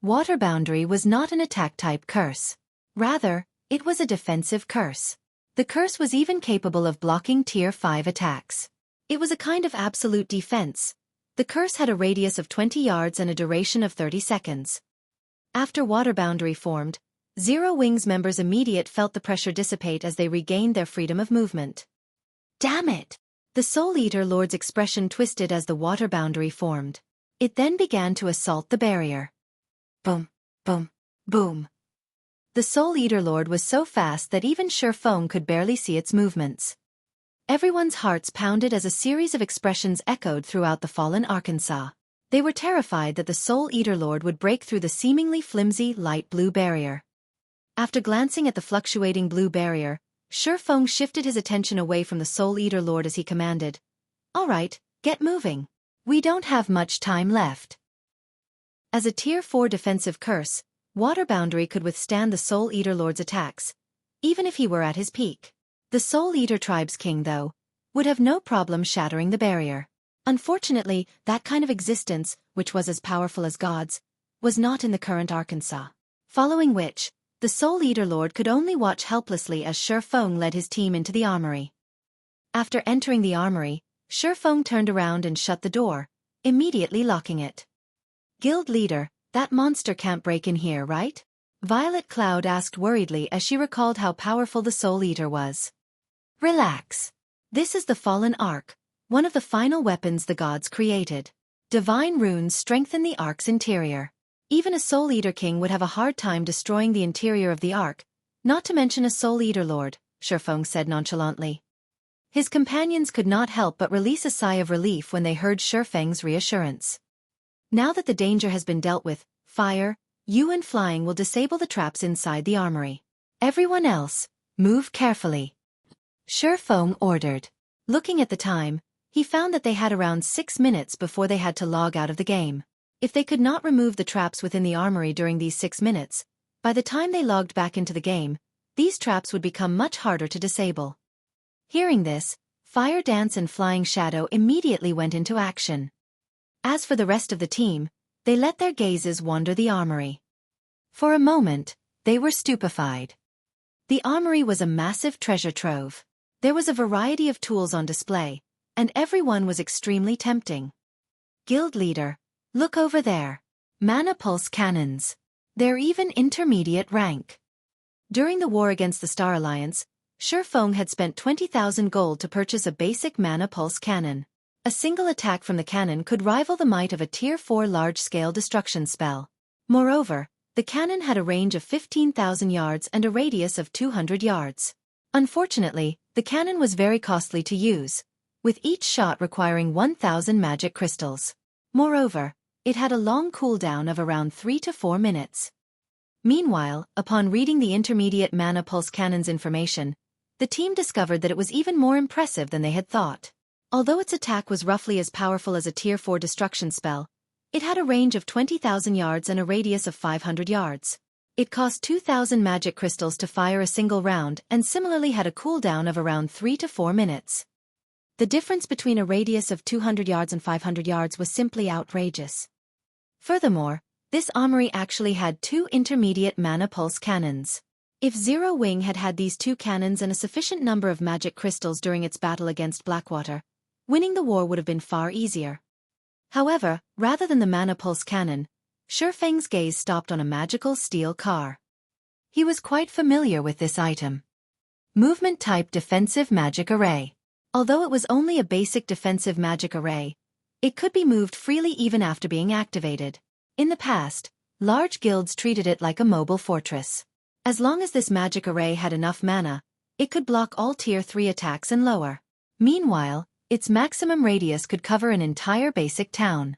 Water Boundary was not an attack-type curse. Rather, it was a defensive curse. The curse was even capable of blocking Tier 5 attacks. It was a kind of absolute defense. The curse had a radius of 20 yards and a duration of 30 seconds. After Water Boundary formed, Zero Wings members immediately felt the pressure dissipate as they regained their freedom of movement. Damn it! The Soul Eater Lord's expression twisted as the Water Boundary formed. It then began to assault the barrier. Boom, boom, boom. The Soul Eater Lord was so fast that even Xueqi could barely see its movements. Everyone's hearts pounded as a series of expressions echoed throughout the fallen Arkansas. They were terrified that the Soul Eater Lord would break through the seemingly flimsy light blue barrier. After glancing at the fluctuating blue barrier, Xueqi shifted his attention away from the Soul Eater Lord as he commanded, "All right, get moving. We don't have much time left." As a Tier 4 defensive curse, Water Boundary could withstand the Soul Eater Lord's attacks, even if he were at his peak. The Soul Eater Tribe's king, though, would have no problem shattering the barrier. Unfortunately, that kind of existence, which was as powerful as gods, was not in the current Arkansas. Following which, the Soul Eater Lord could only watch helplessly as Xueqi led his team into the armory. After entering the armory, Xueqi turned around and shut the door, immediately locking it. "Guild leader, that monster can't break in here, right?" Violet Cloud asked worriedly as she recalled how powerful the Soul Eater was. "Relax. This is the Fallen Ark, one of the final weapons the gods created. Divine runes strengthen the Ark's interior. Even a Soul Eater King would have a hard time destroying the interior of the Ark, not to mention a Soul Eater Lord," Xueqi said nonchalantly. His companions could not help but release a sigh of relief when they heard Xueqi's reassurance. "Now that the danger has been dealt with, Fire, you and Flying will disable the traps inside the armory. Everyone else, move carefully," Xueqi ordered. Looking at the time, he found that they had around 6 minutes before they had to log out of the game. If they could not remove the traps within the armory during these 6 minutes, by the time they logged back into the game, these traps would become much harder to disable. Hearing this, Fire Dance and Flying Shadow immediately went into action. As for the rest of the team, they let their gazes wander the armory. For a moment, they were stupefied. The armory was a massive treasure trove. There was a variety of tools on display, and everyone was extremely tempting. "Guild leader, look over there. Mana pulse cannons. They're even intermediate rank." During the war against the Star Alliance, Xueqi had spent 20,000 gold to purchase a basic mana pulse cannon. A single attack from the cannon could rival the might of a Tier 4 large-scale destruction spell. Moreover, the cannon had a range of 15,000 yards and a radius of 200 yards. Unfortunately, the cannon was very costly to use, with each shot requiring 1,000 magic crystals. Moreover, it had a long cooldown of around 3 to 4 minutes. Meanwhile, upon reading the intermediate mana pulse cannon's information, the team discovered that it was even more impressive than they had thought. Although its attack was roughly as powerful as a Tier 4 destruction spell, it had a range of 20,000 yards and a radius of 500 yards. It cost 2,000 magic crystals to fire a single round and similarly had a cooldown of around 3 to 4 minutes. The difference between a radius of 200 yards and 500 yards was simply outrageous. Furthermore, this armory actually had 2 intermediate mana pulse cannons. If Zero Wing had had these two cannons and a sufficient number of magic crystals during its battle against Blackwater, winning the war would have been far easier. However, rather than the Mana Pulse cannon, Shifeng's gaze stopped on a magical steel car. He was quite familiar with this item. Movement-type defensive magic array. Although it was only a basic defensive magic array, it could be moved freely even after being activated. In the past, large guilds treated it like a mobile fortress. As long as this magic array had enough mana, it could block all Tier 3 attacks and lower. Meanwhile, its maximum radius could cover an entire basic town.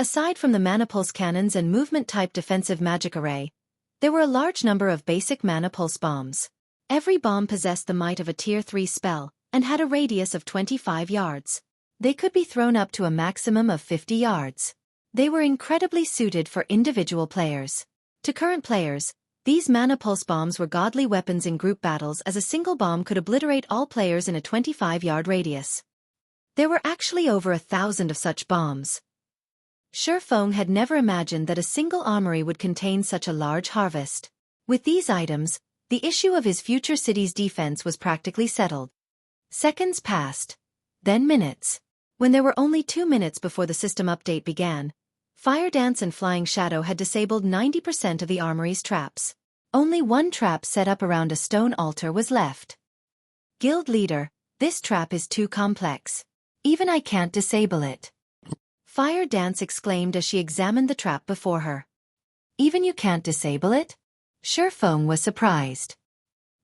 Aside from the Mana Pulse cannons and movement-type defensive magic array, there were a large number of basic Mana Pulse bombs. Every bomb possessed the might of a Tier 3 spell, and had a radius of 25 yards. They could be thrown up to a maximum of 50 yards. They were incredibly suited for individual players. To current players, these Mana Pulse bombs were godly weapons in group battles, as a single bomb could obliterate all players in a 25-yard radius. There were actually over 1,000 of such bombs. Shifeng had never imagined that a single armory would contain such a large harvest. With these items, the issue of his future city's defense was practically settled. Seconds passed, then minutes. When there were only 2 minutes before the system update began, Fire Dance and Flying Shadow had disabled 90% of the armory's traps. Only one trap set up around a stone altar was left. Guild leader, this trap is too complex. Even I can't disable it. Fire Dance exclaimed as she examined the trap before her. Even you can't disable it? Shifeng was surprised.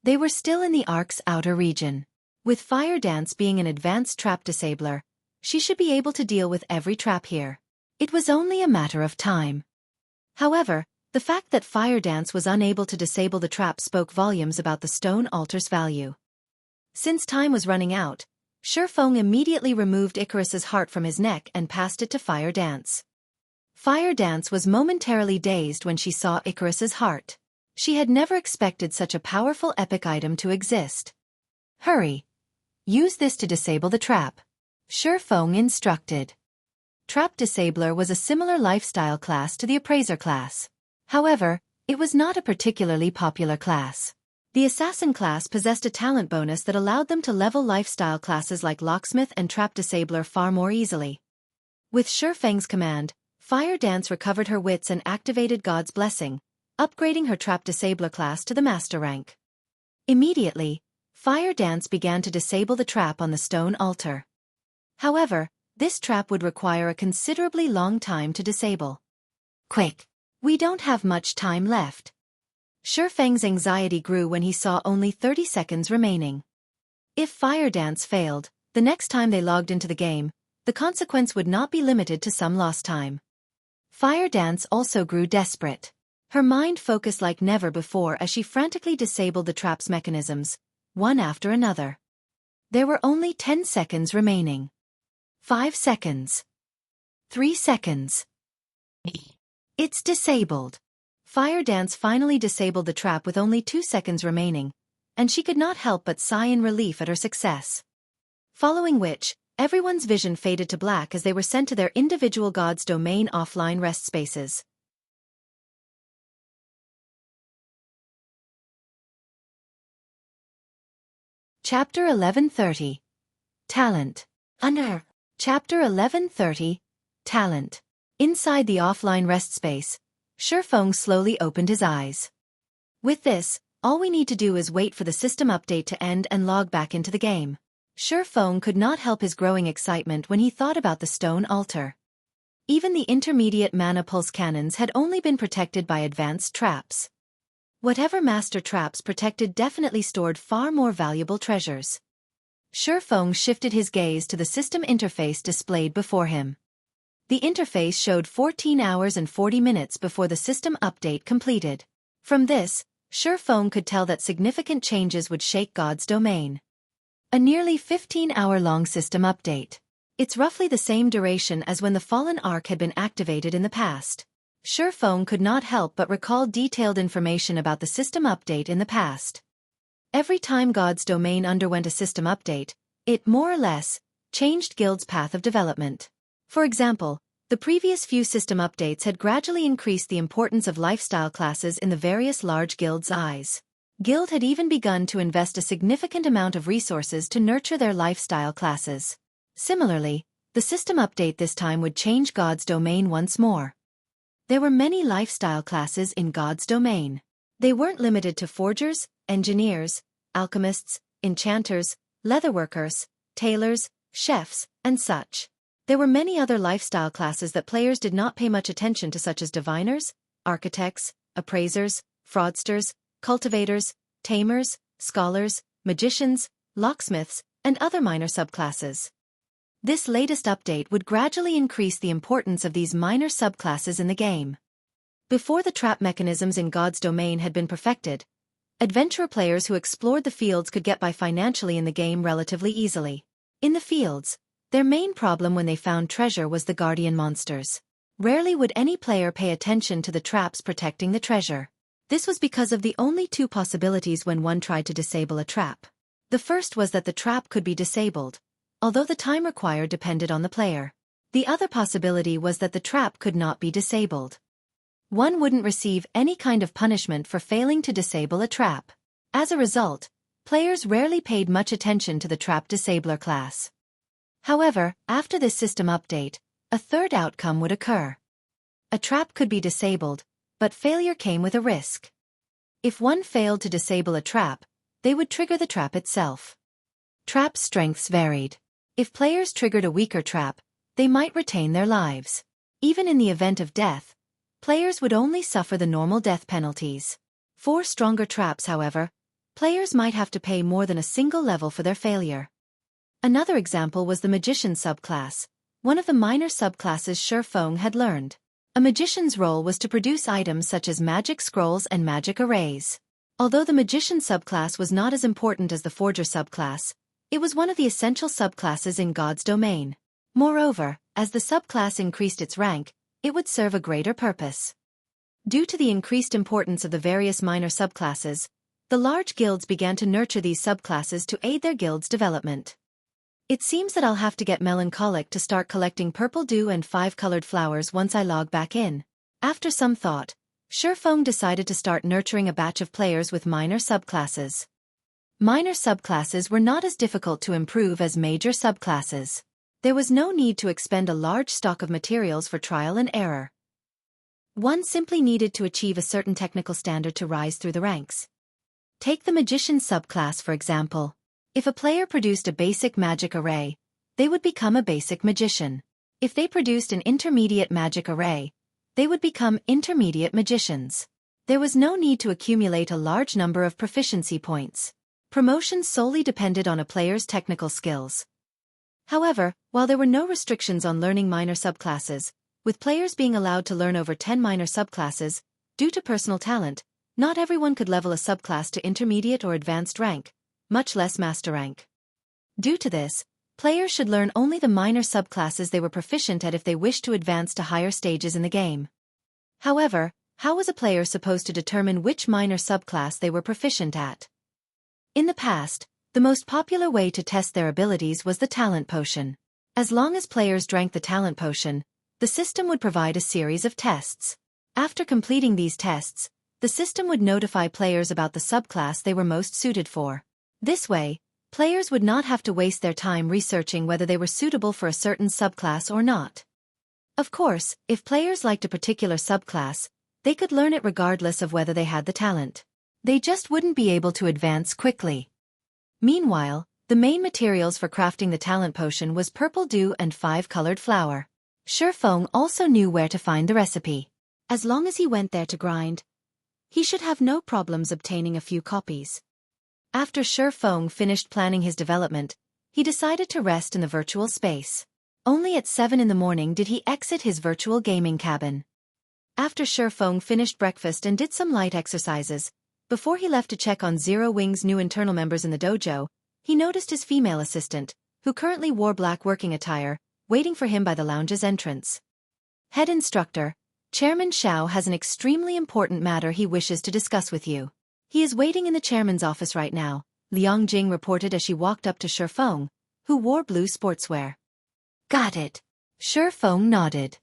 They were still in the Ark's outer region. With Fire Dance being an advanced trap disabler, she should be able to deal with every trap here. It was only a matter of time. However, the fact that Fire Dance was unable to disable the trap spoke volumes about the stone altar's value. Since time was running out, Shifeng immediately removed Icarus's heart from his neck and passed it to Fire Dance. Fire Dance was momentarily dazed when she saw Icarus's heart. She had never expected such a powerful epic item to exist. Hurry! Use this to disable the trap. Shifeng instructed. Trap Disabler was a similar lifestyle class to the Appraiser class. However, it was not a particularly popular class. The Assassin class possessed a talent bonus that allowed them to level lifestyle classes like Locksmith and Trap Disabler far more easily. With Shifeng's command, Fire Dance recovered her wits and activated God's Blessing, upgrading her Trap Disabler class to the Master rank. Immediately, Fire Dance began to disable the trap on the stone altar. However, this trap would require a considerably long time to disable. Quick! We don't have much time left. Shifeng's anxiety grew when he saw only 30 seconds remaining. If Fire Dance failed, the next time they logged into the game, the consequence would not be limited to some lost time. Fire Dance also grew desperate. Her mind focused like never before as she frantically disabled the trap's mechanisms, one after another. There were only 10 seconds remaining. 5 seconds. 3 seconds. It's disabled. Fire Dance finally disabled the trap with only 2 seconds remaining, and she could not help but sigh in relief at her success. Following which, everyone's vision faded to black as they were sent to their individual god's domain offline rest spaces. Chapter 1130. Talent. Under. Chapter 1130. Talent. Inside the offline rest space, Shifeng slowly opened his eyes. With this, all we need to do is wait for the system update to end and log back into the game. Shifeng could not help his growing excitement when he thought about the stone altar. Even the intermediate Mana Pulse cannons had only been protected by advanced traps. Whatever master traps protected definitely stored far more valuable treasures. Shifeng shifted his gaze to the system interface displayed before him. The interface showed 14 hours and 40 minutes before the system update completed. From this, Shifeng could tell that significant changes would shake God's domain. A nearly 15-hour-long system update. It's roughly the same duration as when the Fallen Ark had been activated in the past. Shifeng could not help but recall detailed information about the system update in the past. Every time God's domain underwent a system update, it more or less changed Guild's path of development. For example, the previous few system updates had gradually increased the importance of lifestyle classes in the various large guilds' eyes. Guild had even begun to invest a significant amount of resources to nurture their lifestyle classes. Similarly, the system update this time would change God's domain once more. There were many lifestyle classes in God's domain. They weren't limited to forgers, engineers, alchemists, enchanters, leatherworkers, tailors, chefs, and such. There were many other lifestyle classes that players did not pay much attention to, such as diviners, architects, appraisers, fraudsters, cultivators, tamers, scholars, magicians, locksmiths, and other minor subclasses. This latest update would gradually increase the importance of these minor subclasses in the game. Before the trap mechanisms in God's domain had been perfected, adventurer players who explored the fields could get by financially in the game relatively easily. In the fields, their main problem when they found treasure was the guardian monsters. Rarely would any player pay attention to the traps protecting the treasure. This was because of the only two possibilities when one tried to disable a trap. The first was that the trap could be disabled, although the time required depended on the player. The other possibility was that the trap could not be disabled. One wouldn't receive any kind of punishment for failing to disable a trap. As a result, players rarely paid much attention to the trap disabler class. However, after this system update, a third outcome would occur. A trap could be disabled, but failure came with a risk. If one failed to disable a trap, they would trigger the trap itself. Trap strengths varied. If players triggered a weaker trap, they might retain their lives. Even in the event of death, players would only suffer the normal death penalties. For stronger traps, however, players might have to pay more than a single level for their failure. Another example was the magician subclass, one of the minor subclasses Xueqi had learned. A magician's role was to produce items such as magic scrolls and magic arrays. Although the magician subclass was not as important as the forger subclass, it was one of the essential subclasses in God's domain. Moreover, as the subclass increased its rank, it would serve a greater purpose. Due to the increased importance of the various minor subclasses, the large guilds began to nurture these subclasses to aid their guild's development. It seems that I'll have to get melancholic to start collecting purple dew and 5-colored flowers once I log back in. After some thought, Xueqi decided to start nurturing a batch of players with minor subclasses. Minor subclasses were not as difficult to improve as major subclasses. There was no need to expend a large stock of materials for trial and error. One simply needed to achieve a certain technical standard to rise through the ranks. Take the magician subclass for example. If a player produced a basic magic array, they would become a basic magician. If they produced an intermediate magic array, they would become intermediate magicians. There was no need to accumulate a large number of proficiency points. Promotions solely depended on a player's technical skills. However, while there were no restrictions on learning minor subclasses, with players being allowed to learn over 10 minor subclasses, due to personal talent, not everyone could level a subclass to intermediate or advanced rank, much less master rank. Due to this, players should learn only the minor subclasses they were proficient at if they wished to advance to higher stages in the game. However, how was a player supposed to determine which minor subclass they were proficient at? In the past, the most popular way to test their abilities was the talent potion. As long as players drank the talent potion, the system would provide a series of tests. After completing these tests, the system would notify players about the subclass they were most suited for. This way, players would not have to waste their time researching whether they were suitable for a certain subclass or not. Of course, if players liked a particular subclass, they could learn it regardless of whether they had the talent. They just wouldn't be able to advance quickly. Meanwhile, the main materials for crafting the talent potion was purple dew and 5-colored flower. Xueqi also knew where to find the recipe. As long as he went there to grind, he should have no problems obtaining a few copies. After Xueqi finished planning his development, he decided to rest in the virtual space. Only at 7 in the morning did he exit his virtual gaming cabin. After Xueqi finished breakfast and did some light exercises, before he left to check on Zero Wing's new internal members in the dojo, he noticed his female assistant, who currently wore black working attire, waiting for him by the lounge's entrance. Head instructor, Chairman Xiao has an extremely important matter he wishes to discuss with you. He is waiting in the chairman's office right now, Liang Jing reported as she walked up to Xueqi, who wore blue sportswear. Got it. Xueqi nodded.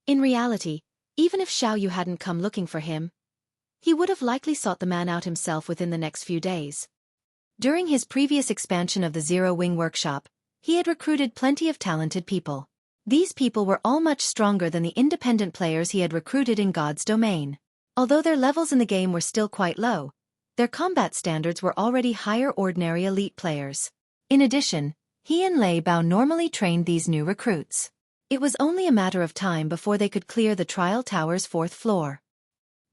In reality, even if Xiao Yu hadn't come looking for him, he would have likely sought the man out himself within the next few days. During his previous expansion of the Zero Wing Workshop, he had recruited plenty of talented people. These people were all much stronger than the independent players he had recruited in God's domain. Although their levels in the game were still quite low, their combat standards were already higher ordinary elite players. In addition, he and Lei Bao normally trained these new recruits. It was only a matter of time before they could clear the trial tower's 4th floor.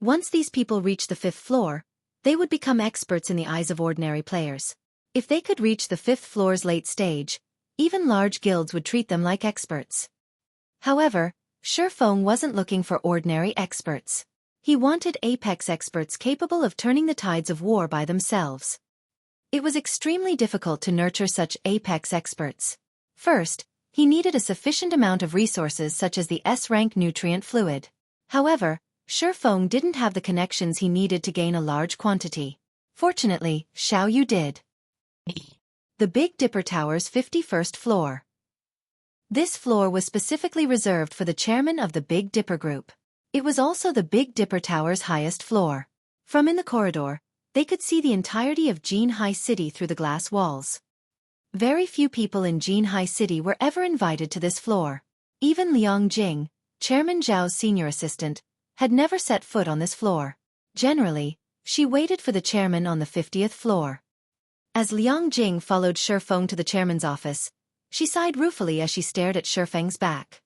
Once these people reached the 5th floor, they would become experts in the eyes of ordinary players. If they could reach the 5th floor's late stage, even large guilds would treat them like experts. However, Xueqi wasn't looking for ordinary experts. He wanted apex experts capable of turning the tides of war by themselves. It was extremely difficult to nurture such apex experts. First, he needed a sufficient amount of resources such as the S-rank nutrient fluid. However, Xueqi didn't have the connections he needed to gain a large quantity. Fortunately, Xiaoyu did. The Big Dipper Tower's 51st floor. This floor was specifically reserved for the chairman of the Big Dipper Group. It was also the Big Dipper Tower's highest floor. From in the corridor, they could see the entirety of Jinhai City through the glass walls. Very few people in Jinhai City were ever invited to this floor. Even Liang Jing, Chairman Zhao's senior assistant, had never set foot on this floor. Generally, she waited for the chairman on the 50th floor. As Liang Jing followed Xueqi to the chairman's office, she sighed ruefully as she stared at Xueqi's back.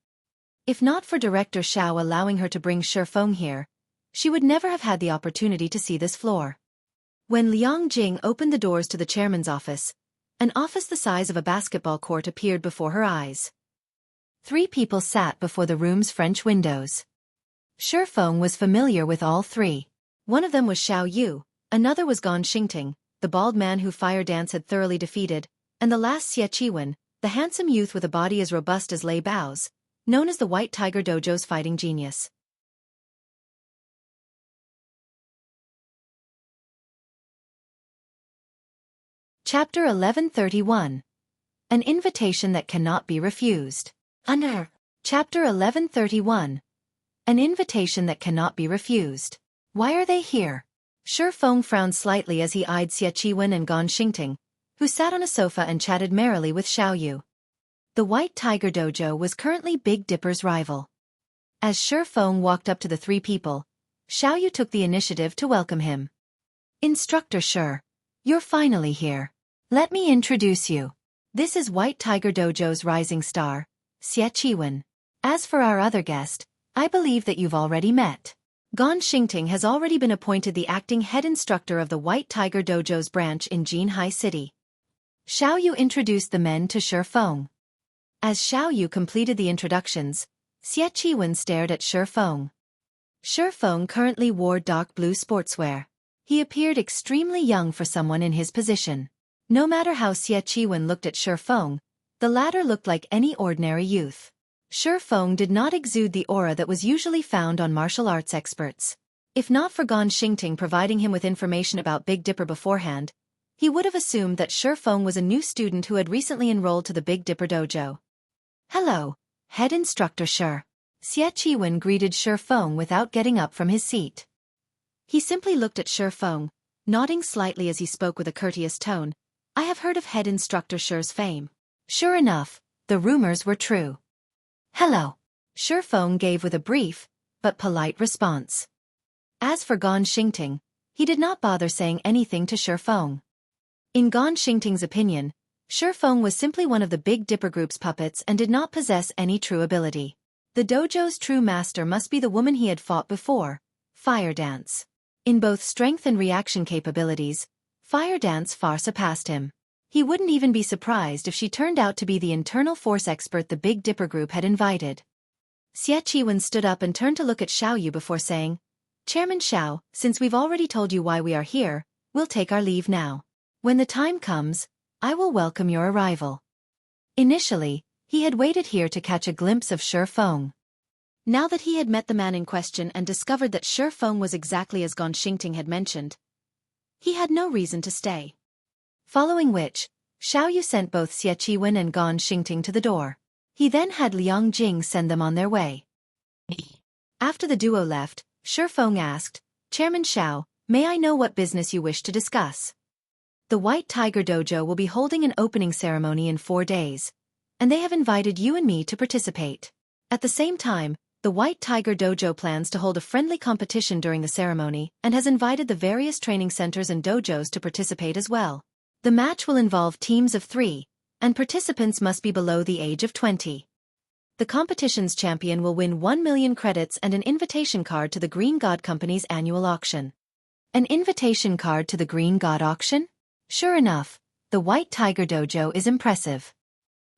If not for Director Xiao allowing her to bring Xueqi here, she would never have had the opportunity to see this floor. When Liang Jing opened the doors to the chairman's office, an office the size of a basketball court appeared before her eyes. 3 people sat before the room's French windows. Xueqi was familiar with all 3. One of them was Xiaoyu, another was Gan Xingting, the bald man who Fire Dance had thoroughly defeated, and the last Xueqi, the handsome youth with a body as robust as Lei Bao's, known as the White Tiger Dojo's fighting genius. Chapter 1131. An Invitation That Cannot Be Refused. Under Chapter 1131. An Invitation That Cannot Be Refused. Why are they here? Xueqi frowned slightly as he eyed Xueqi and Gan Xingting, who sat on a sofa and chatted merrily with Xiaoyu. The White Tiger Dojo was currently Big Dipper's rival. As Xueqi walked up to the 3 people, Xiaoyu took the initiative to welcome him. Instructor Xue, you're finally here. Let me introduce you. This is White Tiger Dojo's rising star, Xueqi. As for our other guest, I believe that you've already met. Gan Xingting has already been appointed the acting head instructor of the White Tiger Dojo's branch in Jinhai City. Xiaoyu introduced the men to Xueqi. As Xiaoyu completed the introductions, Xueqi stared at Xueqi. Xueqi currently wore dark blue sportswear. He appeared extremely young for someone in his position. No matter how Xueqi looked at Xueqi, the latter looked like any ordinary youth. Xueqi did not exude the aura that was usually found on martial arts experts. If not for Gan Xingting providing him with information about Big Dipper beforehand, he would have assumed that Xueqi was a new student who had recently enrolled to the Big Dipper Dojo. Hello, Head Instructor Xue. Xueqi greeted Xueqi without getting up from his seat. He simply looked at Xueqi, nodding slightly as he spoke with a courteous tone. I have heard of Head Instructor Xue's fame. Sure enough, the rumors were true. Hello. Xueqi gave with a brief, but polite response. As for Gan Xingting, he did not bother saying anything to Xueqi. In Gan Xingting's opinion, Xueqi was simply one of the Big Dipper Group's puppets and did not possess any true ability. The dojo's true master must be the woman he had fought before, Fire Dance. In both strength and reaction capabilities, Fire Dance far surpassed him. He wouldn't even be surprised if she turned out to be the internal force expert the Big Dipper Group had invited. Xueqi stood up and turned to look at Xiaoyu before saying, Chairman Xiao, since we've already told you why we are here, we'll take our leave now. When the time comes, I will welcome your arrival. Initially, he had waited here to catch a glimpse of Xueqi. Now that he had met the man in question and discovered that Xueqi was exactly as Gan Xingting had mentioned, he had no reason to stay. Following which, Xiaoyu sent both Xueqi and Gan Xingting to the door. He then had Liang Jing send them on their way. After the duo left, Xueqi asked, Chairman Xiao, may I know what business you wish to discuss? The White Tiger Dojo will be holding an opening ceremony in 4 days, and they have invited you and me to participate. At the same time, the White Tiger Dojo plans to hold a friendly competition during the ceremony and has invited the various training centers and dojos to participate as well. The match will involve teams of 3, and participants must be below the age of 20. The competition's champion will win 1 million credits and an invitation card to the Green God Company's annual auction. An invitation card to the Green God auction? Sure enough, the White Tiger Dojo is impressive.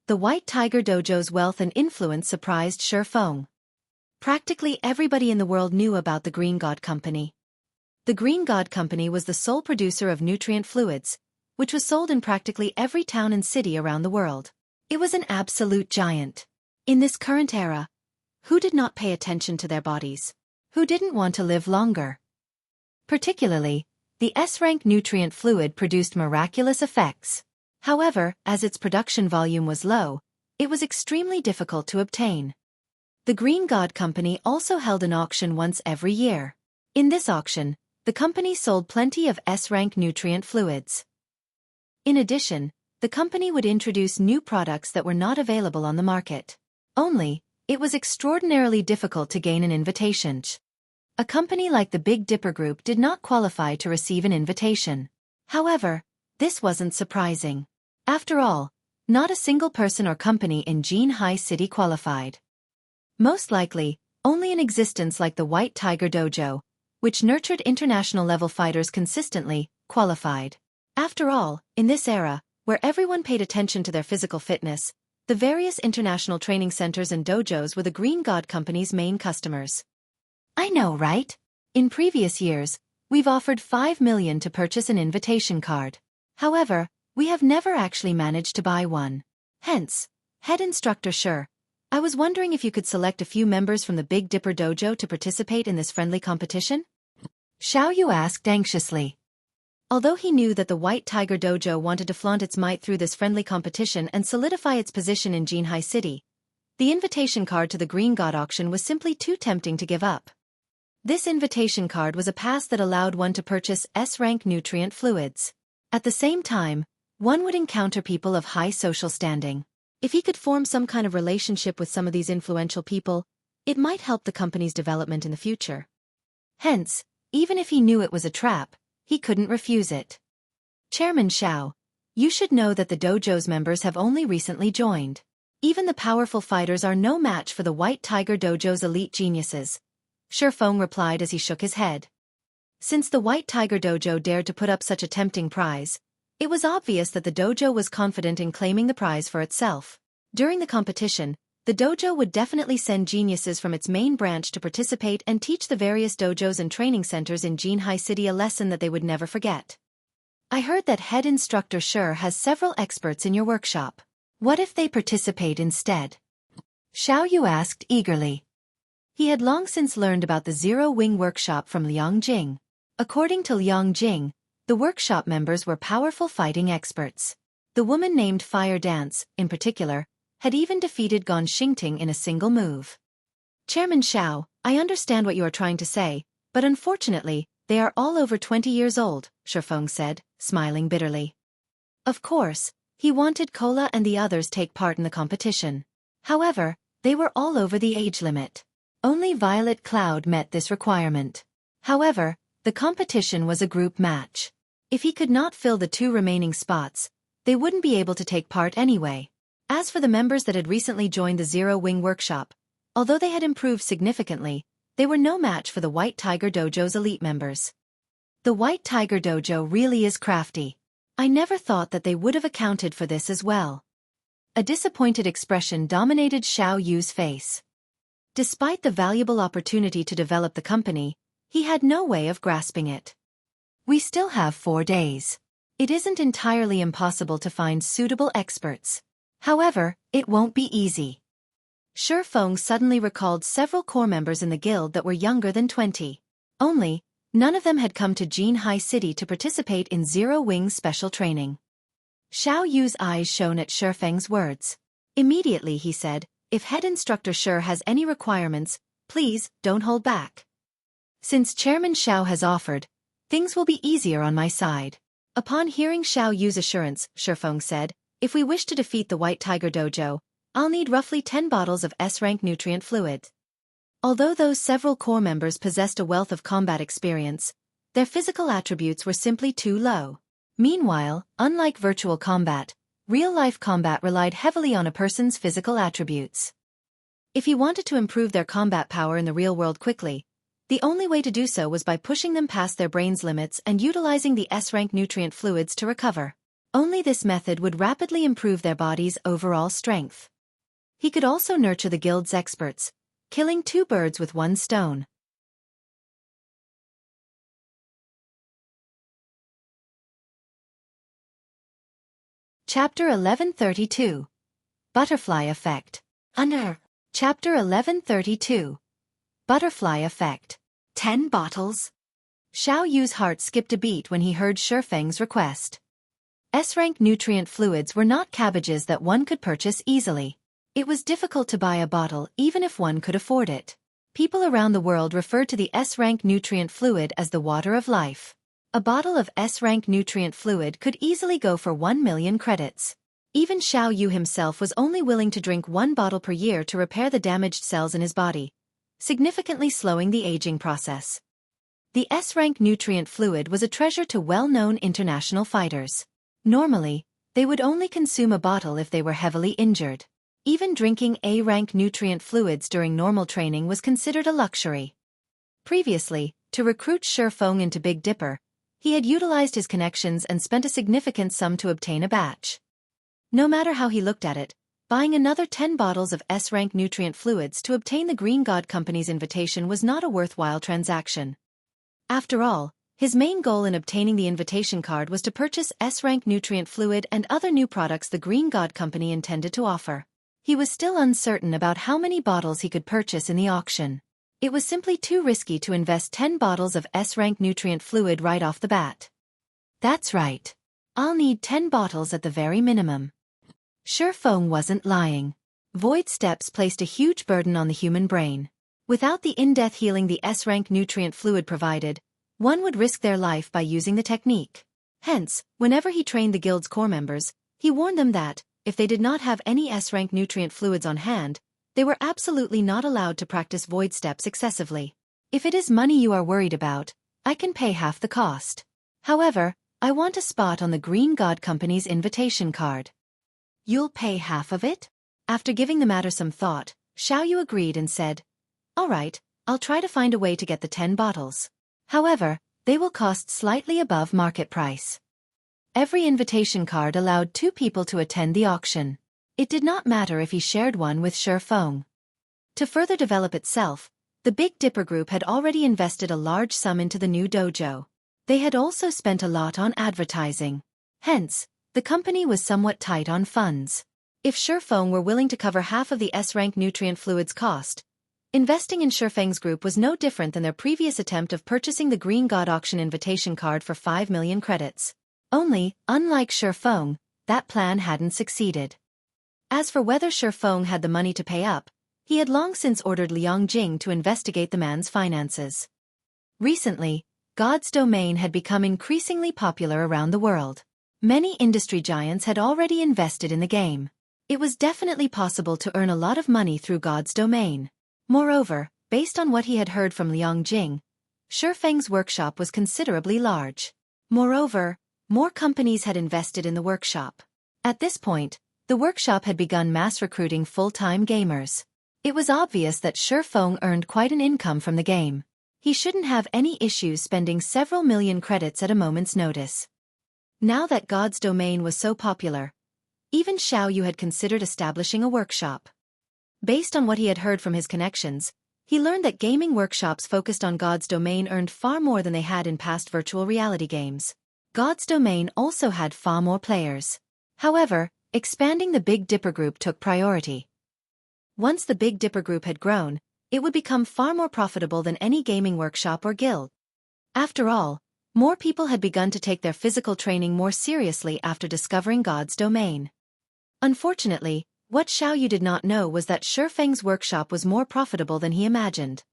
The White Tiger Dojo's wealth and influence surprised Xueqi. Practically everybody in the world knew about the Green God Company. The Green God Company was the sole producer of nutrient fluids, which was sold in practically every town and city around the world. It was an absolute giant. In this current era, who did not pay attention to their bodies? Who didn't want to live longer? Particularly, the S-rank nutrient fluid produced miraculous effects. However, as its production volume was low, it was extremely difficult to obtain. The Green God Company also held an auction once every year. In this auction, the company sold plenty of S-rank nutrient fluids. In addition, the company would introduce new products that were not available on the market. Only, it was extraordinarily difficult to gain an invitation. A company like the Big Dipper Group did not qualify to receive an invitation. However, this wasn't surprising. After all, not a single person or company in Jinhai City qualified. Most likely, only an existence like the White Tiger Dojo, which nurtured international-level fighters consistently, qualified. After all, in this era, where everyone paid attention to their physical fitness, the various international training centers and dojos were the Green God Company's main customers. I know, right? In previous years, we've offered 5 million to purchase an invitation card. However, we have never actually managed to buy one. Hence, Head Instructor Xueqi, I was wondering if you could select a few members from the Big Dipper Dojo to participate in this friendly competition? Xiaoyu asked anxiously. Although he knew that the White Tiger Dojo wanted to flaunt its might through this friendly competition and solidify its position in Jinhai City, the invitation card to the Green God auction was simply too tempting to give up. This invitation card was a pass that allowed one to purchase S-rank nutrient fluids. At the same time, one would encounter people of high social standing. If he could form some kind of relationship with some of these influential people, it might help the company's development in the future. Hence, even if he knew it was a trap, he couldn't refuse it. Chairman Xiao, you should know that the dojo's members have only recently joined. Even the powerful fighters are no match for the White Tiger Dojo's elite geniuses, Xueqi replied as he shook his head. Since the White Tiger Dojo dared to put up such a tempting prize, it was obvious that the dojo was confident in claiming the prize for itself. During the competition, the dojo would definitely send geniuses from its main branch to participate and teach the various dojos and training centers in Jinhai City a lesson that they would never forget. I heard that Head Instructor Xueqi has several experts in your workshop. What if they participate instead? Xiaoyu asked eagerly. He had long since learned about the Zero Wing workshop from Liang Jing. According to Liang Jing, the workshop members were powerful fighting experts. The woman named Fire Dance, in particular, had even defeated Gan Xingting in a single move. Chairman Xiao, I understand what you are trying to say, but unfortunately, they are all over 20 years old, Xueqi said, smiling bitterly. Of course, he wanted Cola and the others take part in the competition. However, they were all over the age limit. Only Violet Cloud met this requirement. However, the competition was a group match. If he could not fill the 2 remaining spots, they wouldn't be able to take part anyway. As for the members that had recently joined the Zero Wing workshop, although they had improved significantly, they were no match for the White Tiger Dojo's elite members. The White Tiger Dojo really is crafty. I never thought that they would have accounted for this as well. A disappointed expression dominated Xiao Yu's face. Despite the valuable opportunity to develop the company, he had no way of grasping it. We still have 4 days. It isn't entirely impossible to find suitable experts. However, it won't be easy. Xueqi suddenly recalled several core members in the guild that were younger than 20. Only, none of them had come to Jinhai City to participate in Zero Wing's special training. Xiao Yu's eyes shone at Xueqi's words. Immediately he said, if Head Instructor Xueqi has any requirements, please, don't hold back. Since Chairman Xiao has offered, things will be easier on my side. Upon hearing Xiao Yu's assurance, Xuefeng said, if we wish to defeat the White Tiger Dojo, I'll need roughly 10 bottles of S-rank nutrient fluid. Although those several core members possessed a wealth of combat experience, their physical attributes were simply too low. Meanwhile, unlike virtual combat, real-life combat relied heavily on a person's physical attributes. If he wanted to improve their combat power in the real world quickly, the only way to do so was by pushing them past their brain's limits and utilizing the S-rank nutrient fluids to recover. Only this method would rapidly improve their body's overall strength. He could also nurture the guild's experts, killing 2 birds with 1 stone. Chapter 1132. Butterfly Effect. Under. Chapter 1132. Butterfly Effect. 10 bottles. Xiao Yu's heart skipped a beat when he heard Xuefeng's request. S-rank nutrient fluids were not cabbages that one could purchase easily. It was difficult to buy a bottle even if one could afford it. People around the world referred to the S-rank nutrient fluid as the water of life. A bottle of S-rank nutrient fluid could easily go for 1 million credits. Even Xiao Yu himself was only willing to drink 1 bottle per year to repair the damaged cells in his body, significantly slowing the aging process. The S-rank nutrient fluid was a treasure to well-known international fighters. Normally, they would only consume a bottle if they were heavily injured. Even drinking A-rank nutrient fluids during normal training was considered a luxury. Previously, to recruit Xuefeng into Big Dipper, he had utilized his connections and spent a significant sum to obtain a batch. No matter how he looked at it, buying another 10 bottles of S-rank nutrient fluids to obtain the Green God Company's invitation was not a worthwhile transaction. After all, his main goal in obtaining the invitation card was to purchase S-rank nutrient fluid and other new products the Green God Company intended to offer. He was still uncertain about how many bottles he could purchase in the auction. It was simply too risky to invest 10 bottles of S-rank nutrient fluid right off the bat. That's right. I'll need 10 bottles at the very minimum. Xuefeng wasn't lying. Void steps placed a huge burden on the human brain. Without the in-depth healing the S-rank nutrient fluid provided, one would risk their life by using the technique. Hence, whenever he trained the guild's core members, he warned them that, if they did not have any S-rank nutrient fluids on hand, they were absolutely not allowed to practice void steps excessively. If it is money you are worried about, I can pay half the cost. However, I want a spot on the Green God Company's invitation card. You'll pay half of it? After giving the matter some thought, Xiao Yu agreed and said, all right, I'll try to find a way to get the 10 bottles. However, they will cost slightly above market price. Every invitation card allowed 2 people to attend the auction. It did not matter if he shared one with Xuefeng. To further develop itself, the Big Dipper Group had already invested a large sum into the new dojo. They had also spent a lot on advertising. Hence, the company was somewhat tight on funds. If Xuefeng were willing to cover half of the S-rank nutrient fluid's cost, investing in Xuefeng's group was no different than their previous attempt of purchasing the Green God auction invitation card for 5 million credits. Only, unlike Xuefeng, that plan hadn't succeeded. As for whether Xuefeng had the money to pay up, he had long since ordered Liang Jing to investigate the man's finances. Recently, God's domain had become increasingly popular around the world. Many industry giants had already invested in the game. It was definitely possible to earn a lot of money through God's domain. Moreover, based on what he had heard from Liang Jing, Xuefeng's workshop was considerably large. Moreover, more companies had invested in the workshop. At this point, the workshop had begun mass recruiting full-time gamers. It was obvious that Xuefeng earned quite an income from the game. He shouldn't have any issues spending several million credits at a moment's notice. Now that God's domain was so popular, even Xiao Yu had considered establishing a workshop. Based on what he had heard from his connections, he learned that gaming workshops focused on God's domain earned far more than they had in past virtual reality games. God's domain also had far more players. However, expanding the Big Dipper Group took priority. Once the Big Dipper Group had grown, it would become far more profitable than any gaming workshop or guild. After all, more people had begun to take their physical training more seriously after discovering God's domain. Unfortunately, what Xiao Yu did not know was that Xuefeng's workshop was more profitable than he imagined.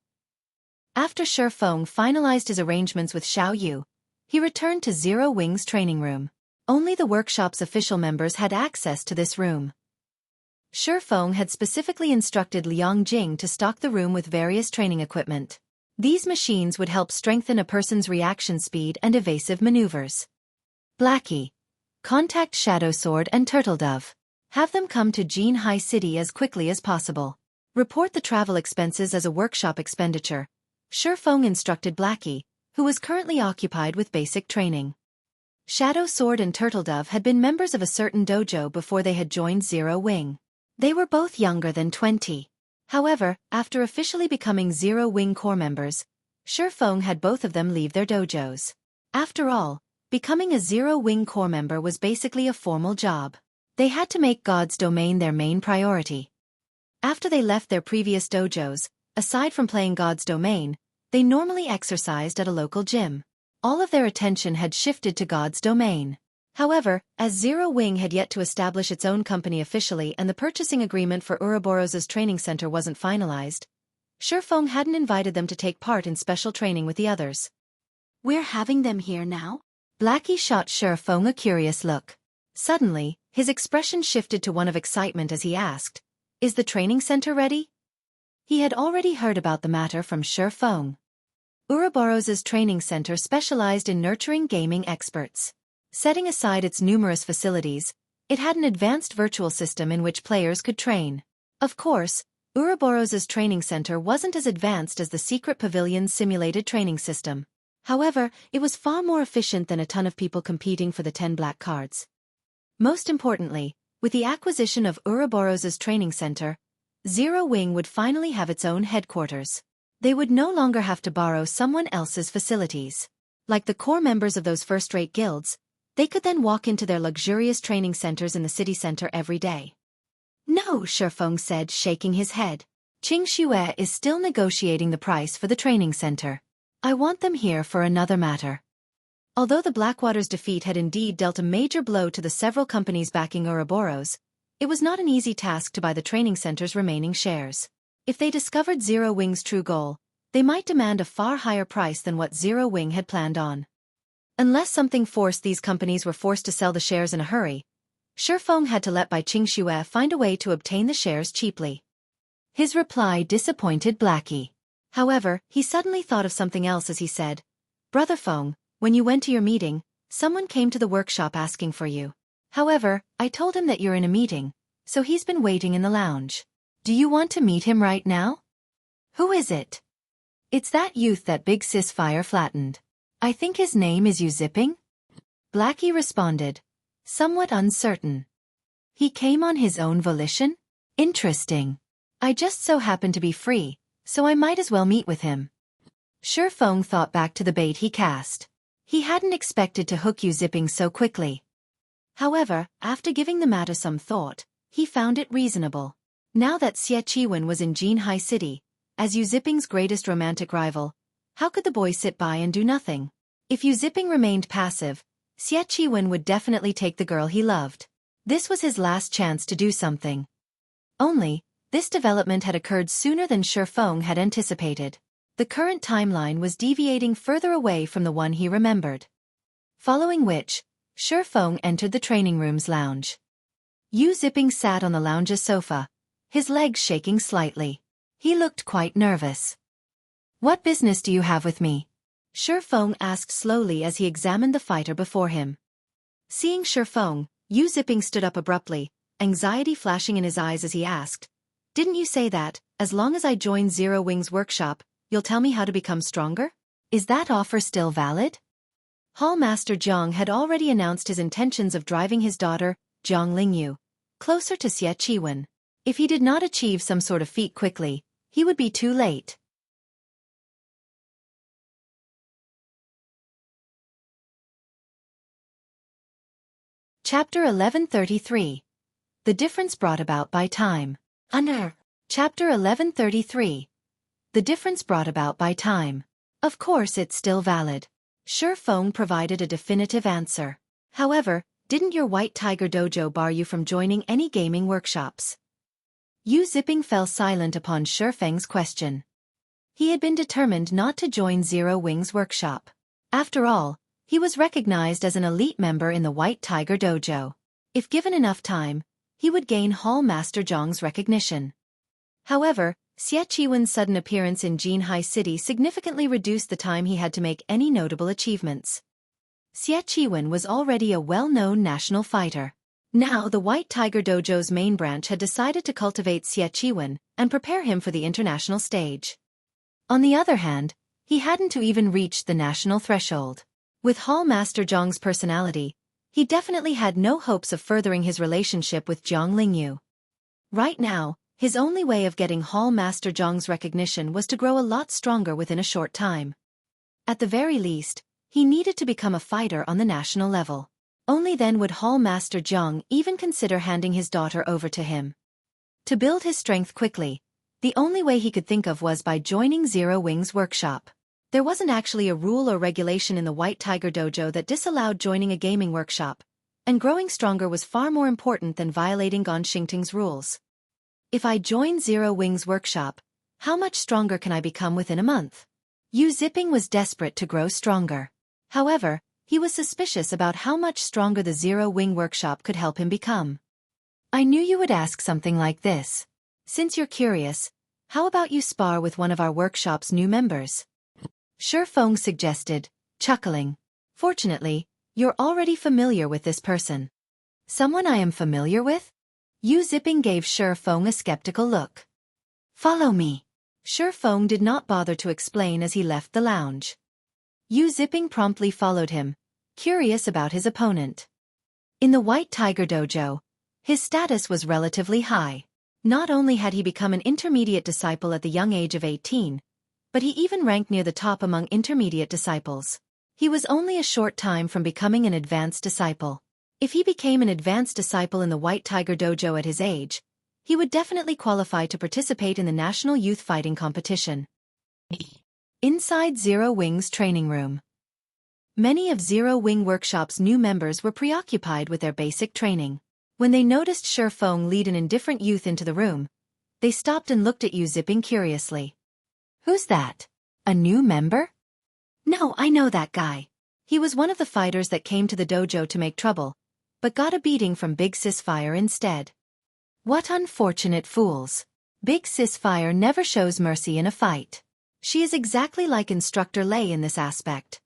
After Xueqi finalized his arrangements with Xiao Yu, he returned to Zero Wing's training room. Only the workshop's official members had access to this room. Xueqi had specifically instructed Liang Jing to stock the room with various training equipment. These machines would help strengthen a person's reaction speed and evasive maneuvers. Blackie. Contact Shadow Sword and Turtle Dove. Have them come to Jinhai City as quickly as possible. Report the travel expenses as a workshop expenditure. Xueqi instructed Blackie, who was currently occupied with basic training. Shadow Sword and Turtle Dove had been members of a certain dojo before they had joined Zero Wing. They were both younger than 20. However, after officially becoming Zero Wing core members, Xueqi had both of them leave their dojos. After all, becoming a Zero Wing core member was basically a formal job. They had to make God's domain their main priority. After they left their previous dojos, aside from playing God's domain, they normally exercised at a local gym. All of their attention had shifted to God's domain. However, as Zero Wing had yet to establish its own company officially and the purchasing agreement for Ouroboros's training center wasn't finalized, Xueqi hadn't invited them to take part in special training with the others. "We're having them here now?" Blackie shot Xueqi a curious look. Suddenly, his expression shifted to one of excitement as he asked, "Is the training center ready?" He had already heard about the matter from Xueqi. Ouroboros's training center specialized in nurturing gaming experts. Setting aside its numerous facilities, it had an advanced virtual system in which players could train. Of course, Ouroboros's training center wasn't as advanced as the Secret Pavilion's simulated training system. However, it was far more efficient than a ton of people competing for the 10 black cards. Most importantly, with the acquisition of Ouroboros's training center, Zero Wing would finally have its own headquarters. They would no longer have to borrow someone else's facilities. Like the core members of those first-rate guilds, they could then walk into their luxurious training centers in the city center every day. "No," Xueqi said, shaking his head. "Qing Xue is still negotiating the price for the training center. I want them here for another matter." Although the Blackwater's defeat had indeed dealt a major blow to the several companies backing Ouroboros, it was not an easy task to buy the training center's remaining shares. If they discovered Zero Wing's true goal, they might demand a far higher price than what Zero Wing had planned on. Unless something forced these companies were forced to sell the shares in a hurry, Xueqi had to let Qing Xue find a way to obtain the shares cheaply. His reply disappointed Blackie. However, he suddenly thought of something else as he said, "Brother Feng, when you went to your meeting, someone came to the workshop asking for you. However, I told him that you're in a meeting, so he's been waiting in the lounge. Do you want to meet him right now?" "Who is it?" "It's that youth that Big Sis Fire flattened. I think his name is Xueqi?" Blackie responded, somewhat uncertain. "He came on his own volition? Interesting. I just so happen to be free, so I might as well meet with him." Xueqi thought back to the bait he cast. He hadn't expected to hook Xueqi so quickly. However, after giving the matter some thought, he found it reasonable. Now that Xueqi was in Jinhai City, as Xueqing's greatest romantic rival, how could the boy sit by and do nothing? If Xueqing remained passive, Xueqi would definitely take the girl he loved. This was his last chance to do something. Only, this development had occurred sooner than Xueqi had anticipated. The current timeline was deviating further away from the one he remembered. Following which, Xueqi entered the training room's lounge. Xueqing sat on the lounge's sofa, his legs shaking slightly. He looked quite nervous. "What business do you have with me?" Xueqi asked slowly as he examined the fighter before him. Seeing Xueqi, Xueqing stood up abruptly, anxiety flashing in his eyes as he asked, "Didn't you say that, as long as I join Zero Wing's workshop, you'll tell me how to become stronger? Is that offer still valid?" Hall Master Jiang had already announced his intentions of driving his daughter, Jiang Lingyu, closer to Xueqi. If he did not achieve some sort of feat quickly, he would be too late. Chapter 1133. The difference brought about by time. Chapter 1133. The difference brought about by time. Of course it's still valid. Xueqi provided a definitive answer. However, didn't your White Tiger Dojo bar you from joining any gaming workshops? Xueqing fell silent upon Xueqi's question. He had been determined not to join Zero Wings workshop. After all, he was recognized as an elite member in the White Tiger Dojo. If given enough time, he would gain Hall Master Zhang's recognition. However, Xueqi's sudden appearance in Jinhai City significantly reduced the time he had to make any notable achievements. Xueqi was already a well-known national fighter. Now the White Tiger Dojo's main branch had decided to cultivate Xueqi and prepare him for the international stage. On the other hand, he hadn't even reached the national threshold. With Hall Master Zhang's personality, he definitely had no hopes of furthering his relationship with Zhang Lingyu. Right now, his only way of getting Hall Master Zhang's recognition was to grow a lot stronger within a short time. At the very least, he needed to become a fighter on the national level. Only then would Hall Master Zhang even consider handing his daughter over to him. To build his strength quickly, the only way he could think of was by joining Zero Wings workshop. There wasn't actually a rule or regulation in the White Tiger Dojo that disallowed joining a gaming workshop, and growing stronger was far more important than violating Gon Xingting's rules. If I join Zero Wings workshop, how much stronger can I become within a month? Yu Ziping was desperate to grow stronger. However, he was suspicious about how much stronger the Zero Wing workshop could help him become. I knew you would ask something like this. Since you're curious, how about you spar with one of our workshop's new members? Shifeng suggested, chuckling. Fortunately, you're already familiar with this person. Someone I am familiar with? Yu Ziping gave Shifeng a skeptical look. Follow me. Shifeng did not bother to explain as he left the lounge. Yu Ziping promptly followed him, curious about his opponent. In the White Tiger Dojo, his status was relatively high. Not only had he become an intermediate disciple at the young age of 18, but he even ranked near the top among intermediate disciples. He was only a short time from becoming an advanced disciple. If he became an advanced disciple in the White Tiger Dojo at his age, he would definitely qualify to participate in the National Youth Fighting Competition. Inside Zero Wing's training room. Many of Zero Wing Workshop's new members were preoccupied with their basic training. When they noticed Shifeng lead an indifferent youth into the room, they stopped and looked at Yu Ziping curiously. Who's that? A new member? No, I know that guy. He was one of the fighters that came to the dojo to make trouble, but got a beating from Big Sis Fire instead. What unfortunate fools. Big Sis Fire never shows mercy in a fight. She is exactly like Instructor Lei in this aspect.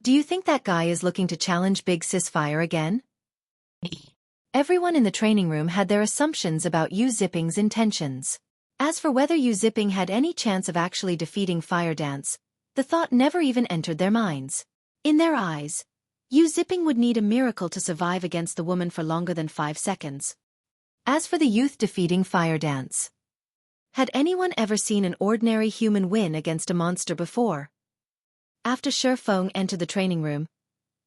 Do you think that guy is looking to challenge Big Sis Fire again? Everyone in the training room had their assumptions about Yu Ziping's intentions. As for whether Yu Ziping had any chance of actually defeating Fire Dance, the thought never even entered their minds. In their eyes, Yu Ziping would need a miracle to survive against the woman for longer than 5 seconds. As for the youth defeating Fire Dance, had anyone ever seen an ordinary human win against a monster before? After Shifeng entered the training room,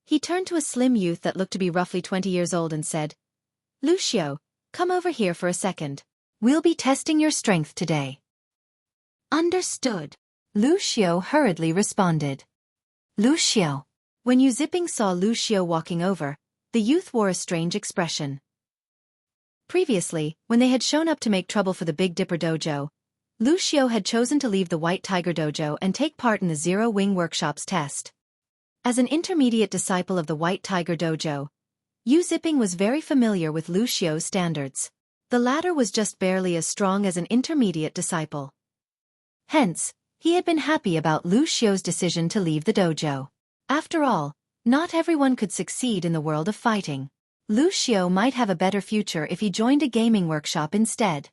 he turned to a slim youth that looked to be roughly 20 years old and said, Lucio, come over here for a second. We'll be testing your strength today. Understood. Lucio hurriedly responded. Lucio. When Yu Ziping saw Lucio walking over, the youth wore a strange expression. Previously, when they had shown up to make trouble for the Big Dipper Dojo, Lucio had chosen to leave the White Tiger Dojo and take part in the Zero Wing Workshop's test. As an intermediate disciple of the White Tiger Dojo, Yu Ziping was very familiar with Lucio's standards. The latter was just barely as strong as an intermediate disciple. Hence, he had been happy about Lucio's decision to leave the dojo. After all, not everyone could succeed in the world of fighting. Lucio might have a better future if he joined a gaming workshop instead.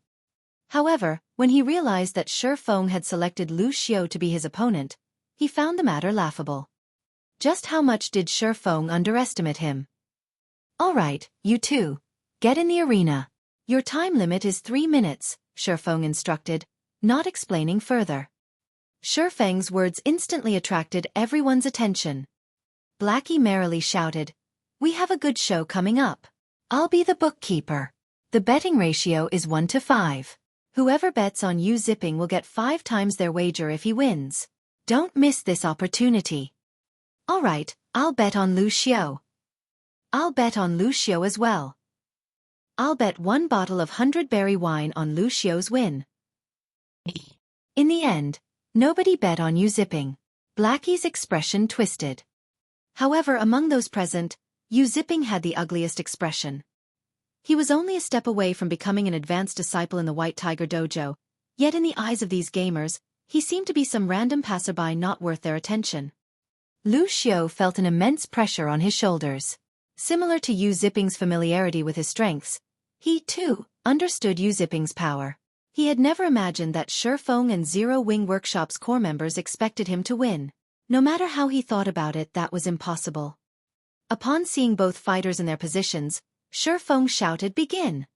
However, when he realized that Shifeng had selected Lucio to be his opponent, he found the matter laughable. Just how much did Shifeng underestimate him? All right, you two, get in the arena. Your time limit is 3 minutes, Shifeng instructed, not explaining further. Shifeng's words instantly attracted everyone's attention. Blackie merrily shouted, We have a good show coming up. I'll be the bookkeeper. The betting ratio is 1 to 5. Whoever bets on Yu Ziping will get 5 times their wager if he wins. Don't miss this opportunity. All right, I'll bet on Lucio. I'll bet on Lucio as well. I'll bet 1 bottle of 100-berry wine on Lucio's win. In the end, Nobody bet on you zipping. Blackie's expression twisted. However, among those present, you zipping had the ugliest expression. He was only a step away from becoming an advanced disciple in the White Tiger Dojo, yet in the eyes of these gamers, he seemed to be some random passerby not worth their attention. Lu Xiao felt an immense pressure on his shoulders. Similar to Yu Zipping's familiarity with his strengths, he, too, understood Yu Zipping's power. He had never imagined that Shifeng and Zero Wing Workshop's core members expected him to win. No matter how he thought about it, that was impossible. Upon seeing both fighters in their positions, Shifeng shouted, "Begin!"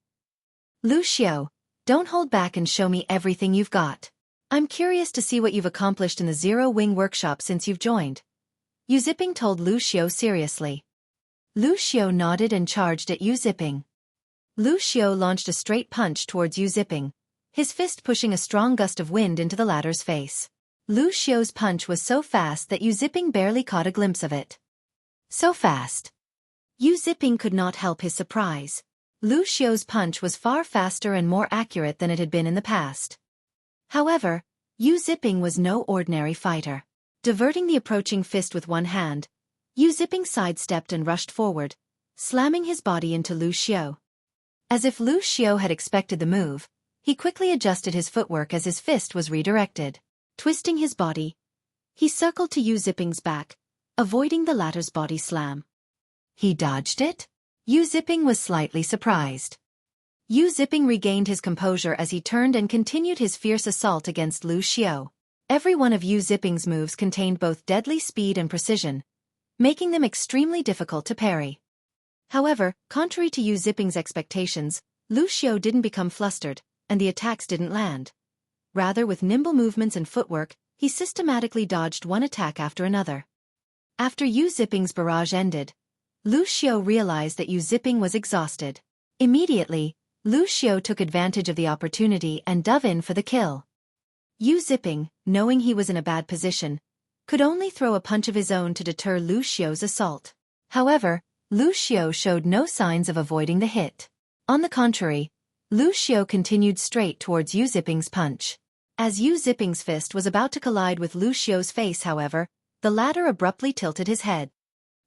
Lu Xiao, don't hold back and show me everything you've got. I'm curious to see what you've accomplished in the Zero Wing Workshop since you've joined. Yu Zipping told Lu Xiao seriously. Lu Xiao nodded and charged at Yu Zipping. Lu Xiao launched a straight punch towards Yu Zipping, his fist pushing a strong gust of wind into the latter's face. Lu Xiao's punch was so fast that Yu Zipping barely caught a glimpse of it. So fast. Yu Zipping could not help his surprise. Lu Xiao's punch was far faster and more accurate than it had been in the past. However, Yu Zipping was no ordinary fighter. Diverting the approaching fist with one hand, Yu Zipping sidestepped and rushed forward, slamming his body into Lu Xiao. As if Lu Xiao had expected the move, he quickly adjusted his footwork as his fist was redirected. Twisting his body, he circled to Yu Zipping's back, avoiding the latter's body slam. He dodged it? Yu Zipping was slightly surprised. Yu Zipping regained his composure as he turned and continued his fierce assault against Lu Xiao. Every one of Yu Zipping's moves contained both deadly speed and precision, making them extremely difficult to parry. However, contrary to Yu Zipping's expectations, Lu Xiao didn't become flustered, and the attacks didn't land. Rather, with nimble movements and footwork, he systematically dodged one attack after another. After Yu Zipping's barrage ended, Lu Xiao realized that Yu Zipping was exhausted. Immediately, Lu Xiao took advantage of the opportunity and dove in for the kill. Yu Zipping, knowing he was in a bad position, could only throw a punch of his own to deter Lu Xiao's assault. However, Lu Xiao showed no signs of avoiding the hit. On the contrary, Lu Xiao continued straight towards Yu Zipping's punch. As Yu Zipping's fist was about to collide with Lu Xiao's face, however, the latter abruptly tilted his head.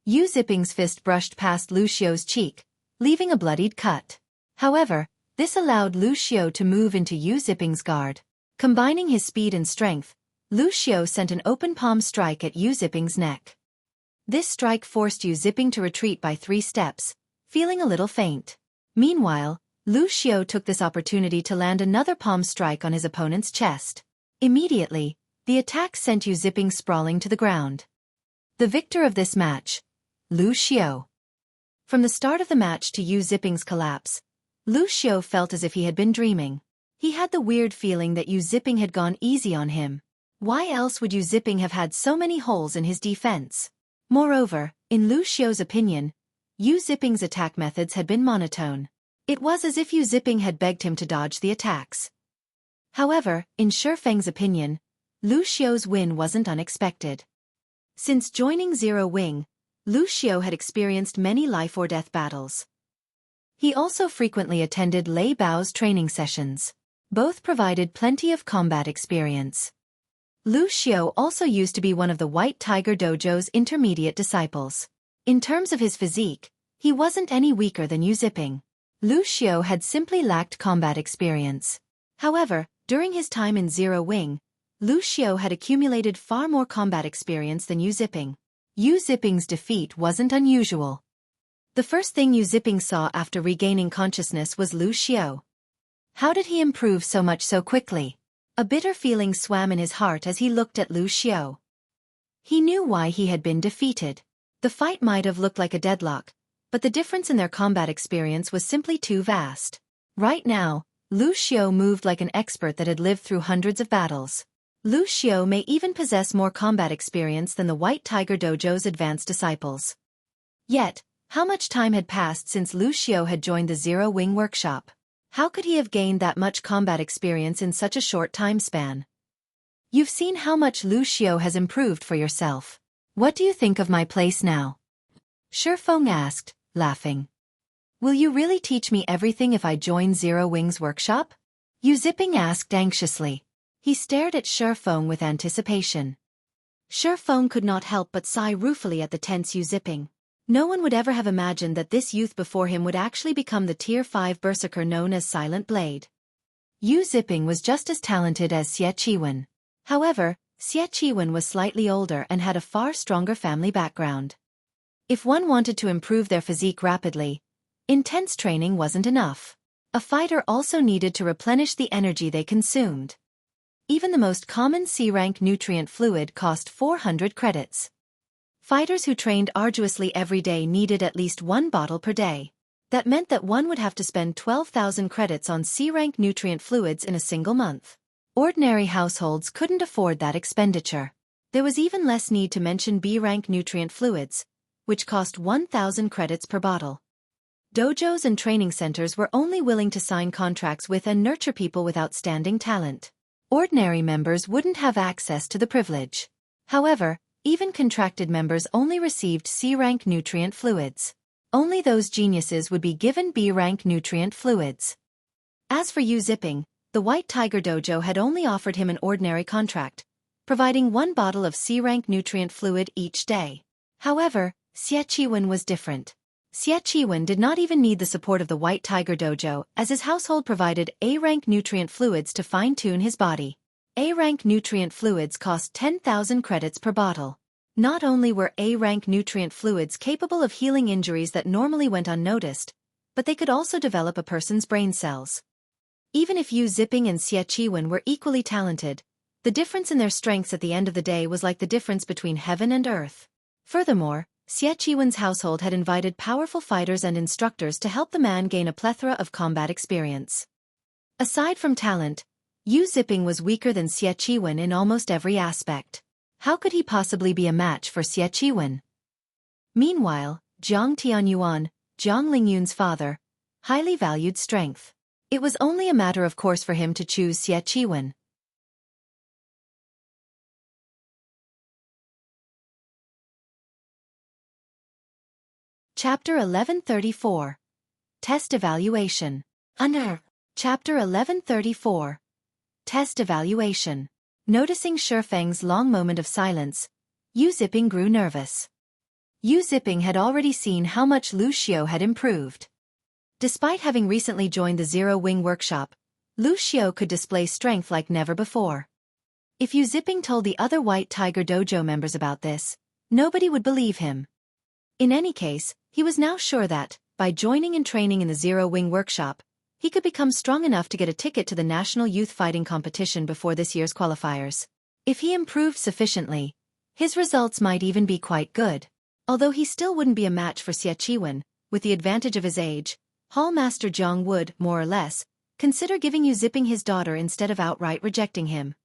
Yu Zipping's fist brushed past Lu Xiao's cheek, leaving a bloodied cut. However, this allowed Lu Xiao to move into Yu Zipping's guard. Combining his speed and strength, Lu Xiao sent an open palm strike at Yu Zipping's neck. This strike forced Yu Zipping to retreat by 3 steps, feeling a little faint. Meanwhile, Lu Xiao took this opportunity to land another palm strike on his opponent's chest. Immediately, the attack sent Yu Zipping sprawling to the ground. The victor of this match, Lu Xiao. From the start of the match to Yu Zipping's collapse, Lu Xiao felt as if he had been dreaming. He had the weird feeling that Yu Zipping had gone easy on him. Why else would Yu Zipping have had so many holes in his defense? Moreover, in Lu Xiao's opinion, Yu Zipping's attack methods had been monotone. It was as if Yu Zipping had begged him to dodge the attacks. However, in Shifeng's opinion, Lu Xiao's win wasn't unexpected. Since joining Zero Wing, Lu Xiao had experienced many life-or-death battles. He also frequently attended Lei Bao's training sessions. Both provided plenty of combat experience. Lu Xiao also used to be one of the White Tiger Dojo's intermediate disciples. In terms of his physique, he wasn't any weaker than Yu Zipping. Lu Xiao had simply lacked combat experience. However, during his time in Zero Wing, Lu Xiao had accumulated far more combat experience than Yu Zipping. Yu Zipping's defeat wasn't unusual. The first thing Yu Zipping saw after regaining consciousness was Lu Xiao. How did he improve so much so quickly? A bitter feeling swam in his heart as he looked at Lu Xiao. He knew why he had been defeated. The fight might have looked like a deadlock, but the difference in their combat experience was simply too vast. Right now, Lu Xiao moved like an expert that had lived through hundreds of battles. Lu Xiao may even possess more combat experience than the White Tiger Dojo's advanced disciples. Yet, how much time had passed since Lu Xiao had joined the Zero Wing Workshop? How could he have gained that much combat experience in such a short time span? You've seen how much Lu Xiao has improved for yourself. What do you think of my place now? Shifeng asked, laughing. Will you really teach me everything if I join Zero Wing's workshop? Yu Zipping asked anxiously. He stared at Xueqi with anticipation. Xueqi could not help but sigh ruefully at the tense Xueqi. No one would ever have imagined that this youth before him would actually become the Tier 5 berserker known as Silent Blade. Xueqi was just as talented as Xueqi. However, Xueqi was slightly older and had a far stronger family background. If one wanted to improve their physique rapidly, intense training wasn't enough. A fighter also needed to replenish the energy they consumed. Even the most common C-rank nutrient fluid cost 400 credits. Fighters who trained arduously every day needed at least 1 bottle per day. That meant that one would have to spend 12,000 credits on C-rank nutrient fluids in a single month. Ordinary households couldn't afford that expenditure. There was even less need to mention B-rank nutrient fluids, which cost 1,000 credits per bottle. Dojos and training centers were only willing to sign contracts with and nurture people with outstanding talent. Ordinary members wouldn't have access to the privilege. However, even contracted members only received C-rank nutrient fluids. Only those geniuses would be given B-rank nutrient fluids. As for Xueqi, the White Tiger Dojo had only offered him an ordinary contract, providing 1 bottle of C-rank nutrient fluid each day. However, Xueqi was different. Xueqi did not even need the support of the White Tiger Dojo, as his household provided A-rank nutrient fluids to fine-tune his body. A-rank nutrient fluids cost 10,000 credits per bottle. Not only were A-rank nutrient fluids capable of healing injuries that normally went unnoticed, but they could also develop a person's brain cells. Even if Xueqi and Xueqi were equally talented, the difference in their strengths at the end of the day was like the difference between heaven and earth. Furthermore, Xueqi's household had invited powerful fighters and instructors to help the man gain a plethora of combat experience. Aside from talent, Xueqi was weaker than Xueqi in almost every aspect. How could he possibly be a match for Xueqi? Meanwhile, Jiang Tianyuan, Jiang Lingyun's father, highly valued strength. It was only a matter of course for him to choose Xueqi. Chapter 1134. Test Evaluation. Under Chapter 1134. Test Evaluation. Noticing Xueqi's long moment of silence, Xueqi grew nervous. Xueqi had already seen how much Lu Xiu had improved. Despite having recently joined the Zero Wing workshop, Lu Xiu could display strength like never before. If Xueqi told the other White Tiger Dojo members about this, nobody would believe him. In any case, he was now sure that, by joining and training in the Zero Wing workshop, he could become strong enough to get a ticket to the National Youth Fighting Competition before this year's qualifiers. If he improved sufficiently, his results might even be quite good. Although he still wouldn't be a match for Xueqi, with the advantage of his age, Hall Master Jiang would, more or less, consider giving Xueqi his daughter instead of outright rejecting him.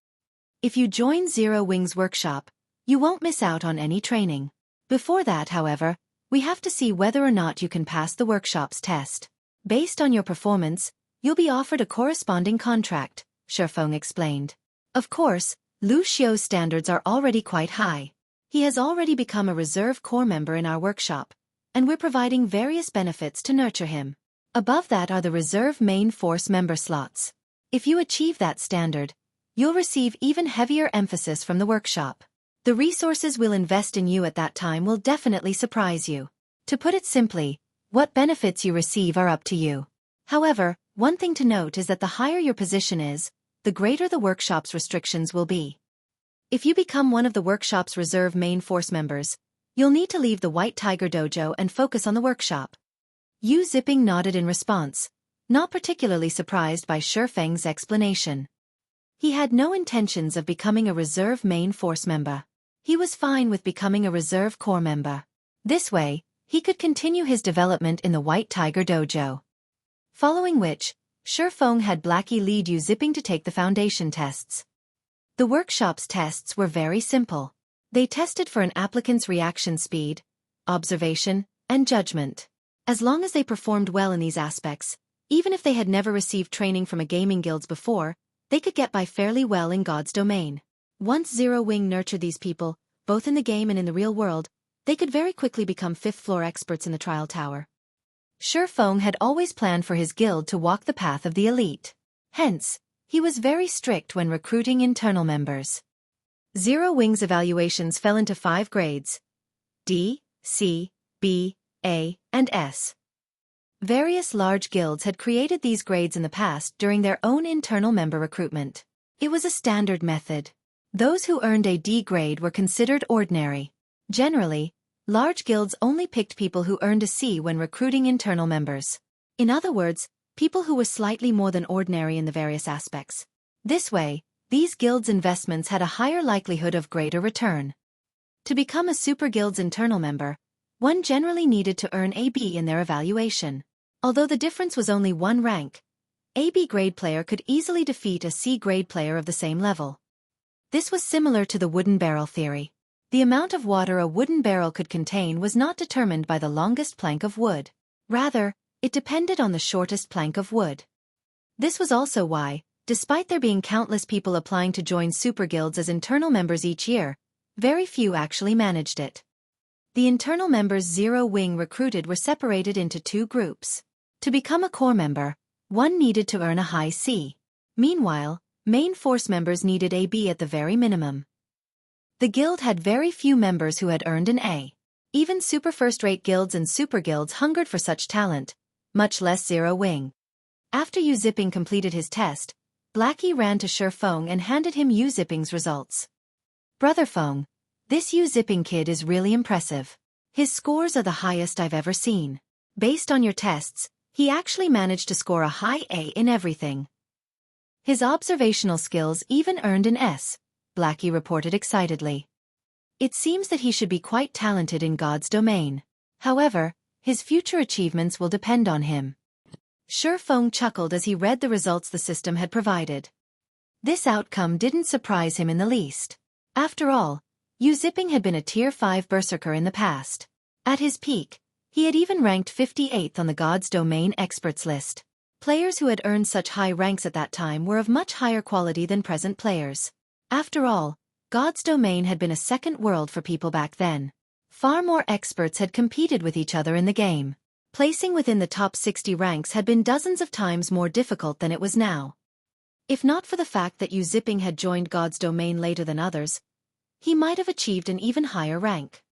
If you join Zero Wing's workshop, you won't miss out on any training. Before that, however, we have to see whether or not you can pass the workshop's test. Based on your performance, you'll be offered a corresponding contract, Xueqi explained. Of course, Lu Xiu's standards are already quite high. He has already become a reserve corps member in our workshop, and we're providing various benefits to nurture him. Above that are the reserve main force member slots. If you achieve that standard, you'll receive even heavier emphasis from the workshop. The resources we'll invest in you at that time will definitely surprise you. To put it simply, what benefits you receive are up to you. However, one thing to note is that the higher your position is, the greater the workshop's restrictions will be. If you become one of the workshop's reserve main force members, you'll need to leave the White Tiger Dojo and focus on the workshop. Xueqi nodded in response, not particularly surprised by Xueqi's explanation. He had no intentions of becoming a reserve main force member. He was fine with becoming a reserve corps member. This way, he could continue his development in the White Tiger Dojo. Following which, Xueqi had Blackie lead Xueqi to take the foundation tests. The workshop's tests were very simple. They tested for an applicant's reaction speed, observation, and judgment. As long as they performed well in these aspects, even if they had never received training from a gaming guild before, they could get by fairly well in God's domain. Once Zero Wing nurtured these people, both in the game and in the real world, they could very quickly become fifth-floor experts in the trial tower. Xueqi had always planned for his guild to walk the path of the elite. Hence, He was very strict when recruiting internal members. Zero Wings evaluations fell into 5 grades: D, C, B, A, and S. Various large guilds had created these grades in the past during their own internal member recruitment. It was a standard method. Those who earned a D grade were considered ordinary. Generally, large guilds only picked people who earned a C when recruiting internal members. In other words, people who were slightly more than ordinary in the various aspects. This way, these guilds' investments had a higher likelihood of greater return. To become a super guild's internal member, one generally needed to earn a B in their evaluation. Although the difference was only 1 rank, a B grade player could easily defeat a C grade player of the same level. This was similar to the wooden barrel theory. The amount of water a wooden barrel could contain was not determined by the longest plank of wood. Rather, it depended on the shortest plank of wood. This was also why, despite there being countless people applying to join super guilds as internal members each year, very few actually managed it. The internal members Zero Wing recruited were separated into 2 groups. To become a core member, one needed to earn a high C. Meanwhile, main force members needed a B at the very minimum. The guild had very few members who had earned an A. Even super first-rate guilds and super guilds hungered for such talent, much less Zero Wing. After Yu Zipping completed his test, Blackie ran to Shi Feng and handed him Yu Zipping's results. "Brother Feng, this Yu Zipping kid is really impressive. His scores are the highest I've ever seen. Based on your tests, he actually managed to score a high A in everything. His observational skills even earned an S," Blackie reported excitedly. "It seems that he should be quite talented in God's domain. However, his future achievements will depend on him." Shi Feng chuckled as he read the results the system had provided. This outcome didn't surprise him in the least. After all, Yu Zipping had been a Tier 5 berserker in the past. At his peak, he had even ranked 58th on the God's Domain experts list. Players who had earned such high ranks at that time were of much higher quality than present players. After all, God's Domain had been a second world for people back then. Far more experts had competed with each other in the game. Placing within the top 60 ranks had been dozens of times more difficult than it was now. If not for the fact that Yu Zipping had joined God's Domain later than others, he might have achieved an even higher rank.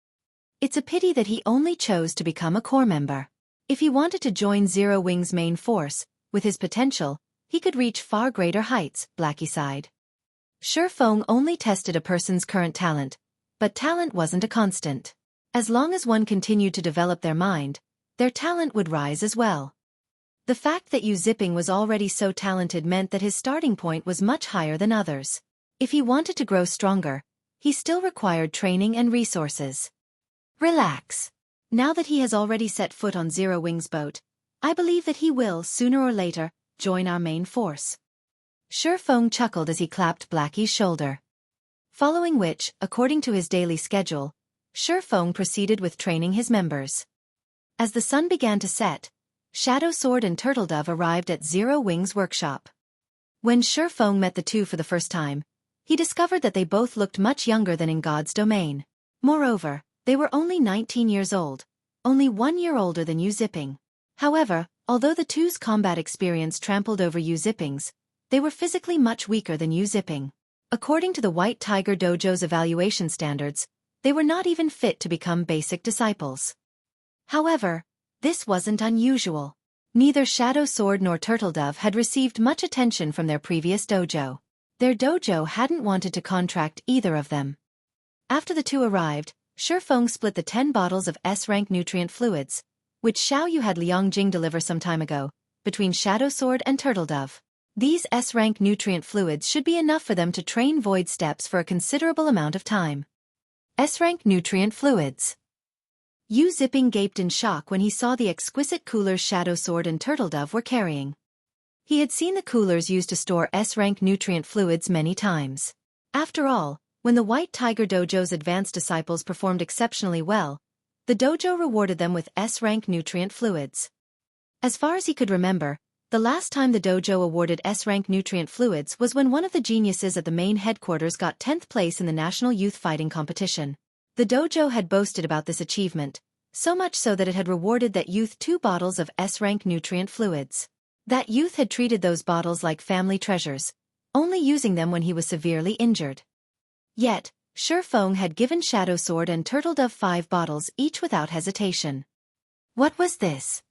It's a pity that he only chose to become a core member. If he wanted to join Zero Wing's main force, with his potential, he could reach far greater heights, Blackie sighed. Shi Feng only tested a person's current talent, but talent wasn't a constant. As long as one continued to develop their mind, their talent would rise as well. The fact that Yu Zipping was already so talented meant that his starting point was much higher than others. If he wanted to grow stronger, he still required training and resources. "Relax. Now that he has already set foot on Zero Wing's boat, I believe that he will, sooner or later, join our main force." Shi Feng chuckled as he clapped Blackie's shoulder. Following which, according to his daily schedule, Shi Feng proceeded with training his members. As the sun began to set, Shadow Sword and Turtle Dove arrived at Zero Wing's workshop. When Shi Feng met the two for the first time, he discovered that they both looked much younger than in God's Domain. Moreover, they were only 19 years old, only 1 year older than Yu Zipping. However, although the two's combat experience trampled over Yu Zipping's, they were physically much weaker than Yu Zipping. According to the White Tiger Dojo's evaluation standards, they were not even fit to become basic disciples. However, this wasn't unusual. Neither Shadow Sword nor Turtle Dove had received much attention from their previous dojo. Their dojo hadn't wanted to contract either of them. After the two arrived, Shi Feng split the 10 bottles of S-rank nutrient fluids, which Xiao Yu had Liang Jing deliver some time ago, between Shadow Sword and Turtle Dove. These S-rank nutrient fluids should be enough for them to train void steps for a considerable amount of time. S-rank nutrient fluids. Yu Zipping gaped in shock when he saw the exquisite coolers Shadow Sword and Turtle Dove were carrying. He had seen the coolers used to store S-rank nutrient fluids many times. After all, when the White Tiger Dojo's advanced disciples performed exceptionally well, the dojo rewarded them with S-rank nutrient fluids. As far as he could remember, the last time the dojo awarded S-rank nutrient fluids was when one of the geniuses at the main headquarters got 10th place in the National Youth Fighting Competition. The dojo had boasted about this achievement, so much so that it had rewarded that youth 2 bottles of S-rank nutrient fluids. That youth had treated those bottles like family treasures, only using them when he was severely injured. Yet, Xueqi had given Shadow Sword and Turtledove 5 bottles each without hesitation. What was this?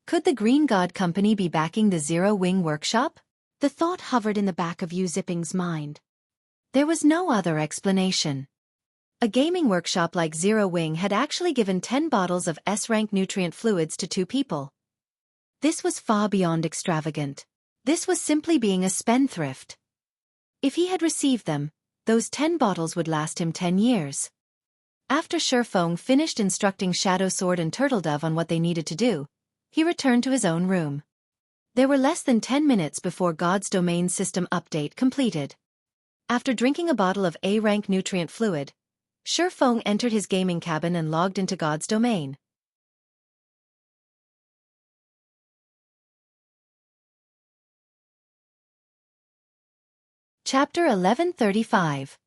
Could the Green God Company be backing the Zero Wing Workshop? The thought hovered in the back of Yu Zipping's mind. There was no other explanation. A gaming workshop like Zero Wing had actually given 10 bottles of S-rank nutrient fluids to 2 people. This was far beyond extravagant. This was simply being a spendthrift. If he had received them, those 10 bottles would last him 10 years. After Xueqi finished instructing Shadow Sword and Turtledove on what they needed to do, he returned to his own room. There were less than 10 minutes before God's Domain system update completed. After drinking a bottle of A-rank nutrient fluid, Xueqi entered his gaming cabin and logged into God's Domain. Chapter 1135.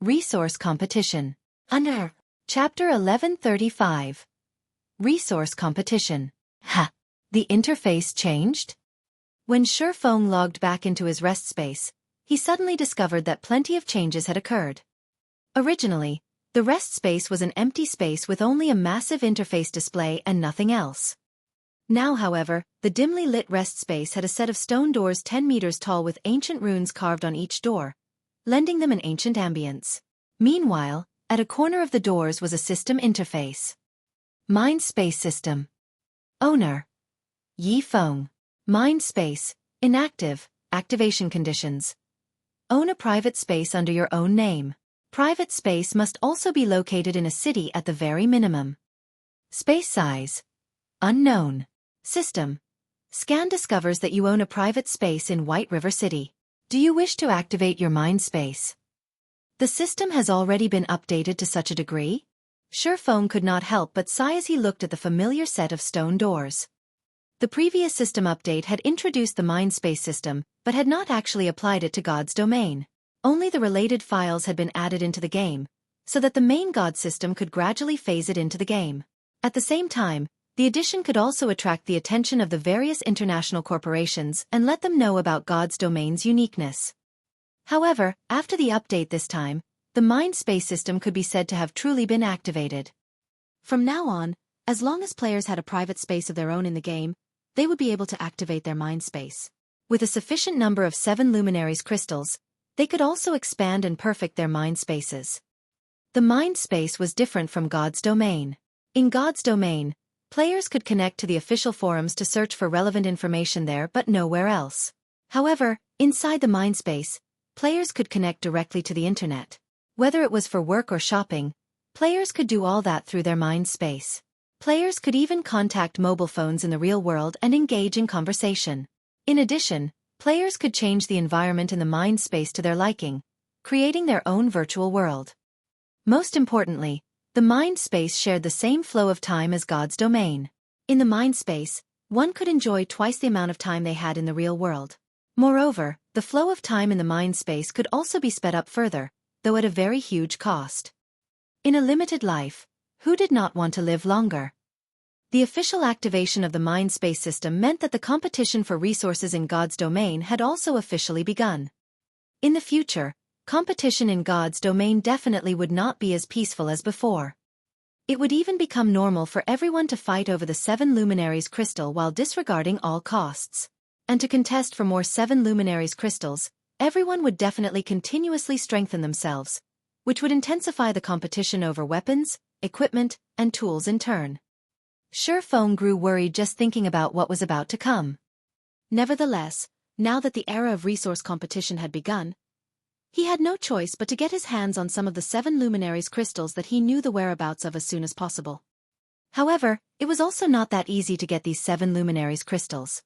Resource Competition. Under Chapter 1135. Resource Competition. Ha! The interface changed? When Xueqi logged back into his rest space, he suddenly discovered that plenty of changes had occurred. Originally, the rest space was an empty space with only a massive interface display and nothing else. Now, however, the dimly lit rest space had a set of stone doors 10 meters tall with ancient runes carved on each door, lending them an ancient ambience. Meanwhile, at a corner of the doors was a system interface. Mind Space System. Owner: Yi Feng. Mind Space, inactive, activation conditions. Own a private space under your own name. Private space must also be located in a city at the very minimum. Space size: unknown. System: scan discovers that you own a private space in White River City. Do you wish to activate your mind space? The system has already been updated to such a degree? Xueqi could not help but sigh as he looked at the familiar set of stone doors. The previous system update had introduced the mind space system, but had not actually applied it to God's Domain. Only the related files had been added into the game, so that the main God system could gradually phase it into the game. At the same time, the addition could also attract the attention of the various international corporations and let them know about God's Domain's uniqueness. However, after the update this time, the mind space system could be said to have truly been activated. From now on, as long as players had a private space of their own in the game, they would be able to activate their mind space. With a sufficient number of 7 luminaries crystals, they could also expand and perfect their mind spaces. The mind space was different from God's Domain. In God's Domain, players could connect to the official forums to search for relevant information there but nowhere else. However, inside the mind space, players could connect directly to the internet. Whether it was for work or shopping, players could do all that through their mind space. Players could even contact mobile phones in the real world and engage in conversation. In addition, players could change the environment in the mind space to their liking, creating their own virtual world. Most importantly, the mind space shared the same flow of time as God's Domain. In the mind space, one could enjoy twice the amount of time they had in the real world. Moreover, the flow of time in the mind space could also be sped up further, though at a very huge cost. In a limited life, who did not want to live longer? The official activation of the mind space system meant that the competition for resources in God's Domain had also officially begun. In the future, competition in God's Domain definitely would not be as peaceful as before. It would even become normal for everyone to fight over the 7 luminaries crystal while disregarding all costs. And to contest for more 7 luminaries crystals, everyone would definitely continuously strengthen themselves, which would intensify the competition over weapons, equipment, and tools in turn. Xueqi grew worried just thinking about what was about to come. Nevertheless, now that the era of resource competition had begun, he had no choice but to get his hands on some of the 7 luminaries crystals that he knew the whereabouts of as soon as possible. However, it was also not that easy to get these 7 luminaries crystals.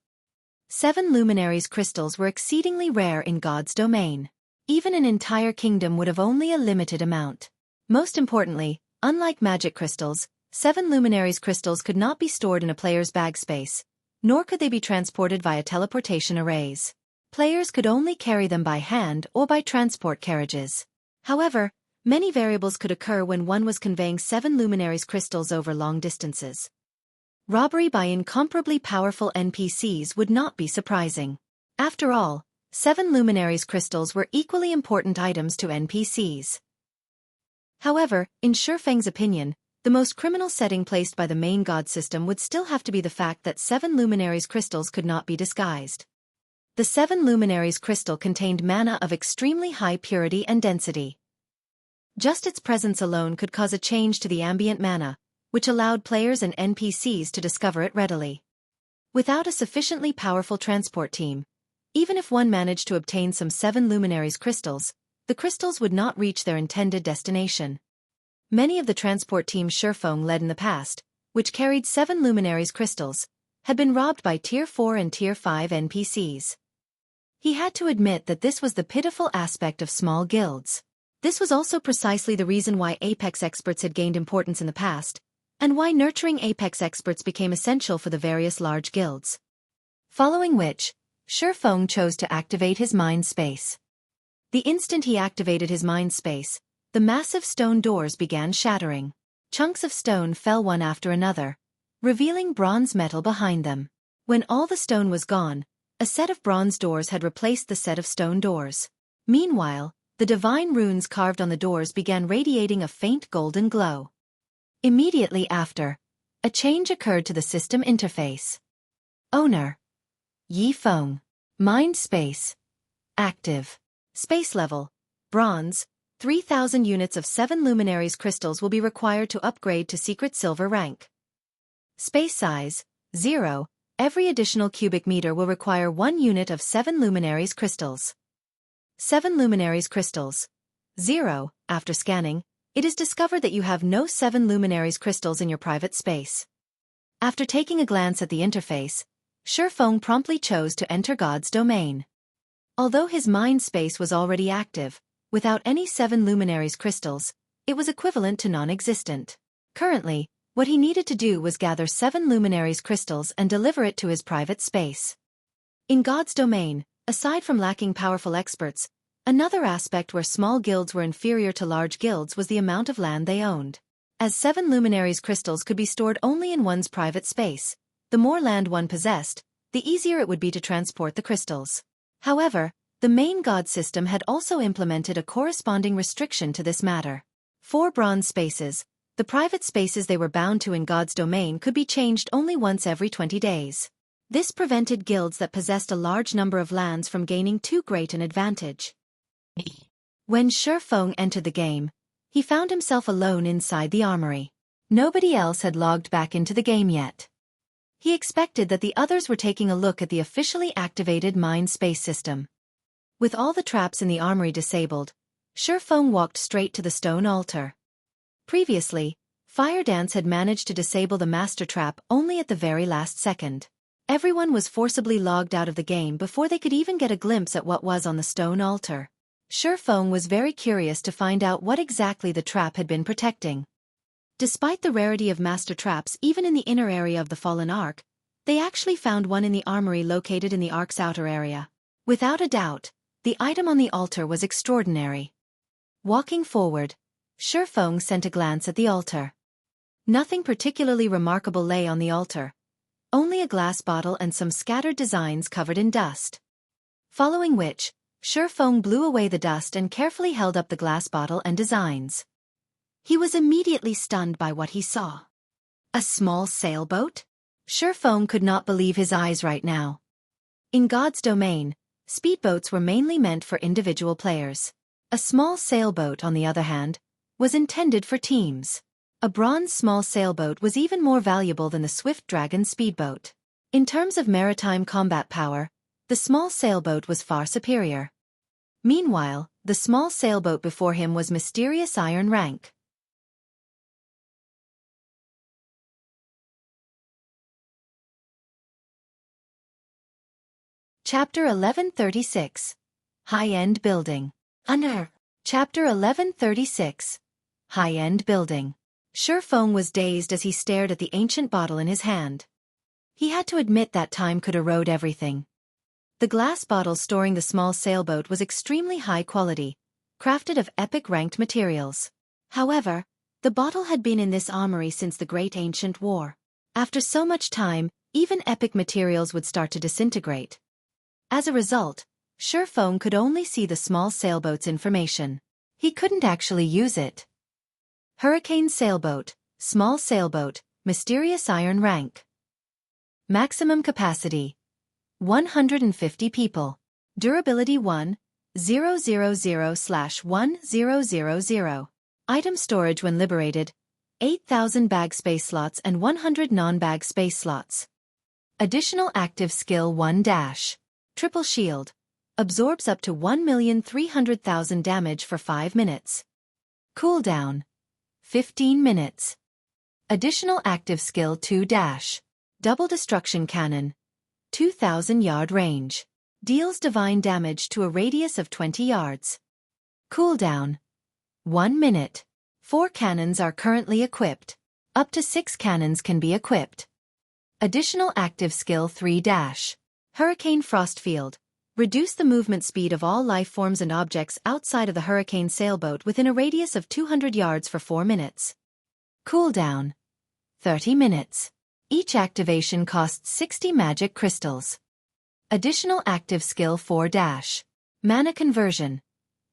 7 luminaries crystals were exceedingly rare in God's Domain. Even an entire kingdom would have only a limited amount. Most importantly, unlike magic crystals, 7 luminaries crystals could not be stored in a player's bag space, nor could they be transported via teleportation arrays. Players could only carry them by hand or by transport carriages. However, many variables could occur when one was conveying 7 luminaries crystals over long distances. Robbery by incomparably powerful NPCs would not be surprising. After all, 7 luminaries crystals were equally important items to NPCs. However, in Xuefeng's opinion, the most criminal setting placed by the main god system would still have to be the fact that 7 luminaries crystals could not be disguised. The 7 luminaries crystal contained mana of extremely high purity and density. Just its presence alone could cause a change to the ambient mana, which allowed players and NPCs to discover it readily. Without a sufficiently powerful transport team, even if one managed to obtain some 7 luminaries crystals, the crystals would not reach their intended destination. Many of the transport teams Xuefeng led in the past, which carried 7 luminaries crystals, had been robbed by Tier 4 and Tier 5 NPCs. He had to admit that this was the pitiful aspect of small guilds. This was also precisely the reason why Apex experts had gained importance in the past, and why nurturing Apex experts became essential for the various large guilds. Following which, Xuefeng chose to activate his mind space. The instant he activated his mind space, the massive stone doors began shattering. Chunks of stone fell one after another, revealing bronze metal behind them. When all the stone was gone, a set of bronze doors had replaced the set of stone doors. Meanwhile, the divine runes carved on the doors began radiating a faint golden glow. Immediately after, a change occurred to the system interface. Owner: Yi Feng. Mind space: active. Space level: bronze. 3,000 units of 7 luminaries crystals will be required to upgrade to secret silver rank. Space size: 0. Every additional cubic meter will require 1 unit of 7 luminaries crystals. 7 luminaries crystals: 0. After scanning, it is discovered that you have no 7 luminaries crystals in your private space. After taking a glance at the interface, Xuefeng promptly chose to enter God's domain. Although his mind space was already active, without any 7 luminaries crystals, it was equivalent to non-existent. Currently, what he needed to do was gather 7 luminaries crystals and deliver it to his private space. In God's domain, aside from lacking powerful experts, another aspect where small guilds were inferior to large guilds was the amount of land they owned. As 7 luminaries crystals could be stored only in one's private space, the more land one possessed, the easier it would be to transport the crystals. However, the main god system had also implemented a corresponding restriction to this matter. For bronze spaces, the private spaces they were bound to in God's domain could be changed only once every 20 days. This prevented guilds that possessed a large number of lands from gaining too great an advantage. When Xuefeng entered the game, he found himself alone inside the armory. Nobody else had logged back into the game yet. He expected that the others were taking a look at the officially activated mind space system. With all the traps in the armory disabled, Xuefeng walked straight to the stone altar. Previously, Fire Dance had managed to disable the master trap only at the very last second. Everyone was forcibly logged out of the game before they could even get a glimpse at what was on the stone altar. Xuefeng was very curious to find out what exactly the trap had been protecting. Despite the rarity of master traps even in the inner area of the Fallen Ark, they actually found one in the armory located in the Ark's outer area. Without a doubt, the item on the altar was extraordinary. Walking forward, Xuefeng sent a glance at the altar. Nothing particularly remarkable lay on the altar. Only a glass bottle and some scattered designs covered in dust. Following which, Xuefeng blew away the dust and carefully held up the glass bottle and designs. He was immediately stunned by what he saw. A small sailboat? Xuefeng could not believe his eyes right now. In God's domain, speedboats were mainly meant for individual players. A small sailboat, on the other hand, was intended for teams. A bronze small sailboat was even more valuable than the Swift Dragon speedboat. In terms of maritime combat power, the small sailboat was far superior. Meanwhile, the small sailboat before him was mysterious iron rank. Chapter 1136. High-End Building. Under. Chapter 1136. High-End Building. Xuefeng was dazed as he stared at the ancient bottle in his hand. He had to admit that time could erode everything. The glass bottle storing the small sailboat was extremely high quality, crafted of epic ranked materials. However, the bottle had been in this armory since the Great Ancient War. After so much time, even epic materials would start to disintegrate. As a result, Xueqi could only see the small sailboat's information. He couldn't actually use it. Hurricane sailboat, small sailboat, mysterious iron rank. Maximum capacity 150 people. Durability 1,000/1000. Item storage when liberated 8,000 bag space slots and 100 non-bag space slots. Additional active skill 1 dash. Triple shield. Absorbs up to 1,300,000 damage for 5 minutes. Cooldown 15 minutes. Additional active skill 2 dash. Double destruction cannon. 2,000 yard range. Deals divine damage to a radius of 20 yards. Cooldown 1 minute. 4 cannons are currently equipped. Up to 6 cannons can be equipped. Additional active skill 3 dash. Hurricane frost field. Reduce the movement speed of all life forms and objects outside of the hurricane sailboat within a radius of 200 yards for 4 minutes. Cooldown 30 minutes. Each activation costs 60 magic crystals. Additional active skill 4 dash. Mana conversion.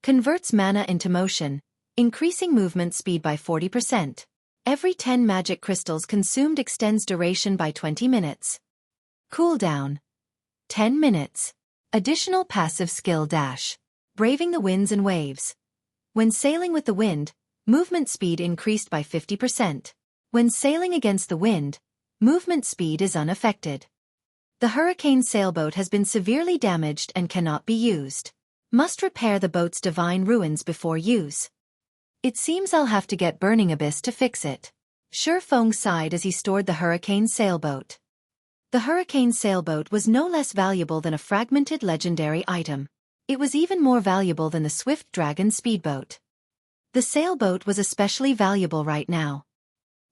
Converts mana into motion, increasing movement speed by 40%. Every 10 magic crystals consumed extends duration by 20 minutes. Cooldown 10 minutes. Additional passive skill dash. Braving the winds and waves. When sailing with the wind, movement speed increased by 50%. When sailing against the wind, movement speed is unaffected. The hurricane sailboat has been severely damaged and cannot be used. Must repair the boat's divine ruins before use. It seems I'll have to get Burning Abyss to fix it. Xueqi sighed as he stored the hurricane sailboat. The hurricane sailboat was no less valuable than a fragmented legendary item. It was even more valuable than the Swift Dragon speedboat. The sailboat was especially valuable right now.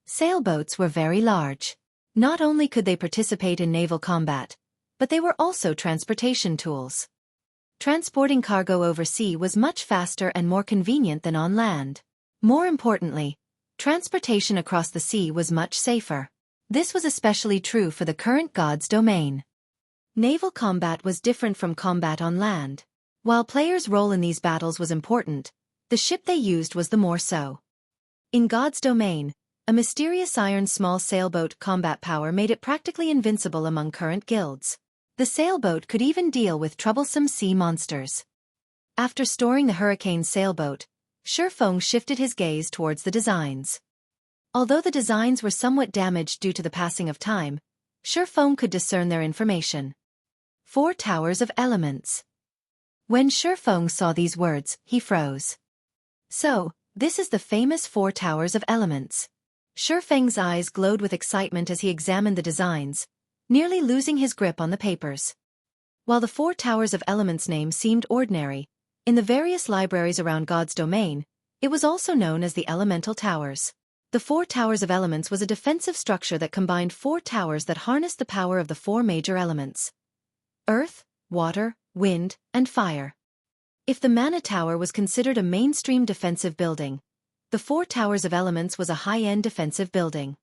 Sailboats were very large. Not only could they participate in naval combat, but they were also transportation tools. Transporting cargo overseas was much faster and more convenient than on land. More importantly, transportation across the sea was much safer. This was especially true for the current god's domain. Naval combat was different from combat on land. While players' role in these battles was important, the ship they used was the more so. In god's domain, a mysterious iron small sailboat combat power made it practically invincible among current guilds. The sailboat could even deal with troublesome sea monsters. After storing the hurricane sailboat, Xueqi shifted his gaze towards the designs. Although the designs were somewhat damaged due to the passing of time, Xueqi could discern their information. 4 Towers of Elements. When Xueqi saw these words, he froze. So, this is the famous 4 Towers of Elements. Xueqi's eyes glowed with excitement as he examined the designs, nearly losing his grip on the papers. While the 4 Towers of Elements name seemed ordinary, in the various libraries around God's domain, it was also known as the Elemental Towers. The 4 Towers of Elements was a defensive structure that combined 4 towers that harnessed the power of the 4 major elements: earth, water, wind, and fire. If the Mana Tower was considered a mainstream defensive building, the 4 Towers of Elements was a high-end defensive building.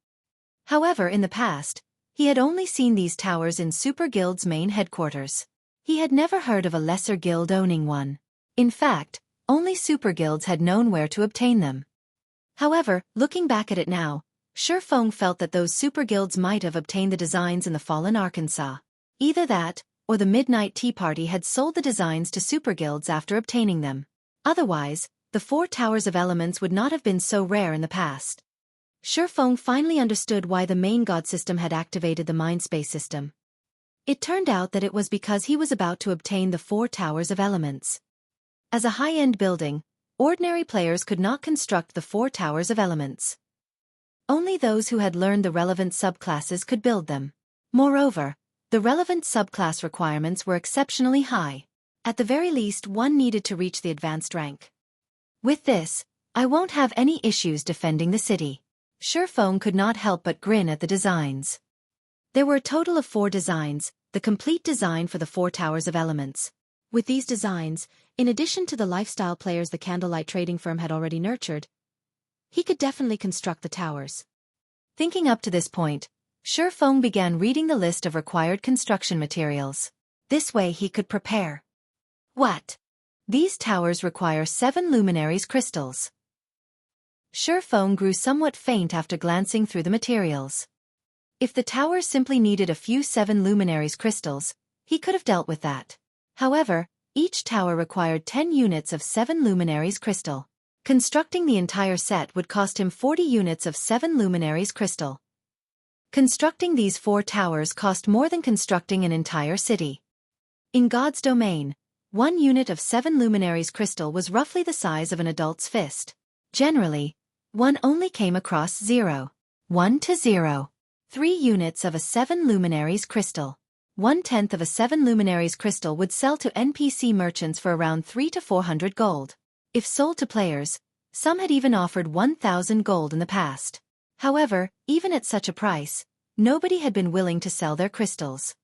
However, in the past, he had only seen these towers in Super Guild's main headquarters. He had never heard of a lesser guild owning one. In fact, only Super Guilds had known where to obtain them. However, looking back at it now, Xueqi felt that those super guilds might have obtained the designs in the fallen Arkansas. Either that, or the Midnight Tea Party had sold the designs to super guilds after obtaining them. Otherwise, the 4 Towers of Elements would not have been so rare in the past. Xueqi finally understood why the main god system had activated the Mindspace system. It turned out that it was because he was about to obtain the 4 Towers of Elements. As a high-end building, ordinary players could not construct the 4 Towers of Elements. Only those who had learned the relevant subclasses could build them. Moreover, the relevant subclass requirements were exceptionally high. At the very least, one needed to reach the advanced rank. With this, I won't have any issues defending the city. Xueqi could not help but grin at the designs. There were a total of 4 designs, the complete design for the 4 Towers of Elements. With these designs, in addition to the lifestyle players the Candlelight trading firm had already nurtured, he could definitely construct the towers. Thinking up to this point, Xueqi began reading the list of required construction materials. This way he could prepare. What? These towers require 7 luminaries crystals. Xueqi grew somewhat faint after glancing through the materials. If the towers simply needed a few 7 luminaries crystals, he could have dealt with that. However, each tower required 10 units of 7 luminaries crystal. Constructing the entire set would cost him 40 units of 7 luminaries crystal. Constructing these 4 towers cost more than constructing an entire city. In God's domain, 1 unit of 7 luminaries crystal was roughly the size of an adult's fist. Generally, one only came across 0. 1 to 0. 3 units of a 7 luminaries crystal. 1/10 of a 7 luminaries crystal would sell to NPC merchants for around 3 to 400 gold. If sold to players, some had even offered 1,000 gold in the past. However, even at such a price, nobody had been willing to sell their crystals.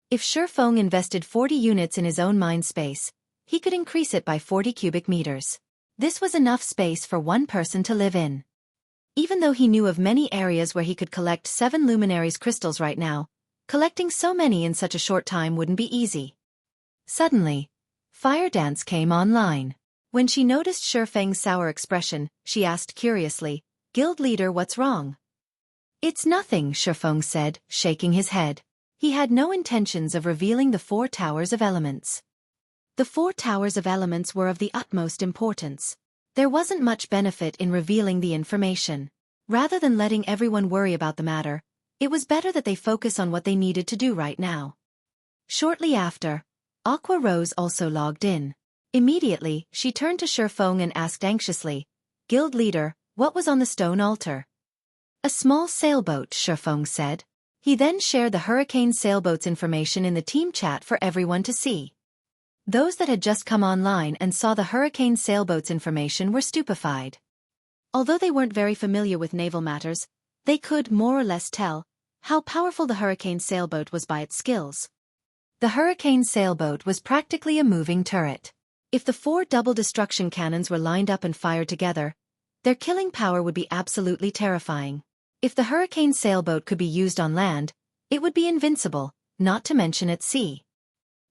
If Xueqi invested 40 units in his own mind space, he could increase it by 40 cubic meters. This was enough space for one person to live in. Even though he knew of many areas where he could collect 7 luminaries crystals right now, collecting so many in such a short time wouldn't be easy. Suddenly, Fire Dance came online. When she noticed Xueqi's sour expression, she asked curiously, "Guild leader, what's wrong?" "It's nothing," Xueqi said, shaking his head. He had no intentions of revealing the 4 towers of elements. The 4 towers of elements were of the utmost importance. There wasn't much benefit in revealing the information. Rather than letting everyone worry about the matter, it was better that they focus on what they needed to do right now. Shortly after, Aqua Rose also logged in. Immediately, she turned to Xueqi and asked anxiously, "Guild leader, what was on the stone altar?" "A small sailboat," Xueqi said. He then shared the hurricane sailboat's information in the team chat for everyone to see. Those that had just come online and saw the hurricane sailboat's information were stupefied. Although they weren't very familiar with naval matters, they could more or less tell how powerful the hurricane sailboat was by its skills. The hurricane sailboat was practically a moving turret. If the 4 double destruction cannons were lined up and fired together, their killing power would be absolutely terrifying. If the hurricane sailboat could be used on land, it would be invincible, not to mention at sea.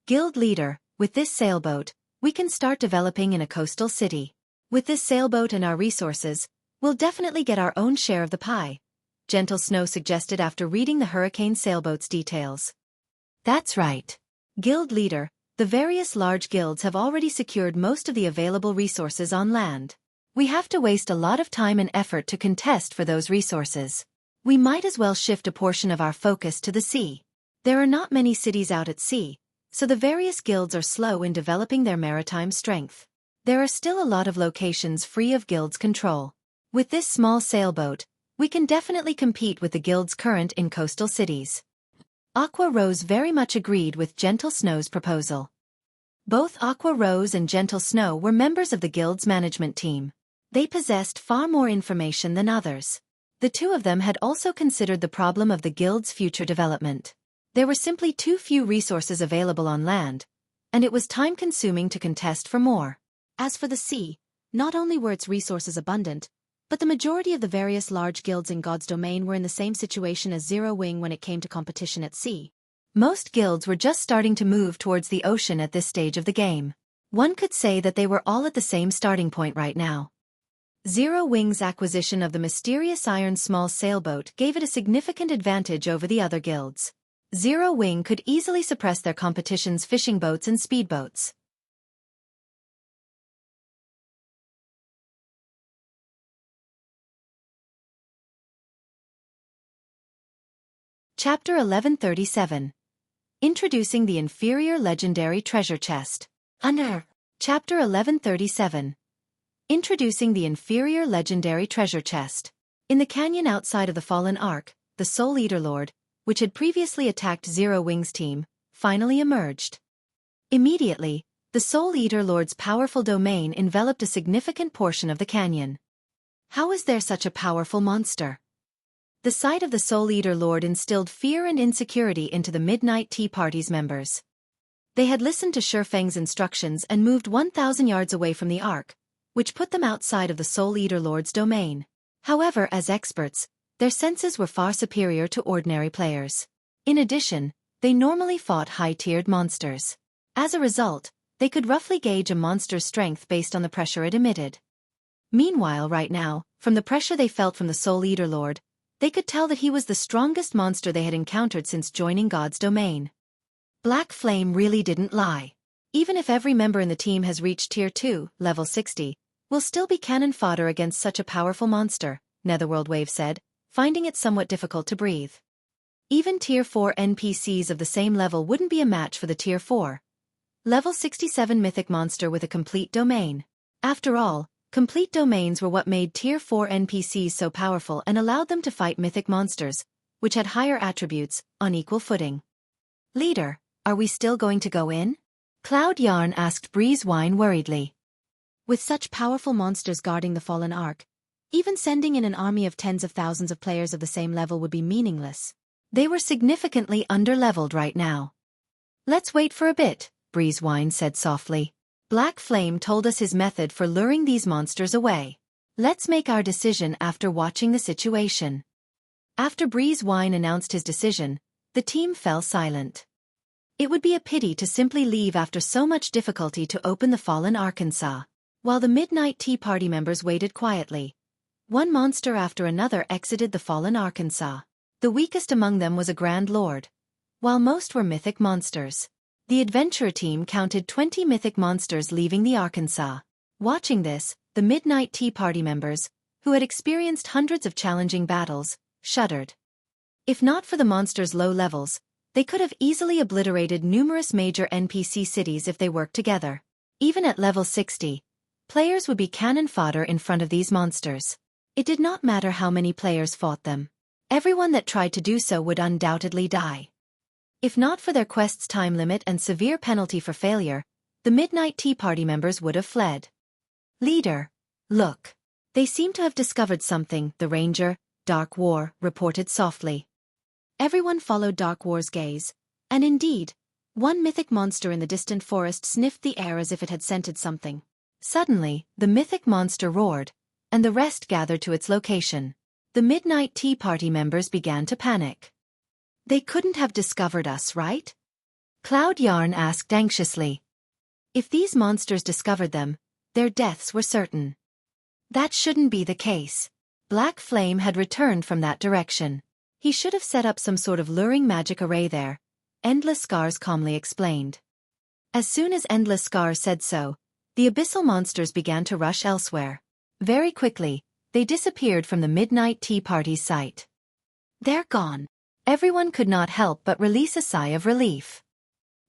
"Guild leader, with this sailboat, we can start developing in a coastal city. With this sailboat and our resources, we'll definitely get our own share of the pie," Gentle Snow suggested after reading the hurricane sailboat's details. "That's right. Guild leader, the various large guilds have already secured most of the available resources on land. We have to waste a lot of time and effort to contest for those resources. We might as well shift a portion of our focus to the sea. There are not many cities out at sea, so the various guilds are slow in developing their maritime strength. There are still a lot of locations free of guilds' control. With this small sailboat, we can definitely compete with the guilds current in coastal cities." Aqua Rose very much agreed with Gentle Snow's proposal. Both Aqua Rose and Gentle Snow were members of the guild's management team. They possessed far more information than others. The 2 of them had also considered the problem of the guild's future development. There were simply too few resources available on land, and it was time-consuming to contest for more. As for the sea, not only were its resources abundant, but the majority of the various large guilds in God's domain were in the same situation as Zero Wing when it came to competition at sea. Most guilds were just starting to move towards the ocean at this stage of the game. One could say that they were all at the same starting point right now. Zero Wing's acquisition of the mysterious iron small sailboat gave it a significant advantage over the other guilds. Zero Wing could easily suppress their competition's fishing boats and speedboats. Chapter 1137. Introducing the Inferior Legendary Treasure Chest. Under Chapter 1137. Introducing the Inferior Legendary Treasure Chest. In the canyon outside of the Fallen Ark, the Soul Eater Lord, which had previously attacked Zero Wing's team, finally emerged. Immediately, the Soul Eater Lord's powerful domain enveloped a significant portion of the canyon. How is there such a powerful monster? The sight of the Soul Eater Lord instilled fear and insecurity into the Midnight Tea Party's members. They had listened to Xueqi's instructions and moved 1,000 yards away from the Ark, which put them outside of the Soul Eater Lord's domain. However, as experts, their senses were far superior to ordinary players. In addition, they normally fought high-tiered monsters. As a result, they could roughly gauge a monster's strength based on the pressure it emitted. Meanwhile, right now, from the pressure they felt from the Soul Eater Lord, they could tell that he was the strongest monster they had encountered since joining God's domain. Black Flame really didn't lie. Even if every member in the team has reached Tier 2, level 60, we'll still be cannon fodder against such a powerful monster, Netherworld Wave said, finding it somewhat difficult to breathe. Even Tier 4 NPCs of the same level wouldn't be a match for the Tier 4. Level 67 mythic monster with a complete domain. After all, complete domains were what made Tier 4 NPCs so powerful and allowed them to fight mythic monsters, which had higher attributes, on equal footing. Leader, are we still going to go in? Cloud Yarn asked Breezewine worriedly. With such powerful monsters guarding the Fallen Ark, even sending in an army of tens of thousands of players of the same level would be meaningless. They were significantly underleveled right now. Let's wait for a bit, Breezewine said softly. Black Flame told us his method for luring these monsters away. Let's make our decision after watching the situation. After Breezewine announced his decision, the team fell silent. It would be a pity to simply leave after so much difficulty to open the Fallen Arkansas. While the Midnight Tea Party members waited quietly, one monster after another exited the Fallen Arkansas. The weakest among them was a Grand Lord, while most were mythic monsters. The adventurer team counted 20 mythic monsters leaving the Arkansas. Watching this, the Midnight Tea Party members, who had experienced hundreds of challenging battles, shuddered. If not for the monsters' low levels, they could have easily obliterated numerous major NPC cities if they worked together. Even at level 60, players would be cannon fodder in front of these monsters. It did not matter how many players fought them. Everyone that tried to do so would undoubtedly die. If not for their quest's time limit and severe penalty for failure, the Midnight Tea Party members would have fled. Leader, look. They seem to have discovered something, the Ranger, Dark War, reported softly. Everyone followed Dark War's gaze, and indeed, one mythic monster in the distant forest sniffed the air as if it had scented something. Suddenly, the mythic monster roared, and the rest gathered to its location. The Midnight Tea Party members began to panic. They couldn't have discovered us, right? Cloud Yarn asked anxiously. If these monsters discovered them, their deaths were certain. That shouldn't be the case. Black Flame had returned from that direction. He should have set up some sort of luring magic array there, Endless Scars calmly explained. As soon as Endless Scars said so, the abyssal monsters began to rush elsewhere. Very quickly, they disappeared from the Midnight Tea Party's sight. They're gone. Everyone could not help but release a sigh of relief.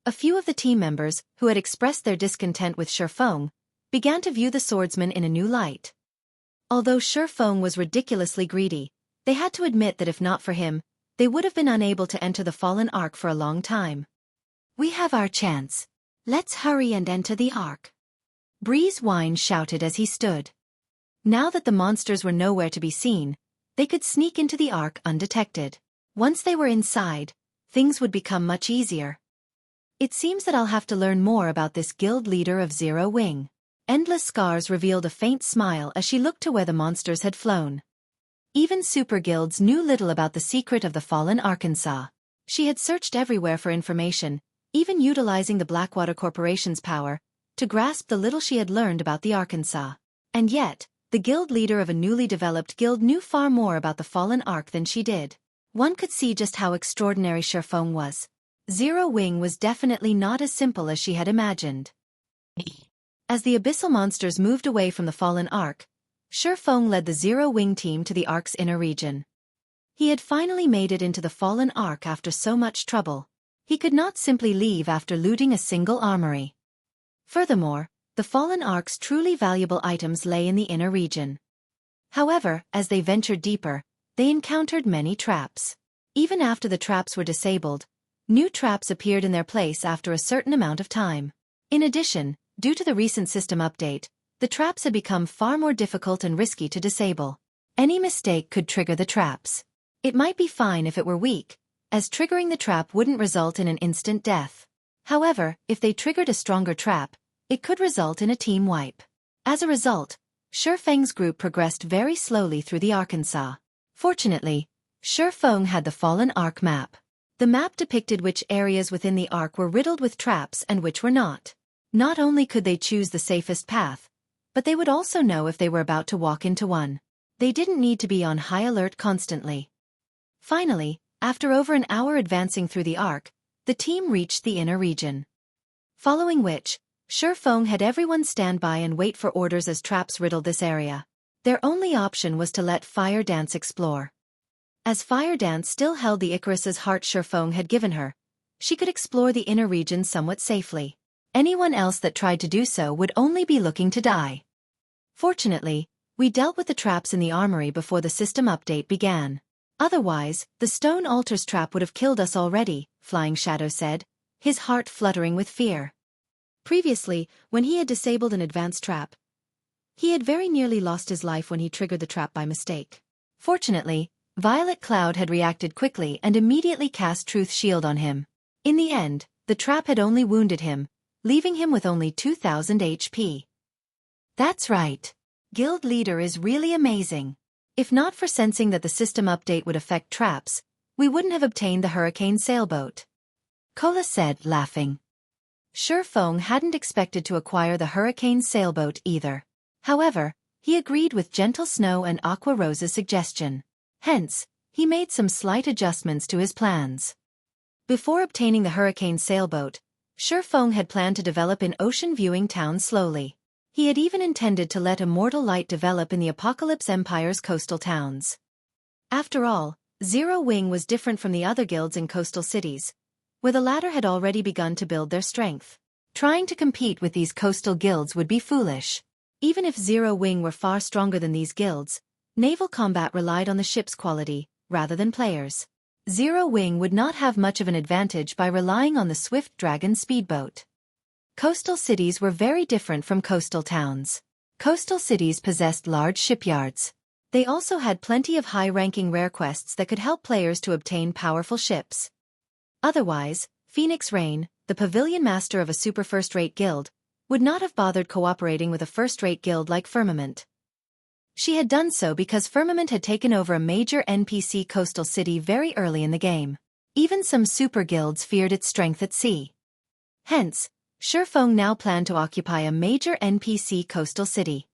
A few of the team members, who had expressed their discontent with Xueqi, began to view the swordsman in a new light. Although Xueqi was ridiculously greedy, they had to admit that if not for him, they would have been unable to enter the Fallen Ark for a long time. We have our chance. Let's hurry and enter the Ark. Breezewine shouted as he stood. Now that the monsters were nowhere to be seen, they could sneak into the Ark undetected. Once they were inside, things would become much easier. It seems that I'll have to learn more about this guild leader of Zero Wing. Endless Scars revealed a faint smile as she looked to where the monsters had flown. Even super guilds knew little about the secret of the Fallen Arkansas. She had searched everywhere for information, even utilizing the Blackwater Corporation's power, to grasp the little she had learned about the Arkansas. And yet, the guild leader of a newly developed guild knew far more about the Fallen Ark than she did. One could see just how extraordinary Xueqi was. Zero Wing was definitely not as simple as she had imagined. As the abyssal monsters moved away from the Fallen Ark, Xueqi led the Zero Wing team to the Ark's inner region. He had finally made it into the Fallen Ark after so much trouble. He could not simply leave after looting a single armory. Furthermore, the Fallen Ark's truly valuable items lay in the inner region. However, as they ventured deeper, they encountered many traps. Even after the traps were disabled, new traps appeared in their place after a certain amount of time. In addition, due to the recent system update, the traps had become far more difficult and risky to disable. Any mistake could trigger the traps. It might be fine if it were weak, as triggering the trap wouldn't result in an instant death. However, if they triggered a stronger trap, it could result in a team wipe. As a result, Xueqi's group progressed very slowly through the Arkansas. Fortunately, Xueqi had the Fallen Ark map. The map depicted which areas within the Ark were riddled with traps and which were not. Not only could they choose the safest path, but they would also know if they were about to walk into one. They didn't need to be on high alert constantly. Finally, after over an hour advancing through the arc, the team reached the inner region. Following which, Xueqi had everyone stand by and wait for orders as traps riddled this area. Their only option was to let Fire Dance explore. As Fire Dance still held the Icarus's heart Xueqi had given her, she could explore the inner region somewhat safely. Anyone else that tried to do so would only be looking to die. Fortunately, we dealt with the traps in the armory before the system update began. Otherwise, the stone altar's trap would have killed us already, Flying Shadow said, his heart fluttering with fear. Previously, when he had disabled an advanced trap, he had very nearly lost his life when he triggered the trap by mistake. Fortunately, Violet Cloud had reacted quickly and immediately cast Truth Shield on him. In the end, the trap had only wounded him, leaving him with only 2,000 HP. That's right. Guild Leader is really amazing. If not for sensing that the system update would affect traps, we wouldn't have obtained the Hurricane sailboat. Cola said, laughing. Xueqi hadn't expected to acquire the Hurricane sailboat either. However, he agreed with Gentle Snow and Aqua Rose's suggestion. Hence, he made some slight adjustments to his plans. Before obtaining the Hurricane sailboat, Xueqi had planned to develop in Ocean Viewing Town slowly. He had even intended to let Immortal Light develop in the Apocalypse Empire's coastal towns. After all, Zero Wing was different from the other guilds in coastal cities, where the latter had already begun to build their strength. Trying to compete with these coastal guilds would be foolish. Even if Zero Wing were far stronger than these guilds, naval combat relied on the ship's quality, rather than players. Zero Wing would not have much of an advantage by relying on the Swift Dragon speedboat. Coastal cities were very different from coastal towns. Coastal cities possessed large shipyards. They also had plenty of high-ranking rare quests that could help players to obtain powerful ships. Otherwise, Phoenix Rain, the pavilion master of a super first-rate guild, would not have bothered cooperating with a first-rate guild like Firmament. She had done so because Firmament had taken over a major NPC coastal city very early in the game. Even some super guilds feared its strength at sea. Hence, Xueqi now planned to occupy a major NPC coastal city.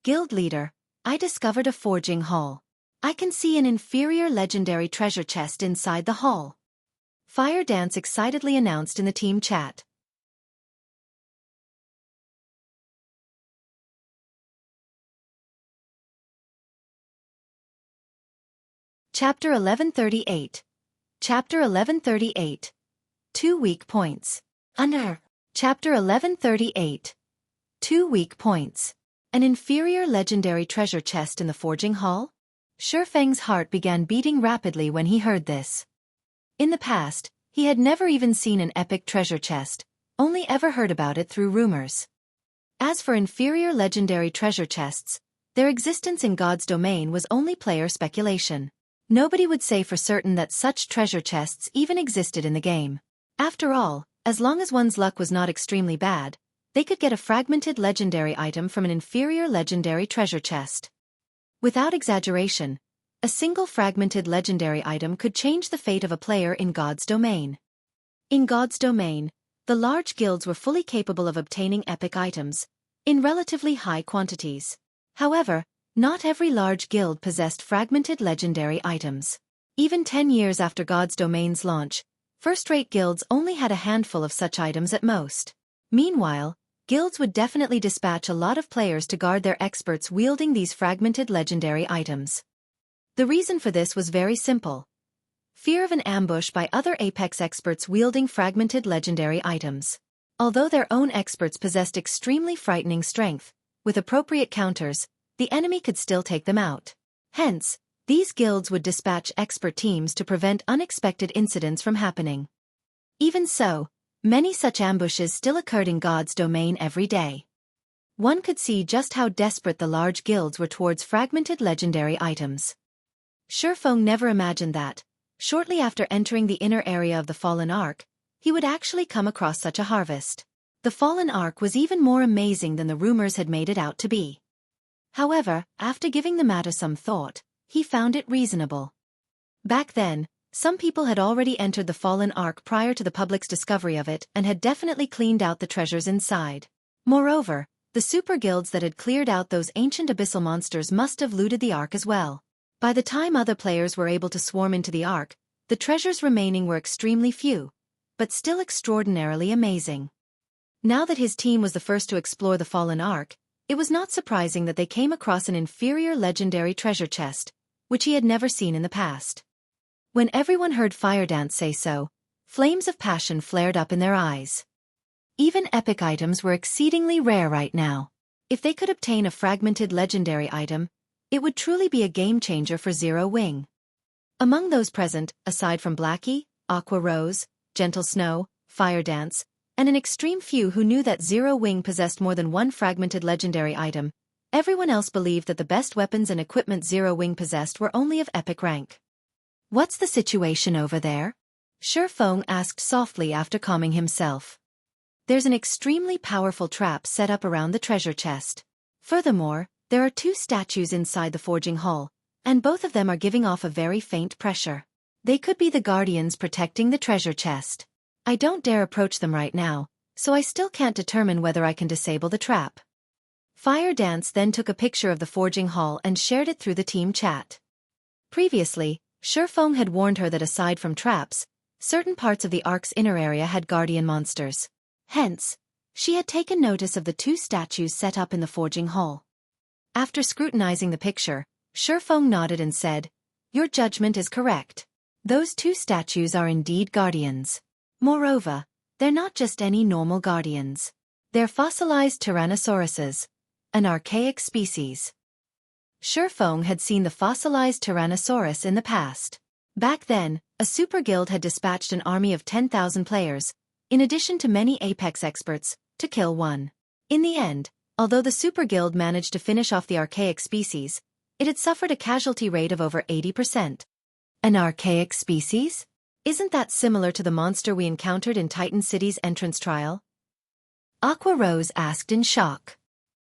Guild Leader, I discovered a forging hall. I can see an inferior legendary treasure chest inside the hall. Fire Dance excitedly announced in the team chat. Chapter 1138. Chapter 1138. 2 weak points. Under. Chapter 1138. 2 weak points. An inferior legendary treasure chest in the forging hall? Xueqi's heart began beating rapidly when he heard this. In the past, he had never even seen an epic treasure chest, only ever heard about it through rumors. As for inferior legendary treasure chests, their existence in God's domain was only player speculation. Nobody would say for certain that such treasure chests even existed in the game. After all, as long as one's luck was not extremely bad, they could get a fragmented legendary item from an inferior legendary treasure chest. Without exaggeration, a single fragmented legendary item could change the fate of a player in God's domain. In God's domain, the large guilds were fully capable of obtaining epic items, in relatively high quantities. However, not every large guild possessed fragmented legendary items. Even 10 years after God's domain's launch, first-rate guilds only had a handful of such items at most. Meanwhile, guilds would definitely dispatch a lot of players to guard their experts wielding these fragmented legendary items. The reason for this was very simple. Fear of an ambush by other Apex experts wielding fragmented legendary items. Although their own experts possessed extremely frightening strength, with appropriate counters, the enemy could still take them out. Hence, these guilds would dispatch expert teams to prevent unexpected incidents from happening. Even so, many such ambushes still occurred in God's domain every day. One could see just how desperate the large guilds were towards fragmented legendary items. Xueqi never imagined that, shortly after entering the inner area of the Fallen Ark, he would actually come across such a harvest. The Fallen Ark was even more amazing than the rumors had made it out to be. However, after giving the matter some thought, he found it reasonable. Back then, Some people had already entered the Fallen Ark prior to the public's discovery of it and had definitely cleaned out the treasures inside. Moreover, the super guilds that had cleared out those ancient abyssal monsters must have looted the Ark as well. By the time other players were able to swarm into the Ark, the treasures remaining were extremely few, but still extraordinarily amazing. Now that his team was the first to explore the Fallen Ark, it was not surprising that they came across an inferior legendary treasure chest, which he had never seen in the past. When everyone heard Firedance say so, flames of passion flared up in their eyes. Even epic items were exceedingly rare right now. If they could obtain a fragmented legendary item, it would truly be a game-changer for Zero Wing. Among those present, aside from Blackie, Aqua Rose, Gentle Snow, Firedance, and an extreme few who knew that Zero Wing possessed more than one fragmented legendary item, everyone else believed that the best weapons and equipment Zero Wing possessed were only of epic rank. "What's the situation over there?" Xueqi asked softly after calming himself. "There's an extremely powerful trap set up around the treasure chest. Furthermore, there are 2 statues inside the forging hall, and both of them are giving off a very faint pressure. They could be the guardians protecting the treasure chest. I don't dare approach them right now, so I still can't determine whether I can disable the trap." Firedance then took a picture of the forging hall and shared it through the team chat. Previously, Xueqi had warned her that aside from traps, certain parts of the Ark's inner area had guardian monsters. Hence, she had taken notice of the 2 statues set up in the forging hall. After scrutinizing the picture, Xueqi nodded and said, "Your judgment is correct. Those 2 statues are indeed guardians. Moreover, they're not just any normal guardians. They're fossilized Tyrannosauruses, an archaic species." Xueqi had seen the fossilized Tyrannosaurus in the past. Back then, a super guild had dispatched an army of 10,000 players, in addition to many Apex experts, to kill one. In the end, although the super guild managed to finish off the archaic species, it had suffered a casualty rate of over 80%. An archaic species? Isn't that similar to the monster we encountered in Titan City's entrance trial? Aqua Rose asked in shock.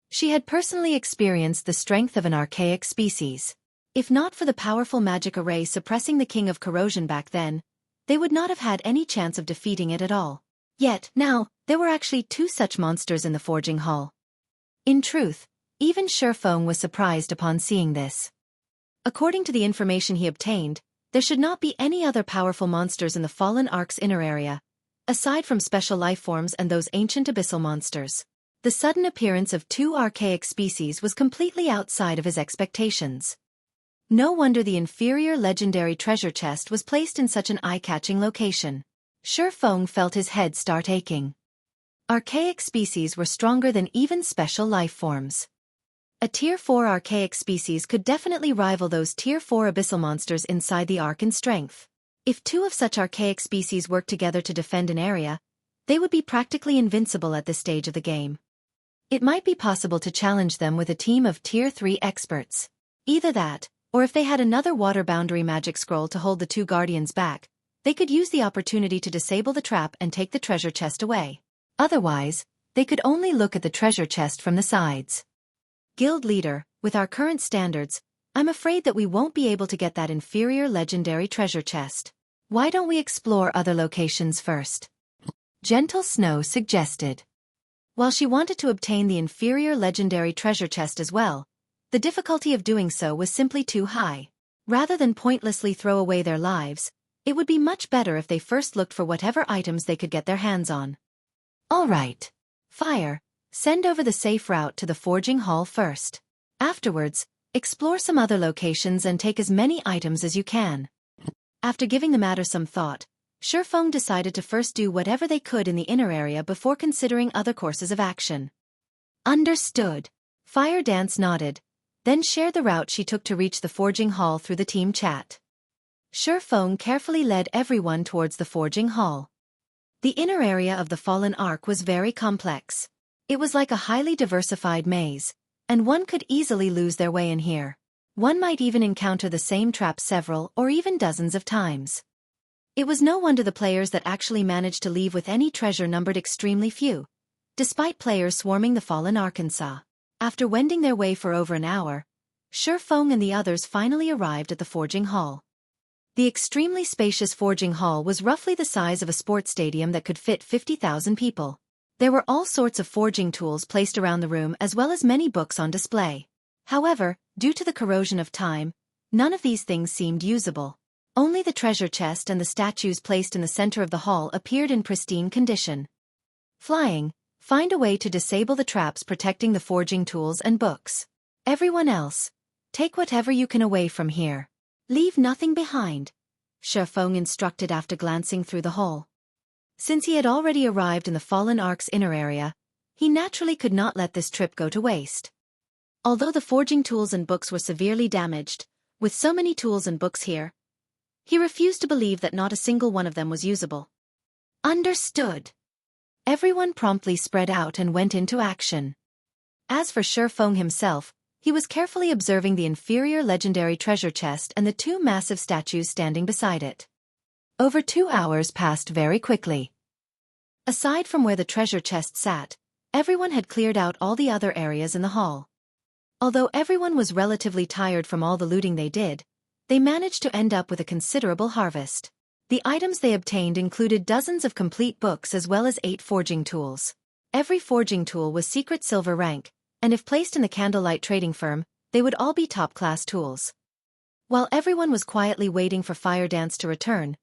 She had personally experienced the strength of an archaic species. If not for the powerful magic array suppressing the King of Corrosion back then, they would not have had any chance of defeating it at all. Yet, now, there were actually 2 such monsters in the forging hall. In truth, even Xueqi was surprised upon seeing this. According to the information he obtained, there should not be any other powerful monsters in the Fallen Ark's inner area, aside from special lifeforms and those ancient abyssal monsters. The sudden appearance of 2 archaic species was completely outside of his expectations. No wonder the inferior legendary treasure chest was placed in such an eye-catching location. Xueqi felt his head start aching. Archaic species were stronger than even special lifeforms. A Tier 4 archaic species could definitely rival those Tier 4 abyssal monsters inside the Ark in strength. If 2 of such archaic species worked together to defend an area, they would be practically invincible at this stage of the game. It might be possible to challenge them with a team of Tier 3 experts. Either that, or if they had another water boundary magic scroll to hold the 2 guardians back, they could use the opportunity to disable the trap and take the treasure chest away. Otherwise, they could only look at the treasure chest from the sides. "Guild leader, with our current standards, I'm afraid that we won't be able to get that inferior legendary treasure chest. Why don't we explore other locations first?" Gentle Snow suggested. While she wanted to obtain the inferior legendary treasure chest as well, the difficulty of doing so was simply too high. Rather than pointlessly throw away their lives, it would be much better if they first looked for whatever items they could get their hands on. "All right. Fire, send over the safe route to the forging hall first. Afterwards, explore some other locations and take as many items as you can." After giving the matter some thought, Xueqi decided to first do whatever they could in the inner area before considering other courses of action. "Understood." Firedance nodded, then shared the route she took to reach the forging hall through the team chat. Xueqi carefully led everyone towards the forging hall. The inner area of the Fallen Ark was very complex. It was like a highly diversified maze, and one could easily lose their way in here. One might even encounter the same trap several or even dozens of times. It was no wonder the players that actually managed to leave with any treasure numbered extremely few, despite players swarming the Fallen Arkansas. After wending their way for over an hour, Xueqi and the others finally arrived at the forging hall. The extremely spacious forging hall was roughly the size of a sports stadium that could fit 50,000 people. There were all sorts of forging tools placed around the room as well as many books on display. However, due to the corrosion of time, none of these things seemed usable. Only the treasure chest and the statues placed in the center of the hall appeared in pristine condition. Flying, find a way to disable the traps protecting the forging tools and books. Everyone else, take whatever you can away from here. Leave nothing behind, Xueqi instructed after glancing through the hall. Since he had already arrived in the fallen ark's inner area, he naturally could not let this trip go to waste. Although the forging tools and books were severely damaged, with so many tools and books here, he refused to believe that not a single one of them was usable. Understood. Everyone promptly spread out and went into action. As for Xueqi himself, he was carefully observing the inferior legendary treasure chest and the two massive statues standing beside it. Over 2 hours passed very quickly. Aside from where the treasure chest sat, everyone had cleared out all the other areas in the hall. Although everyone was relatively tired from all the looting they did, they managed to end up with a considerable harvest. The items they obtained included dozens of complete books as well as 8 forging tools. Every forging tool was secret silver rank, and if placed in the candlelight trading firm, they would all be top-class tools. While everyone was quietly waiting for Fire Dance to return,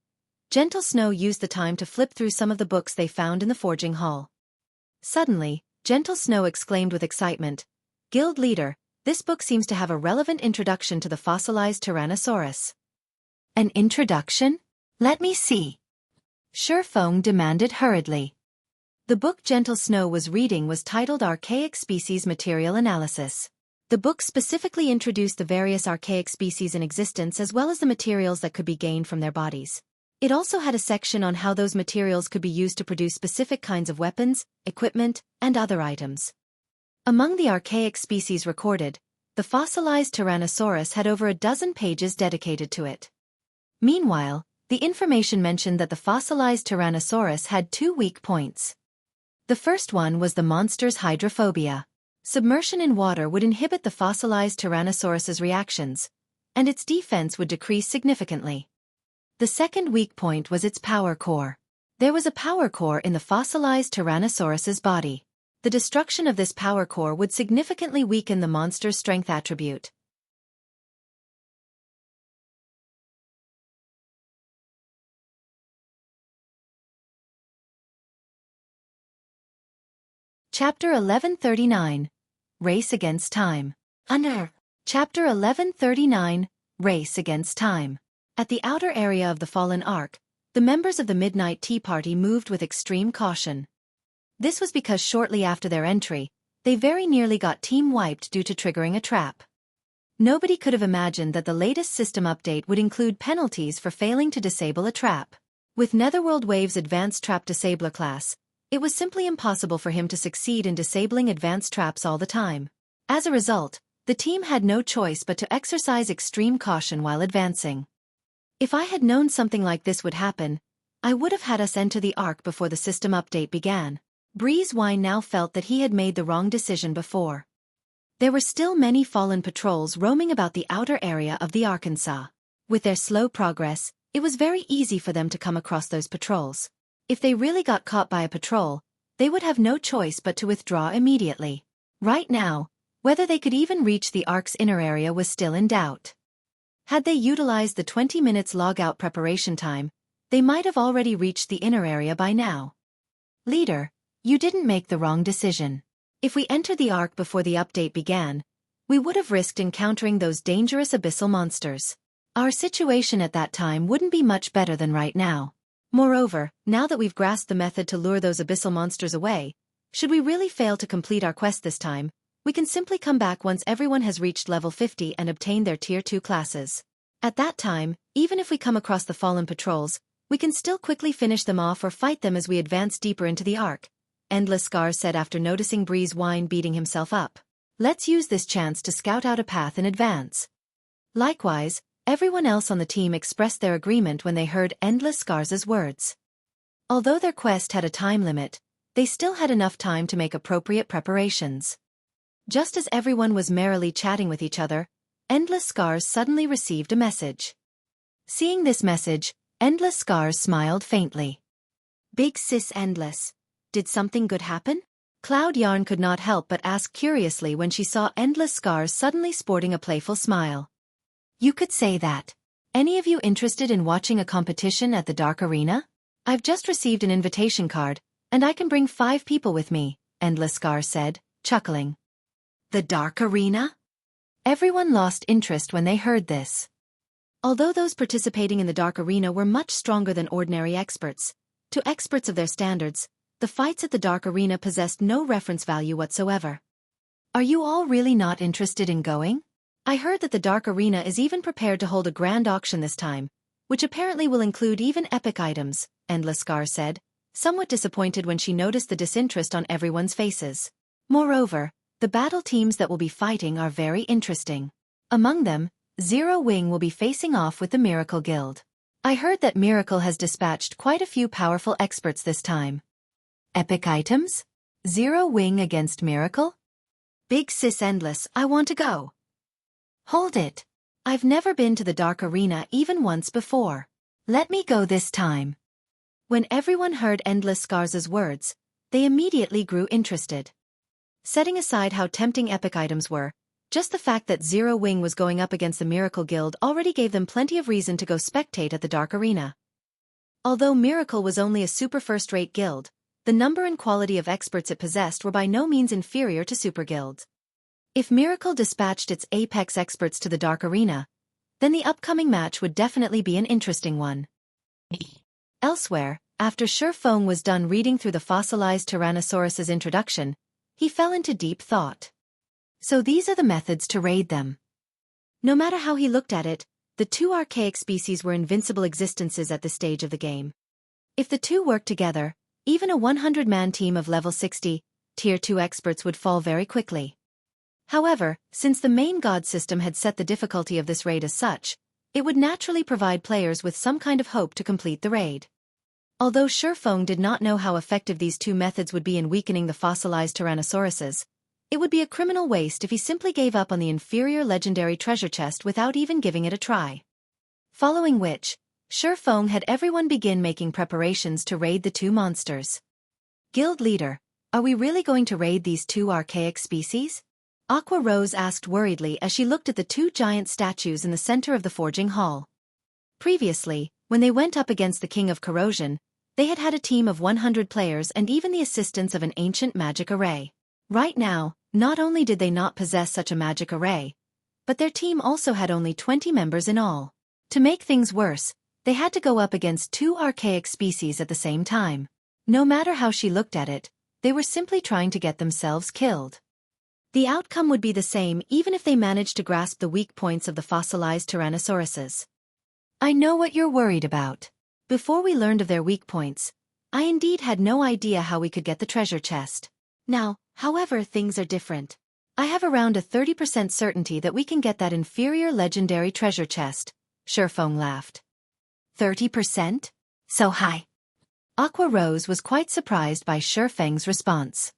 Gentle Snow used the time to flip through some of the books they found in the forging hall. Suddenly, Gentle Snow exclaimed with excitement, "Guild leader, this book seems to have a relevant introduction to the fossilized Tyrannosaurus." An introduction? Let me see. Xueqi demanded hurriedly. The book Gentle Snow was reading was titled Archaic Species Material Analysis. The book specifically introduced the various archaic species in existence as well as the materials that could be gained from their bodies. It also had a section on how those materials could be used to produce specific kinds of weapons, equipment, and other items. Among the archaic species recorded, the fossilized Tyrannosaurus had over a dozen pages dedicated to it. Meanwhile, the information mentioned that the fossilized Tyrannosaurus had 2 weak points. The first one was the monster's hydrophobia. Submersion in water would inhibit the fossilized Tyrannosaurus's reactions, and its defense would decrease significantly. The second weak point was its power core. There was a power core in the fossilized Tyrannosaurus's body. The destruction of this power core would significantly weaken the monster's strength attribute. Chapter 1139. Race Against Time. Chapter 1139. Race Against Time. At the outer area of the fallen ark, the members of the Midnight Tea Party moved with extreme caution. This was because shortly after their entry, they very nearly got team-wiped due to triggering a trap. Nobody could have imagined that the latest system update would include penalties for failing to disable a trap. With Netherworld Wave's Advanced Trap Disabler class, it was simply impossible for him to succeed in disabling advanced traps all the time. As a result, the team had no choice but to exercise extreme caution while advancing. If I had known something like this would happen, I would have had us enter the ark before the system update began. Breezewine now felt that he had made the wrong decision before. There were still many fallen patrols roaming about the outer area of the Arkansas. With their slow progress, it was very easy for them to come across those patrols. If they really got caught by a patrol, they would have no choice but to withdraw immediately. Right now, whether they could even reach the ark's inner area was still in doubt. Had they utilized the 20 minutes logout preparation time, they might have already reached the inner area by now. Leader, you didn't make the wrong decision. If we entered the ark before the update began, we would have risked encountering those dangerous abyssal monsters. Our situation at that time wouldn't be much better than right now. Moreover, now that we've grasped the method to lure those abyssal monsters away, should we really fail to complete our quest this time, we can simply come back once everyone has reached level 50 and obtained their Tier 2 classes. At that time, even if we come across the fallen patrols, we can still quickly finish them off or fight them as we advance deeper into the ark, Endless Scars said after noticing Breezewine beating himself up. Let's use this chance to scout out a path in advance. Likewise, everyone else on the team expressed their agreement when they heard Endless Scars' words. Although their quest had a time limit, they still had enough time to make appropriate preparations. Just as everyone was merrily chatting with each other, Endless Scars suddenly received a message. Seeing this message, Endless Scars smiled faintly. Big sis Endless. Did something good happen? Cloud Yarn could not help but ask curiously when she saw Endless Scars suddenly sporting a playful smile. You could say that. Any of you interested in watching a competition at the Dark Arena? I've just received an invitation card, and I can bring 5 people with me, Endless Scars said, chuckling. The Dark Arena? Everyone lost interest when they heard this. Although those participating in the Dark Arena were much stronger than ordinary experts, to experts of their standards, the fights at the Dark Arena possessed no reference value whatsoever. Are you all really not interested in going? I heard that the Dark Arena is even prepared to hold a grand auction this time, which apparently will include even epic items, Endless Scar said, somewhat disappointed when she noticed the disinterest on everyone's faces. Moreover, the battle teams that will be fighting are very interesting. Among them, Zero Wing will be facing off with the Miracle Guild. I heard that Miracle has dispatched quite a few powerful experts this time. Epic items? Zero Wing against Miracle? Big sis Endless, I want to go. Hold it. I've never been to the Dark Arena even once before. Let me go this time. When everyone heard Endless Scars' words, they immediately grew interested. Setting aside how tempting epic items were, just the fact that Zero Wing was going up against the Miracle Guild already gave them plenty of reason to go spectate at the Dark Arena. Although Miracle was only a super first-rate guild, the number and quality of experts it possessed were by no means inferior to super guilds. If Miracle dispatched its apex experts to the Dark Arena, then the upcoming match would definitely be an interesting one. Elsewhere, after Xueqi was done reading through the fossilized Tyrannosauruses introduction, he fell into deep thought. So these are the methods to raid them. No matter how he looked at it, the 2 archaic species were invincible existences at this stage of the game. If the 2 worked together, even a 100-man team of level 60, tier 2 experts would fall very quickly. However, since the main god system had set the difficulty of this raid as such, it would naturally provide players with some kind of hope to complete the raid. Although Xueqi did not know how effective these 2 methods would be in weakening the fossilized Tyrannosauruses, it would be a criminal waste if he simply gave up on the inferior legendary treasure chest without even giving it a try. Following which, Xueqi had everyone begin making preparations to raid the 2 monsters. Guild leader, are we really going to raid these 2 archaic species? Aqua Rose asked worriedly as she looked at the 2 giant statues in the center of the forging hall. Previously, when they went up against the King of Corrosion, they had had a team of 100 players and even the assistance of an ancient magic array. Right now, not only did they not possess such a magic array, but their team also had only 20 members in all. To make things worse, they had to go up against 2 archaic species at the same time. No matter how she looked at it, they were simply trying to get themselves killed. The outcome would be the same even if they managed to grasp the weak points of the fossilized Tyrannosauruses. I know what you're worried about. Before we learned of their weak points, I indeed had no idea how we could get the treasure chest. Now, however, things are different. I have around a 30% certainty that we can get that inferior legendary treasure chest, Xueqi laughed. 30%? So high. Aqua Rose was quite surprised by Xueqi's response.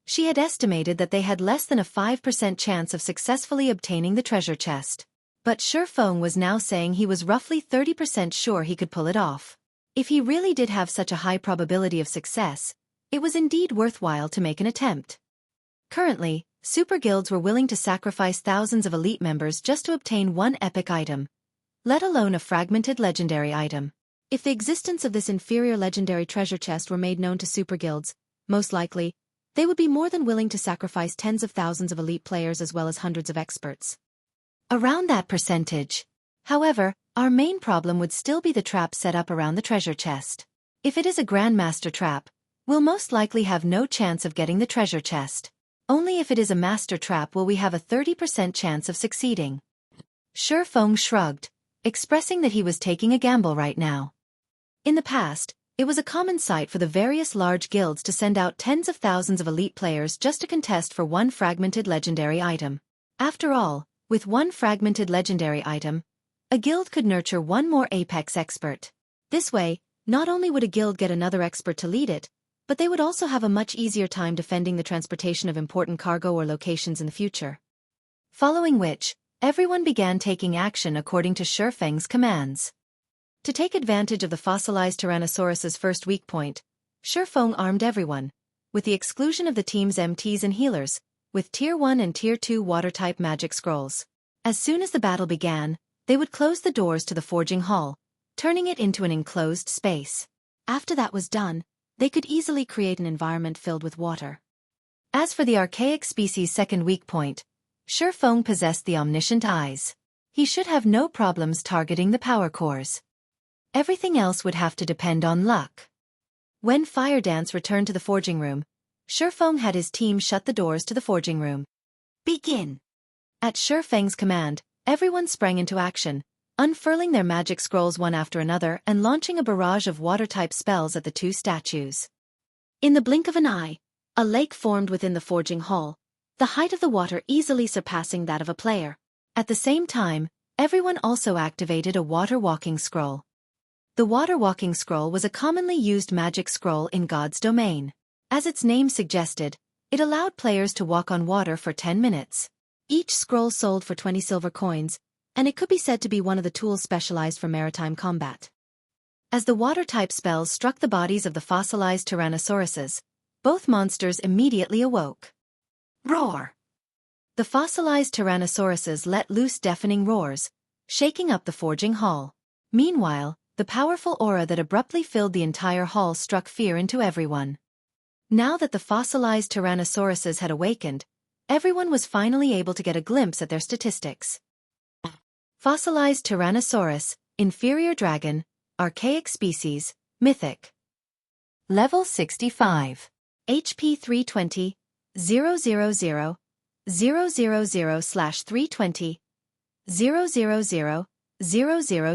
She had estimated that they had less than a 5% chance of successfully obtaining the treasure chest. But Xueqi was now saying he was roughly 30% sure he could pull it off. If he really did have such a high probability of success, it was indeed worthwhile to make an attempt. Currently, super guilds were willing to sacrifice thousands of elite members just to obtain one epic item, let alone a fragmented legendary item. If the existence of this inferior legendary treasure chest were made known to super guilds, most likely, they would be more than willing to sacrifice tens of thousands of elite players as well as hundreds of experts. Around that percentage. However, our main problem would still be the trap set up around the treasure chest. If it is a Grandmaster trap, we'll most likely have no chance of getting the treasure chest. Only if it is a Master trap will we have a 30% chance of succeeding. Xueqi shrugged, expressing that he was taking a gamble right now. In the past, it was a common sight for the various large guilds to send out tens of thousands of elite players just to contest for one fragmented legendary item. After all, with one fragmented legendary item, a guild could nurture one more apex expert. This way, not only would a guild get another expert to lead it, but they would also have a much easier time defending the transportation of important cargo or locations in the future. Following which, everyone began taking action according to Xueqi's commands. To take advantage of the fossilized Tyrannosaurus's first weak point, Xueqi armed everyone, with the exclusion of the team's MTs and healers, with Tier 1 and Tier 2 water-type magic scrolls. As soon as the battle began, they would close the doors to the forging hall, turning it into an enclosed space. After that was done, they could easily create an environment filled with water. As for the archaic species' second weak point, Xueqi possessed the omniscient eyes. He should have no problems targeting the power cores. Everything else would have to depend on luck. When Fire Dance returned to the forging room, Xueqi had his team shut the doors to the forging room. Begin! At Xueqi's command, everyone sprang into action, unfurling their magic scrolls one after another and launching a barrage of water-type spells at the two statues. In the blink of an eye, a lake formed within the forging hall, the height of the water easily surpassing that of a player. At the same time, everyone also activated a water-walking scroll. The water-walking scroll was a commonly used magic scroll in God's domain. As its name suggested, it allowed players to walk on water for 10 minutes. Each scroll sold for 20 silver coins, and it could be said to be one of the tools specialized for maritime combat. As the water-type spells struck the bodies of the fossilized Tyrannosauruses, both monsters immediately awoke. Roar! The fossilized Tyrannosauruses let loose deafening roars, shaking up the forging hall. Meanwhile, the powerful aura that abruptly filled the entire hall struck fear into everyone. Now that the fossilized Tyrannosauruses had awakened, everyone was finally able to get a glimpse at their statistics. Fossilized Tyrannosaurus, Inferior Dragon, Archaic Species, Mythic. Level 65. HP 320, 000, 000/320, 000,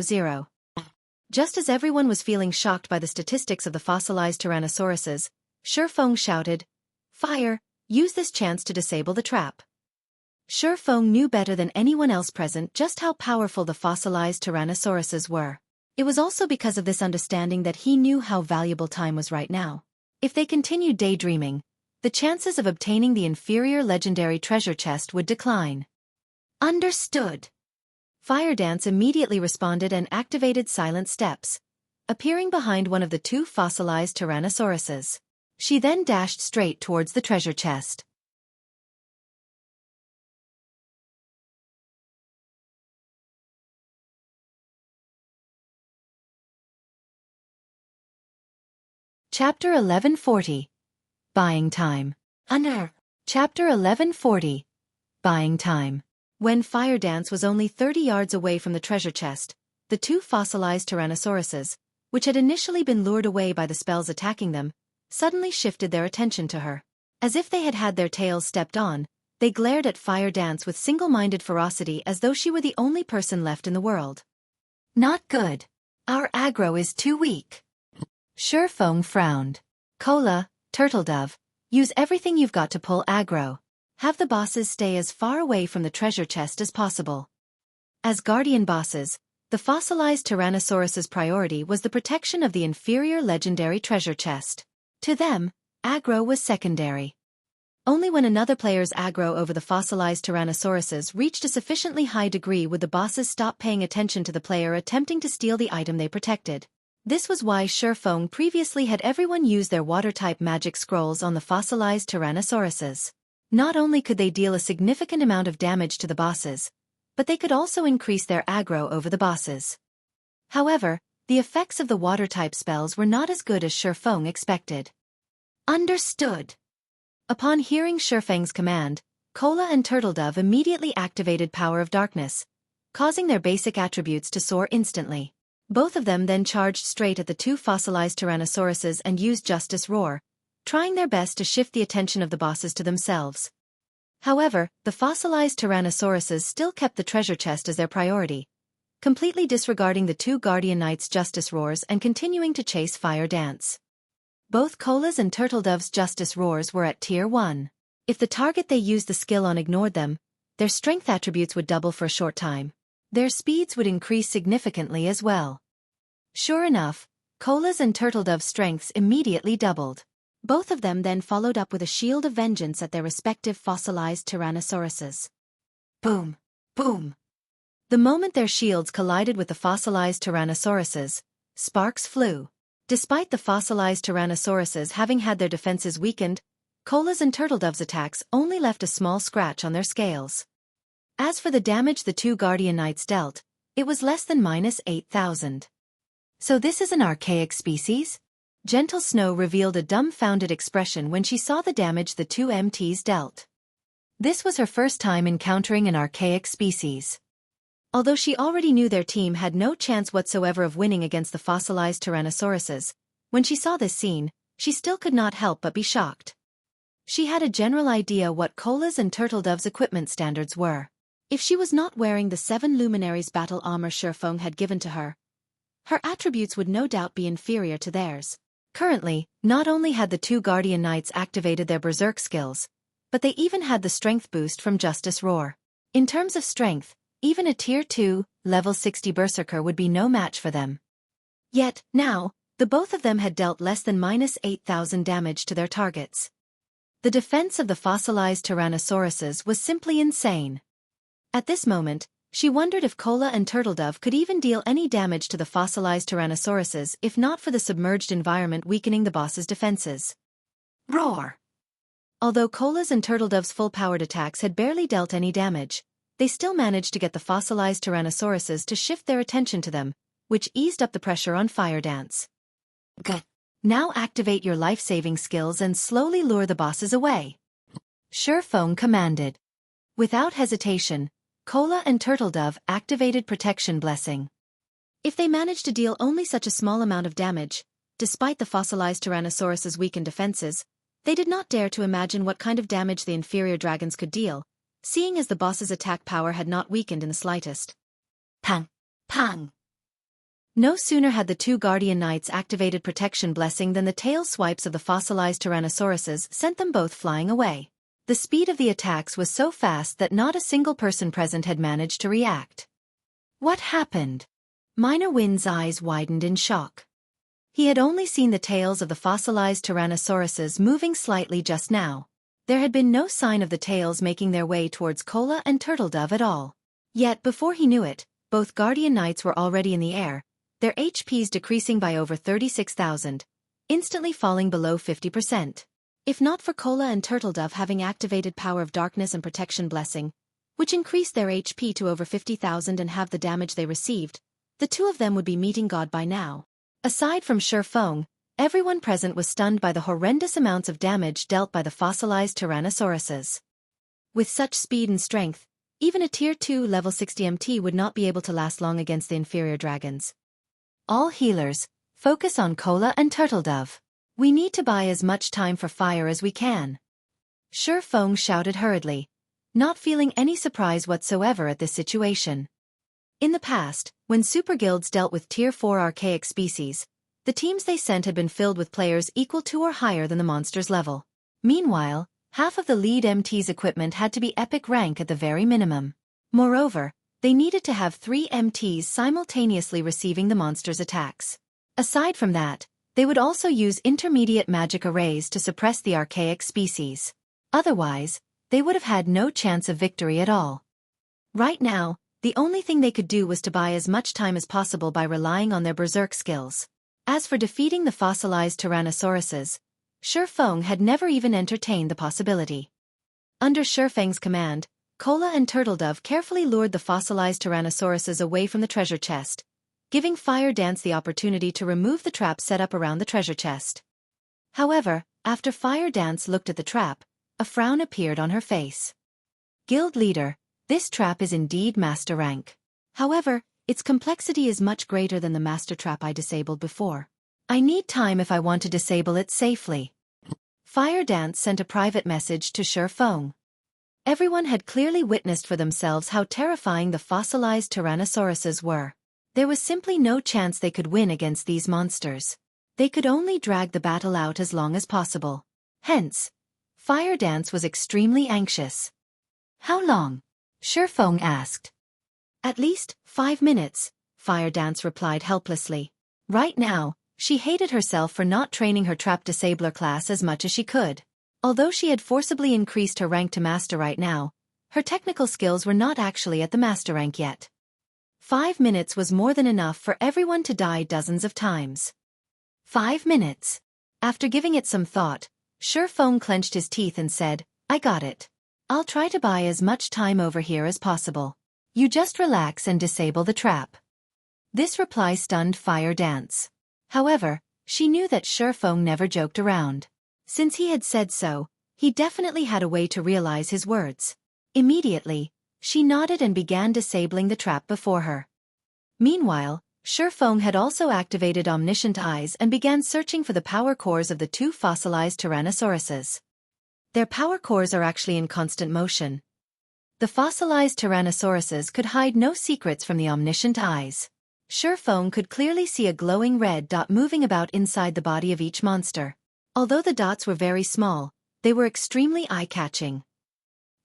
000. Just as everyone was feeling shocked by the statistics of the fossilized Tyrannosauruses, Xueqi shouted, "Fire! Use this chance to disable the trap." Xueqi knew better than anyone else present just how powerful the fossilized Tyrannosauruses were. It was also because of this understanding that he knew how valuable time was right now. If they continued daydreaming, the chances of obtaining the inferior legendary treasure chest would decline. Understood. Fire Dance immediately responded and activated Silent Steps, appearing behind one of the two fossilized Tyrannosauruses. She then dashed straight towards the treasure chest. Chapter 1140. Buying Time. Chapter 1140. Buying Time. When Fire Dance was only 30 yards away from the treasure chest, the two fossilized Tyrannosauruses, which had initially been lured away by the spells attacking them, suddenly shifted their attention to her. As if they had had their tails stepped on, they glared at Fire Dance with single-minded ferocity as though she were the only person left in the world. Not good. Our aggro is too weak. Xueqi frowned. Cola, Turtledove, use everything you've got to pull aggro. Have the bosses stay as far away from the treasure chest as possible. As guardian bosses, the fossilized Tyrannosaurus's priority was the protection of the inferior legendary treasure chest. To them, aggro was secondary. Only when another player's aggro over the fossilized Tyrannosauruses reached a sufficiently high degree would the bosses stop paying attention to the player attempting to steal the item they protected. This was why Xueqi previously had everyone use their water-type magic scrolls on the fossilized Tyrannosauruses. Not only could they deal a significant amount of damage to the bosses, but they could also increase their aggro over the bosses. However, the effects of the water-type spells were not as good as Xueqi expected. Understood. Upon hearing Xueqi's command, Cola and Turtledove immediately activated Power of Darkness, causing their basic attributes to soar instantly. Both of them then charged straight at the two fossilized Tyrannosauruses and used Justice Roar, trying their best to shift the attention of the bosses to themselves. However, the fossilized Tyrannosauruses still kept the treasure chest as their priority, completely disregarding the two Guardian Knights' Justice Roars and continuing to chase Fire Dance. Both Cola's and Turtledove's Justice Roars were at Tier 1. If the target they used the skill on ignored them, their strength attributes would double for a short time. Their speeds would increase significantly as well. Sure enough, Cola's and Turtledove's strengths immediately doubled. Both of them then followed up with a shield of vengeance at their respective fossilized Tyrannosauruses. Boom! Boom! The moment their shields collided with the fossilized Tyrannosauruses, sparks flew. Despite the fossilized Tyrannosauruses having had their defenses weakened, Cola's and Turtledove's attacks only left a small scratch on their scales. As for the damage the two Guardian Knights dealt, it was less than -8,000. So this is an archaic species? Gentle Snow revealed a dumbfounded expression when she saw the damage the two MTs dealt. This was her first time encountering an archaic species. Although she already knew their team had no chance whatsoever of winning against the fossilized Tyrannosauruses, when she saw this scene, she still could not help but be shocked. She had a general idea what Cola's and Turtledove's equipment standards were. If she was not wearing the 7 Luminaries battle armor Xueqi had given to her, her attributes would no doubt be inferior to theirs. Currently, not only had the two Guardian Knights activated their berserk skills, but they even had the strength boost from Justice Roar. In terms of strength, even a Tier 2, level 60 Berserker would be no match for them. Yet, now, the both of them had dealt less than -8,000 damage to their targets. The defense of the fossilized Tyrannosauruses was simply insane. At this moment, she wondered if Cola and Turtledove could even deal any damage to the fossilized Tyrannosauruses if not for the submerged environment weakening the boss's defenses. Roar! Although Cola's and Turtledove's full-powered attacks had barely dealt any damage, they still managed to get the fossilized Tyrannosauruses to shift their attention to them, which eased up the pressure on Fire Dance. Good. Now activate your life-saving skills and slowly lure the bosses away. Xueqi commanded. Without hesitation, Cola and Turtledove activated Protection Blessing. If they managed to deal only such a small amount of damage, despite the fossilized Tyrannosaurus's weakened defenses, they did not dare to imagine what kind of damage the inferior dragons could deal, seeing as the boss's attack power had not weakened in the slightest. Pang! Pang! No sooner had the two Guardian Knights activated Protection Blessing than the tail swipes of the fossilized Tyrannosauruses sent them both flying away. The speed of the attacks was so fast that not a single person present had managed to react. What happened? Minor Wind's eyes widened in shock. He had only seen the tails of the fossilized Tyrannosauruses moving slightly just now. There had been no sign of the tails making their way towards Cola and Turtledove at all. Yet before he knew it, both Guardian Knights were already in the air, their HPs decreasing by over 36,000, instantly falling below 50%. If not for Cola and Turtledove having activated Power of Darkness and Protection Blessing, which increased their HP to over 50,000 and half the damage they received, the two of them would be meeting God by now. Aside from Xueqi, everyone present was stunned by the horrendous amounts of damage dealt by the fossilized Tyrannosauruses. With such speed and strength, even a Tier 2 level 60 MT would not be able to last long against the inferior dragons. All healers, focus on Cola and Turtledove. We need to buy as much time for fire as we can. Xueqi shouted hurriedly, not feeling any surprise whatsoever at this situation. In the past, when super guilds dealt with Tier 4 archaic species, the teams they sent had been filled with players equal to or higher than the monster's level. Meanwhile, half of the lead MT's equipment had to be epic rank at the very minimum. Moreover, they needed to have 3 MTs simultaneously receiving the monster's attacks. Aside from that, they would also use intermediate magic arrays to suppress the archaic species. Otherwise, they would have had no chance of victory at all. Right now, the only thing they could do was to buy as much time as possible by relying on their berserk skills. As for defeating the fossilized Tyrannosauruses, Xueqi had never even entertained the possibility. Under Xueqi's command, Cola and Turtledove carefully lured the fossilized Tyrannosauruses away from the treasure chest, giving Fire Dance the opportunity to remove the trap set up around the treasure chest. However, after Fire Dance looked at the trap, a frown appeared on her face. Guild leader, this trap is indeed master rank. However, its complexity is much greater than the master trap I disabled before. I need time if I want to disable it safely. Fire Dance sent a private message to Xueqi. Everyone had clearly witnessed for themselves how terrifying the fossilized Tyrannosauruses were. There was simply no chance they could win against these monsters. They could only drag the battle out as long as possible. Hence, Fire Dance was extremely anxious. How long? Xueqi asked. At least 5 minutes, Fire Dance replied helplessly. Right now, she hated herself for not training her trap disabler class as much as she could. Although she had forcibly increased her rank to master right now, her technical skills were not actually at the master rank yet. 5 minutes was more than enough for everyone to die dozens of times. 5 minutes. After giving it some thought, Xueqi clenched his teeth and said, I got it. I'll try to buy as much time over here as possible. You just relax and disable the trap. This reply stunned Fire Dance. However, she knew that Xueqi never joked around. Since he had said so, he definitely had a way to realize his words. Immediately, she nodded and began disabling the trap before her. Meanwhile, Xueqi had also activated Omniscient Eyes and began searching for the power cores of the 2 fossilized Tyrannosauruses. Their power cores are actually in constant motion. The fossilized Tyrannosauruses could hide no secrets from the Omniscient Eyes. Xueqi could clearly see a glowing red dot moving about inside the body of each monster. Although the dots were very small, they were extremely eye-catching.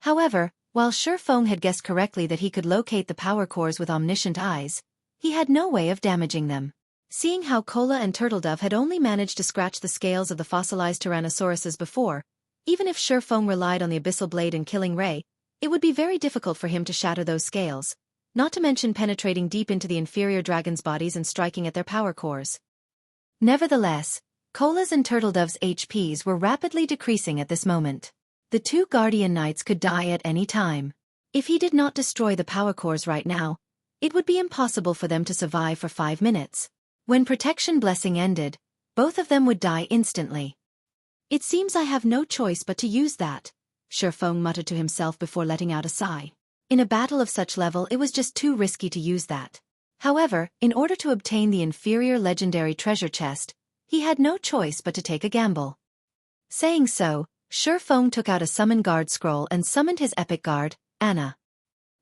However, while Xueqi had guessed correctly that he could locate the power cores with Omniscient Eyes, he had no way of damaging them. Seeing how Cola and Turtledove had only managed to scratch the scales of the fossilized Tyrannosauruses before, even if Xueqi relied on the Abyssal Blade and Killing Ray, it would be very difficult for him to shatter those scales, not to mention penetrating deep into the inferior dragons' bodies and striking at their power cores. Nevertheless, Cola's and Turtledove's HPs were rapidly decreasing at this moment. The 2 Guardian Knights could die at any time. If he did not destroy the power cores right now, it would be impossible for them to survive for 5 minutes. When Protection Blessing ended, both of them would die instantly. It seems I have no choice but to use that, Xueqi muttered to himself before letting out a sigh. In a battle of such level it was just too risky to use that. However, in order to obtain the inferior legendary treasure chest, he had no choice but to take a gamble. Saying so, Xueqi took out a Summon Guard scroll and summoned his epic guard, Anna.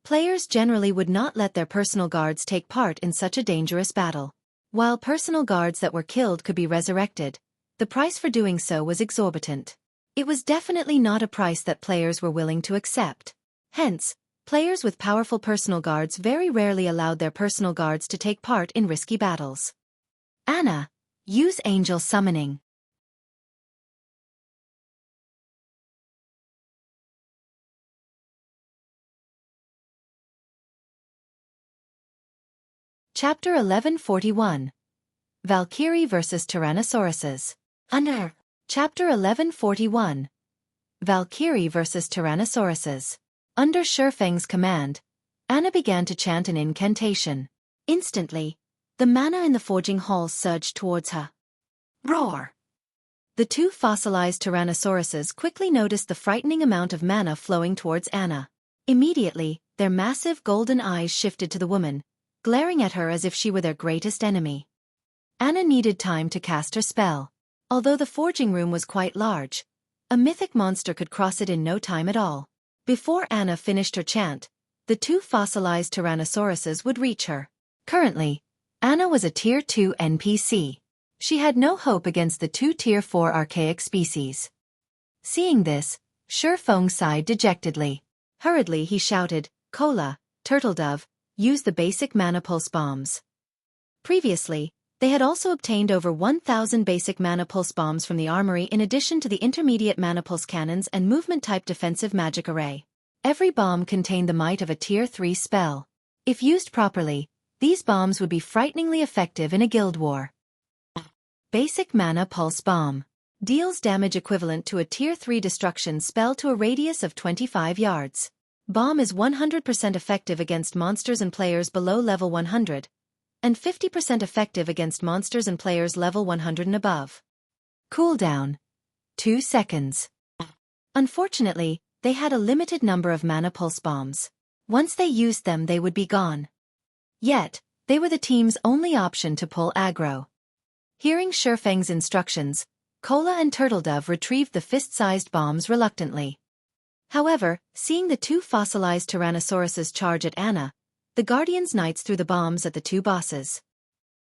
Players generally would not let their personal guards take part in such a dangerous battle. While personal guards that were killed could be resurrected, the price for doing so was exorbitant. It was definitely not a price that players were willing to accept. Hence, players with powerful personal guards very rarely allowed their personal guards to take part in risky battles. Anna, use Angel Summoning. Chapter 1141. Valkyrie vs. Tyrannosauruses. Under Chapter 1141. Valkyrie vs. Tyrannosauruses. Under Xueqi's command, Anna began to chant an incantation. Instantly, the mana in the forging halls surged towards her. Roar! The 2 fossilized Tyrannosauruses quickly noticed the frightening amount of mana flowing towards Anna. Immediately, their massive golden eyes shifted to the woman, glaring at her as if she were their greatest enemy. Anna needed time to cast her spell. Although the forging room was quite large, a mythic monster could cross it in no time at all. Before Anna finished her chant, the 2 fossilized Tyrannosauruses would reach her. Currently, Anna was a Tier 2 NPC. She had no hope against the 2 Tier 4 archaic species. Seeing this, Xueqi sighed dejectedly. Hurriedly he shouted, Cola, Turtledove, use the basic mana pulse bombs. Previously, they had also obtained over 1,000 basic mana pulse bombs from the Armory in addition to the intermediate mana pulse cannons and movement-type defensive magic array. Every bomb contained the might of a Tier 3 spell. If used properly, these bombs would be frighteningly effective in a guild war. Basic Mana Pulse Bomb. Deals damage equivalent to a Tier 3 destruction spell to a radius of 25 yards. Bomb is 100% effective against monsters and players below level 100, and 50% effective against monsters and players level 100 and above. Cooldown: 2 seconds. Unfortunately, they had a limited number of mana pulse bombs. Once they used them they would be gone. Yet, they were the team's only option to pull aggro. Hearing Xueqi's instructions, Cola and Turtledove retrieved the fist-sized bombs reluctantly. However, seeing the 2 fossilized Tyrannosauruses charge at Anna, the Guardian's Knights threw the bombs at the 2 bosses.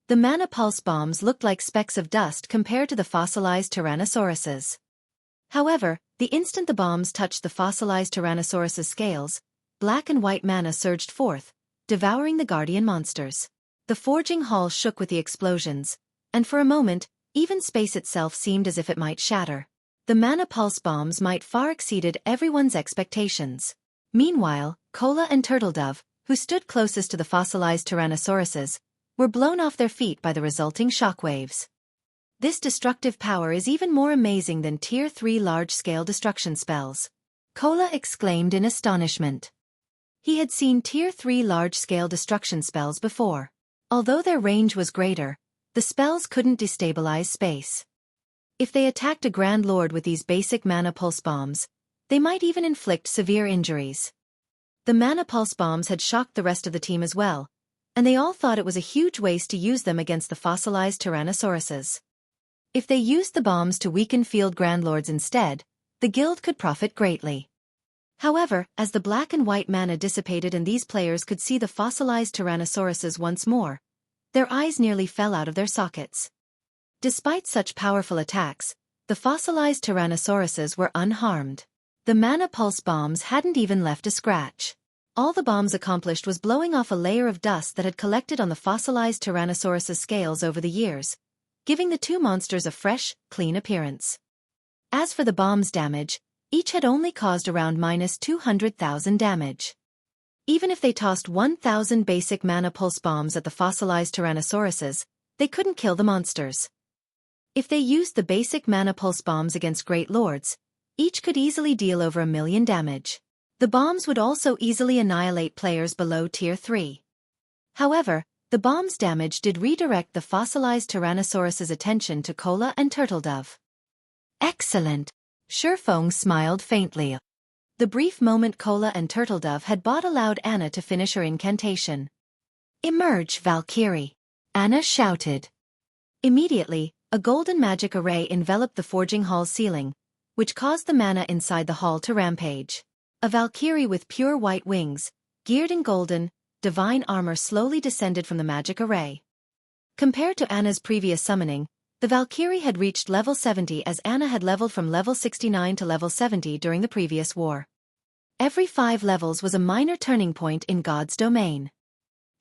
The mana pulse bombs looked like specks of dust compared to the fossilized Tyrannosauruses. However, the instant the bombs touched the fossilized Tyrannosaurus's scales, black and white mana surged forth, devouring the Guardian monsters. The forging hall shook with the explosions, and for a moment, even space itself seemed as if it might shatter. The mana pulse bombs might far exceeded everyone's expectations. Meanwhile, Cola and Turtledove, who stood closest to the fossilized Tyrannosauruses, were blown off their feet by the resulting shockwaves. This destructive power is even more amazing than Tier 3 large-scale destruction spells, Cola exclaimed in astonishment. He had seen Tier 3 large-scale destruction spells before. Although their range was greater, the spells couldn't destabilize space. If they attacked a Grand Lord with these basic mana pulse bombs, they might even inflict severe injuries. The mana pulse bombs had shocked the rest of the team as well, and they all thought it was a huge waste to use them against the fossilized Tyrannosauruses. If they used the bombs to weaken field Grand Lords instead, the guild could profit greatly. However, as the black and white mana dissipated and these players could see the fossilized Tyrannosauruses once more, their eyes nearly fell out of their sockets. Despite such powerful attacks, the fossilized Tyrannosauruses were unharmed. The mana pulse bombs hadn't even left a scratch. All the bombs accomplished was blowing off a layer of dust that had collected on the fossilized Tyrannosaurus' scales over the years, giving the two monsters a fresh, clean appearance. As for the bomb's damage, each had only caused around -200,000 damage. Even if they tossed 1,000 basic mana pulse bombs at the fossilized Tyrannosauruses, they couldn't kill the monsters. If they used the basic mana pulse bombs against Great Lords, each could easily deal over 1 million damage. The bombs would also easily annihilate players below Tier 3. However, the bomb's damage did redirect the fossilized Tyrannosaurus's attention to Cola and Turtledove. Excellent! Xueqi smiled faintly. The brief moment Cola and Turtledove had bought allowed Anna to finish her incantation. Emerge, Valkyrie! Anna shouted. Immediately, a golden magic array enveloped the forging hall's ceiling, which caused the mana inside the hall to rampage. A Valkyrie with pure white wings, geared in golden, divine armor slowly descended from the magic array. Compared to Anna's previous summoning, the Valkyrie had reached level 70 as Anna had leveled from level 69 to level 70 during the previous war. Every 5 levels was a minor turning point in God's domain.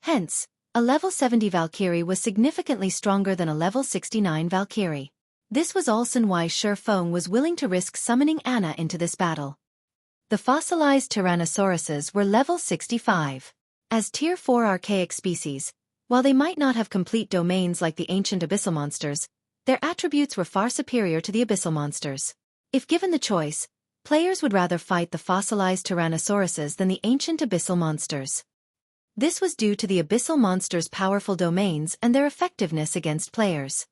Hence, a level 70 Valkyrie was significantly stronger than a level 69 Valkyrie. This was also why Xueqi was willing to risk summoning Anna into this battle. The fossilized Tyrannosauruses were level 65. As Tier 4 archaic species, while they might not have complete domains like the ancient abyssal monsters, their attributes were far superior to the abyssal monsters. If given the choice, players would rather fight the fossilized Tyrannosauruses than the ancient abyssal monsters. This was due to the abyssal monsters' powerful domains and their effectiveness against players.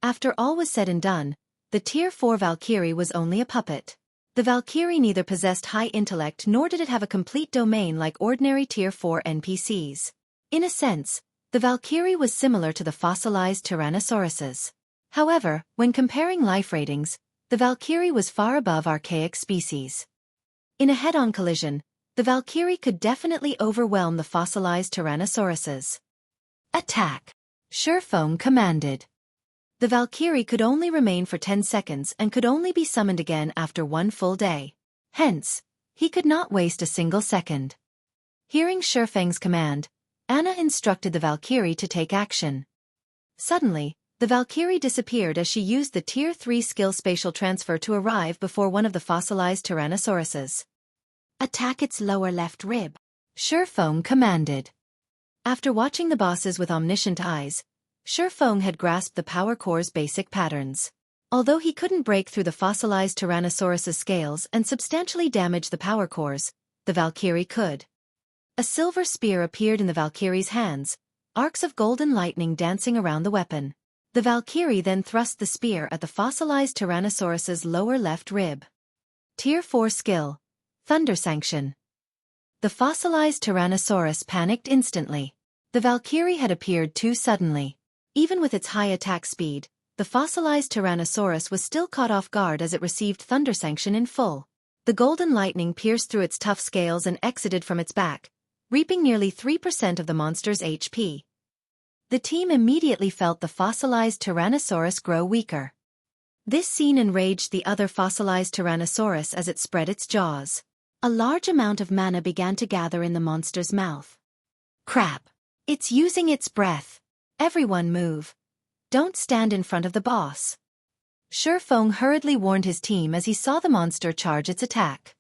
After all was said and done, the Tier 4 Valkyrie was only a puppet. The Valkyrie neither possessed high intellect nor did it have a complete domain like ordinary Tier 4 NPCs. In a sense, the Valkyrie was similar to the fossilized Tyrannosauruses. However, when comparing life ratings, the Valkyrie was far above archaic species. In a head-on collision, the Valkyrie could definitely overwhelm the fossilized Tyrannosauruses. Attack! Xueqi commanded. The Valkyrie could only remain for 10 seconds and could only be summoned again after 1 full day. Hence, he could not waste a single second. Hearing Xueqi's command, Anna instructed the Valkyrie to take action. Suddenly, the Valkyrie disappeared as she used the Tier 3 skill spatial transfer to arrive before one of the fossilized Tyrannosauruses. Attack its lower left rib, Xueqi commanded. After watching the bosses with omniscient eyes, Xueqi had grasped the power core's basic patterns. Although he couldn't break through the fossilized Tyrannosaurus' scales and substantially damage the power cores, the Valkyrie could. A silver spear appeared in the Valkyrie's hands, arcs of golden lightning dancing around the weapon. The Valkyrie then thrust the spear at the fossilized Tyrannosaurus' lower left rib. Tier 4 skill, Thunder Sanction. The fossilized Tyrannosaurus panicked instantly. The Valkyrie had appeared too suddenly. Even with its high attack speed, the fossilized Tyrannosaurus was still caught off guard as it received Thunder Sanction in full. The golden lightning pierced through its tough scales and exited from its back, reaping nearly 3% of the monster's HP. The team immediately felt the fossilized Tyrannosaurus grow weaker. This scene enraged the other fossilized Tyrannosaurus as it spread its jaws. A large amount of mana began to gather in the monster's mouth. Crap! It's using its breath. Everyone move. Don't stand in front of the boss. Xueqi hurriedly warned his team as he saw the monster charge its attack.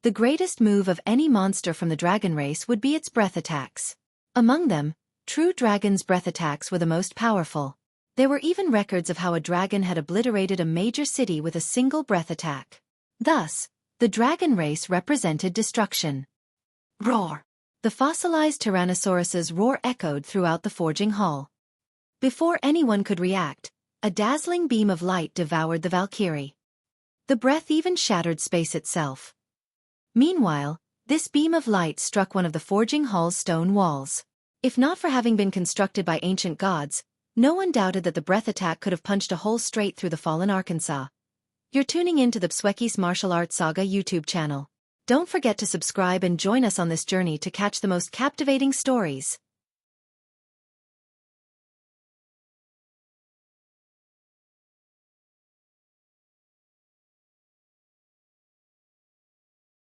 The greatest move of any monster from the dragon race would be its breath attacks. Among them, true dragon's breath attacks were the most powerful. There were even records of how a dragon had obliterated a major city with a single breath attack. Thus, the dragon race represented destruction. Roar! The fossilized Tyrannosauruses' roar echoed throughout the forging hall. Before anyone could react, a dazzling beam of light devoured the Valkyrie. The breath even shattered space itself. Meanwhile, this beam of light struck one of the forging hall's stone walls. If not for having been constructed by ancient gods, no one doubted that the breath attack could have punched a hole straight through the fallen Arkansas. You're tuning in to the Xueqi's Martial Arts Saga YouTube channel. Don't forget to subscribe and join us on this journey to catch the most captivating stories.